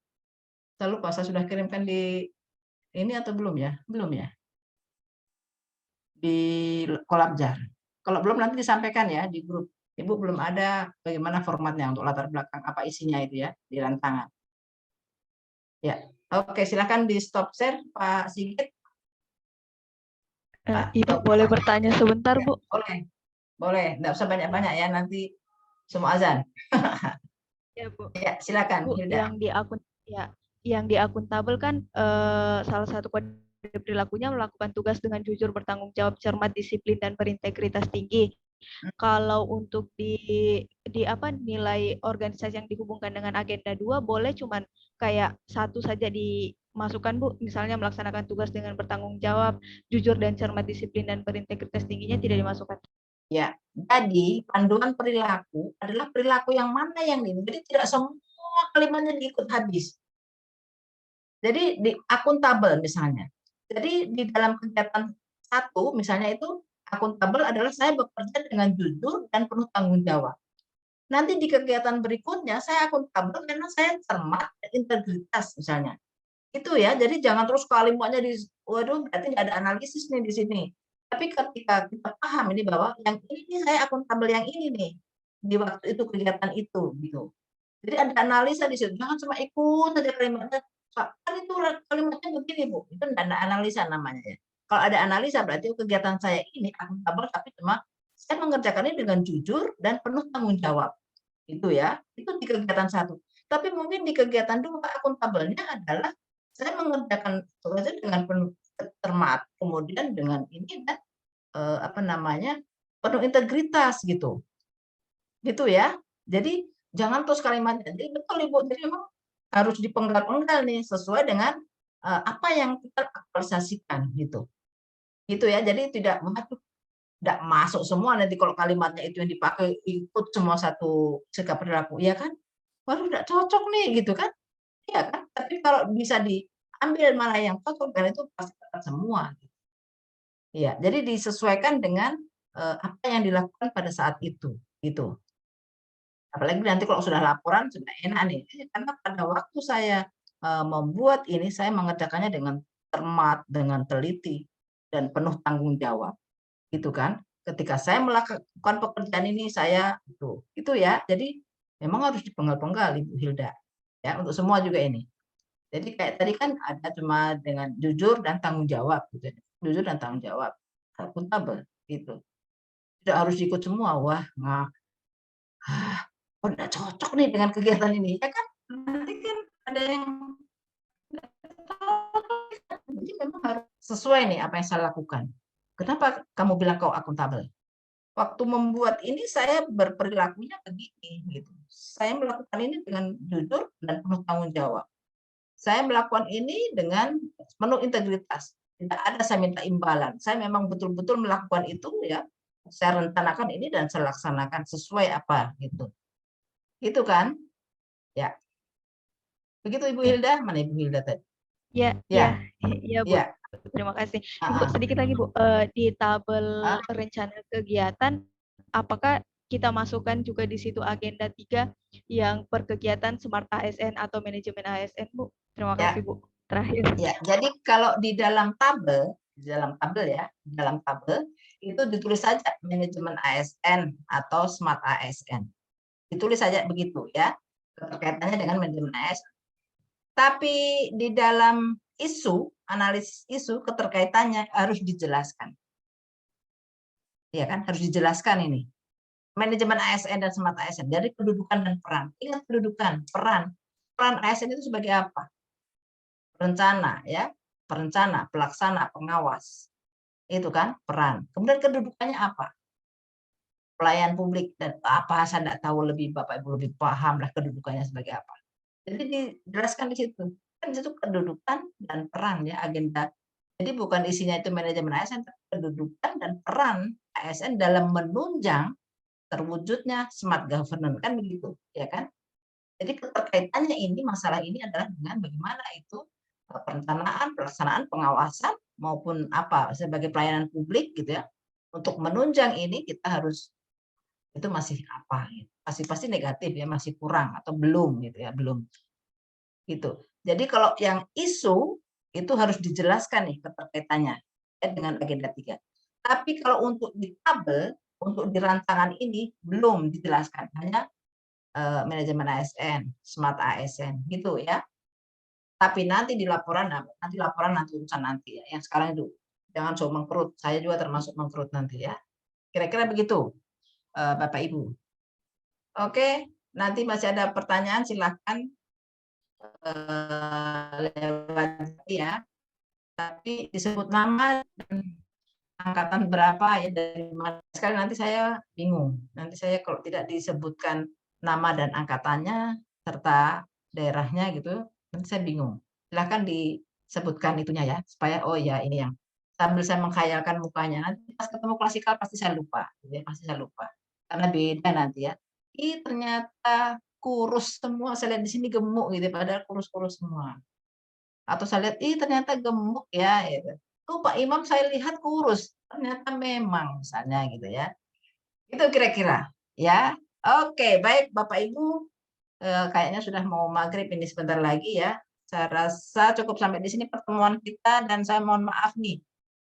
Speaker 1: saya lupa saya sudah kirimkan di ini atau belum ya? Belum ya? Di Kolabjar. Kalau belum nanti disampaikan ya di grup. Ibu belum ada bagaimana formatnya untuk latar belakang apa isinya itu ya di rantangan. Ya, oke, silakan di stop share Pak Sigit.
Speaker 6: Ibu boleh bertanya sebentar,
Speaker 1: Ya,
Speaker 6: Bu?
Speaker 1: boleh, nggak usah banyak-banyak ya, nanti semua azan.
Speaker 6: Ya, Bu.
Speaker 1: Ya, silakan
Speaker 6: Bu,
Speaker 1: Hilda.
Speaker 6: yang di akuntabel kan salah satu kode perilakunya melakukan tugas dengan jujur, bertanggung jawab, cermat, disiplin, dan berintegritas tinggi. Kalau untuk di nilai organisasi yang dihubungkan dengan agenda 2 boleh cuman kayak satu saja dimasukkan, Bu. Misalnya melaksanakan tugas dengan bertanggung jawab, jujur dan cermat, disiplin dan berintegritas tingginya tidak dimasukkan.
Speaker 1: Ya, jadi panduan perilaku adalah perilaku yang mana yang ini. Jadi tidak semua kalimatnya diikut habis. Jadi di akuntabel misalnya. Jadi di dalam kegiatan 1 misalnya itu akuntabel adalah saya bekerja dengan jujur dan penuh tanggung jawab. Nanti di kegiatan berikutnya saya akuntabel karena saya cermat dan integritas misalnya. Itu ya, jadi jangan terus kalimatnya waduh berarti nggak ada analisis nih di sini. Tapi ketika kita paham ini bahwa yang ini saya akuntabel yang ini nih di waktu itu kegiatan itu gitu. Jadi ada analisa di situ. Jangan cuma ikut saja kalimatnya. Kan itu kalimatnya begini Bu. Itu enggak ada analisa namanya ya. Kalau ada analisa berarti kegiatan saya ini akuntabel tapi cuma saya mengerjakannya dengan jujur dan penuh tanggung jawab. Itu ya. Itu di kegiatan 1. Tapi mungkin di kegiatan 2 akuntabelnya adalah saya mengerjakan tugasnya dengan penuh cermat, kemudian dengan ini dan penuh integritas gitu. Gitu ya. Jadi jangan terus kalimatnya. Jadi betul Ibu, jadi memang harus dipenggal-penggal nih sesuai dengan apa yang kita aktualisasikan gitu. Gitu ya. Jadi tidak masuk semua nanti kalau kalimatnya itu yang dipakai ikut semua satu sikap perilaku, ya kan? Waduh, tidak cocok nih gitu kan? Iya kan? Tapi kalau bisa diambil mana yang cocok dan itu pasti dapat semua. Iya, jadi disesuaikan dengan apa yang dilakukan pada saat itu, gitu. Apalagi nanti kalau sudah laporan sudah enak nih, karena pada waktu saya membuat ini saya mengerjakannya dengan cermat, dengan teliti dan penuh tanggung jawab, gitu kan? Ketika saya melakukan pekerjaan ini saya itu ya. Jadi memang harus dipenggal-penggal Ibu Hilda, ya untuk semua juga ini. Jadi kayak tadi kan ada cuma dengan jujur dan tanggung jawab gitu. Jujur dan tanggung jawab. Akuntabel gitu. Tidak harus ikut semua. Wah, kok enggak cocok nih dengan kegiatan ini. Ya kan? Nanti kan ada yang jadi memang harus sesuai nih apa yang saya lakukan. Kenapa kamu bilang kau akuntabel? Waktu membuat ini saya berperilakunya begini gitu. Saya melakukan ini dengan jujur dan penuh tanggung jawab. Saya melakukan ini dengan penuh integritas. Tidak ada saya minta imbalan. Saya memang betul-betul melakukan itu ya. Saya rencanakan ini dan saya laksanakan sesuai apa gitu. Gitu kan? Ya. Begitu Ibu Hilda? Mana Ibu Hilda tadi?
Speaker 6: Ya, Bu.
Speaker 1: Ya.
Speaker 6: Terima kasih. Ibu, sedikit lagi, Bu. Di tabel rencana kegiatan, apakah kita masukkan juga di situ agenda 3 yang perkegiatan Smart ASN atau manajemen ASN, Bu? Terima kasih, Bu. Terakhir.
Speaker 1: Ya, jadi kalau di dalam tabel itu ditulis saja manajemen ASN atau Smart ASN. Ditulis saja begitu ya, kaitannya dengan manajemen ASN. Tapi di dalam analisis isu keterkaitannya harus dijelaskan. Ya kan, harus dijelaskan ini. Manajemen ASN dan Smart ASN dari kedudukan dan peran. Ingat kedudukan, peran. Peran ASN itu sebagai apa? Perencana ya, perencana, pelaksana, pengawas. Itu kan peran. Kemudian kedudukannya apa? Pelayan publik dan apa saya tidak tahu lebih Bapak Ibu lebih paham lah kedudukannya sebagai apa. Jadi dijelaskan di situ. Kan itu kedudukan dan peran ya agenda. Jadi bukan isinya itu manajemen ASN, tapi kedudukan dan peran ASN dalam menunjang terwujudnya smart governance kan begitu, ya kan? Jadi keterkaitannya ini masalah ini adalah dengan bagaimana itu perencanaan, pelaksanaan, pengawasan maupun apa sebagai pelayanan publik gitu ya. Untuk menunjang ini kita harus itu masih apa? Gitu. Pasti negatif ya, masih kurang atau belum gitu ya, belum. Gitu. Jadi kalau yang isu itu harus dijelaskan nih keterkaitannya ya, dengan agenda 3. Tapi kalau untuk di tabel, untuk di rancangan ini belum dijelaskan, hanya manajemen ASN, smart ASN gitu ya. Tapi nanti di laporan, nanti urusan nanti ya. Yang sekarang itu jangan sok mengkerut. Saya juga termasuk mengkerut nanti ya. Kira-kira begitu, Bapak Ibu. Oke, nanti masih ada pertanyaan silahkan lewat ya. Tapi disebut nama dan angkatan berapa ya dari mana sekali nanti saya bingung. Nanti saya kalau tidak disebutkan nama dan angkatannya serta daerahnya gitu, nanti saya bingung. Silahkan disebutkan itunya ya, supaya oh ya ini yang sambil saya mengkhayalkan mukanya. Nanti pas ketemu klasikal pasti saya lupa, ya, pasti saya lupa. Karena beda nanti ya. Ih ternyata kurus semua, saya lihat di sini gemuk gitu, padahal kurus-kurus semua. Atau saya lihat, ih ternyata gemuk ya, gitu. Tuh Pak Imam saya lihat kurus, ternyata memang misalnya gitu ya. Itu kira-kira ya. Oke, baik Bapak Ibu, kayaknya sudah mau maghrib ini sebentar lagi ya. Saya rasa cukup sampai di sini pertemuan kita dan saya mohon maaf nih.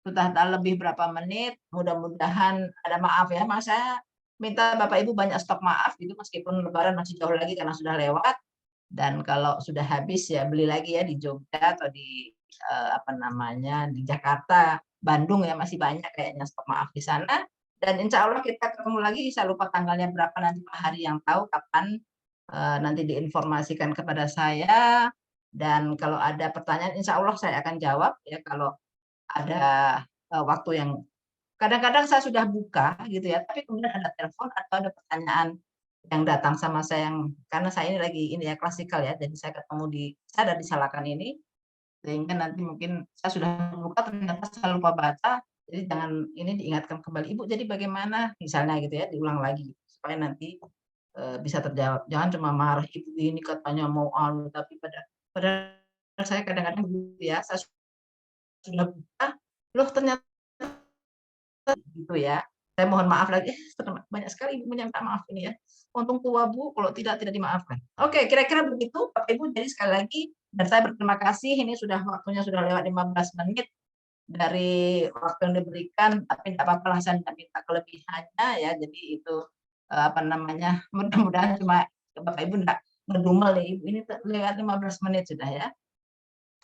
Speaker 1: Sudah lebih berapa menit, mudah-mudahan ada maaf ya. Mas saya minta Bapak Ibu banyak stok maaf gitu meskipun lebaran masih jauh lagi karena sudah lewat. Dan kalau sudah habis ya beli lagi ya di Jogja atau di di Jakarta, Bandung ya masih banyak kayaknya stok maaf di sana. Dan insya Allah kita ketemu lagi, saya lupa tanggalnya berapa nanti Pak Hari yang tahu kapan nanti diinformasikan kepada saya. Dan kalau ada pertanyaan insya Allah saya akan jawab ya kalau ada waktu yang kadang-kadang saya sudah buka gitu ya, tapi kemudian ada telepon atau ada pertanyaan yang datang sama saya karena saya ini lagi ini ya klasikal ya, jadi saya ada di Salakan ini, sehingga nanti mungkin saya sudah buka ternyata saya lupa baca, jadi jangan ini diingatkan kembali, Ibu jadi bagaimana misalnya gitu ya, diulang lagi supaya nanti bisa terjawab. Jangan cuma marah, Ibu ini katanya mau tapi pada saya kadang-kadang gitu ya, saya sudah buka, loh ternyata gitu ya. Saya mohon maaf lagi, banyak sekali Ibu menyangka maaf ini ya. Untung tua Bu, kalau tidak dimaafkan. Oke, kira-kira begitu Bapak Ibu. Jadi sekali lagi, dan saya berterima kasih, ini waktunya sudah lewat 15 menit dari waktu yang diberikan, tapi tidak apa-apa lah, saya tidak minta kelebihannya ya. Jadi itu mudah-mudahan cuma Bapak Ibu tidak ngedumel nih, Ibu ini lewat 15 menit sudah ya.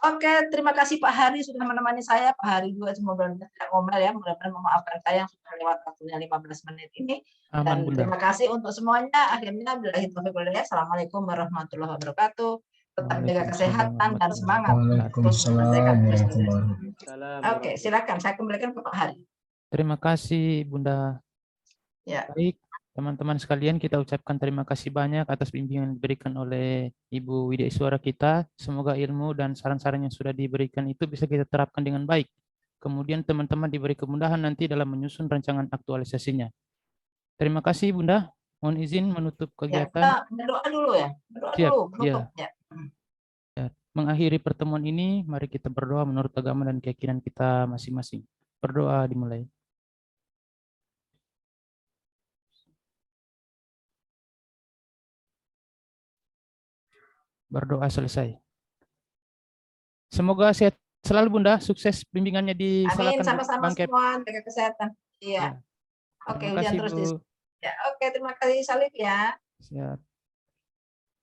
Speaker 1: Oke, terima kasih Pak Hari sudah menemani saya. Pak Hari juga semoga tidak ngomel ya, mudah-mudahan memaafkan saya yang sudah lewat waktunya 15 menit ini.
Speaker 7: Aman,
Speaker 1: Dan
Speaker 7: Bunda.
Speaker 1: terima kasih untuk semuanya. Akhirnya billahi taufiq wal hidayah. Assalamualaikum warahmatullahi wabarakatuh. Tetap jaga kesehatan dan semangat. Terus menyelesaikan tugas tugas. Oke, silakan saya kembalikan ke Pak Hari.
Speaker 7: Terima kasih Bunda.
Speaker 1: Ya.
Speaker 7: Baik, teman-teman sekalian, kita ucapkan terima kasih banyak atas bimbingan yang diberikan oleh Ibu Widya Iswara kita. Semoga ilmu dan saran-saran yang sudah diberikan itu bisa kita terapkan dengan baik. Kemudian teman-teman diberi kemudahan nanti dalam menyusun rancangan aktualisasinya. Terima kasih Bunda. Mohon izin menutup kegiatan.
Speaker 1: Ya, kita berdoa dulu ya. Berdoa
Speaker 7: Siap,
Speaker 1: dulu, menutup
Speaker 7: ya.
Speaker 1: ya.
Speaker 7: Mengakhiri pertemuan ini, mari kita berdoa menurut agama dan keyakinan kita masing-masing. Berdoa dimulai. Berdoa selesai. Semoga sehat selalu Bunda, sukses bimbingannya di
Speaker 1: Amin,
Speaker 7: Salakan
Speaker 1: sama-sama
Speaker 7: Bangkep.
Speaker 1: semua, jaga kesehatan. Iya.
Speaker 7: Ya.
Speaker 1: Oke,
Speaker 7: Terima
Speaker 1: hujan
Speaker 7: kasih,
Speaker 1: terus
Speaker 7: Bu.
Speaker 1: Ya, oke, terima kasih Salif ya.
Speaker 7: Siap.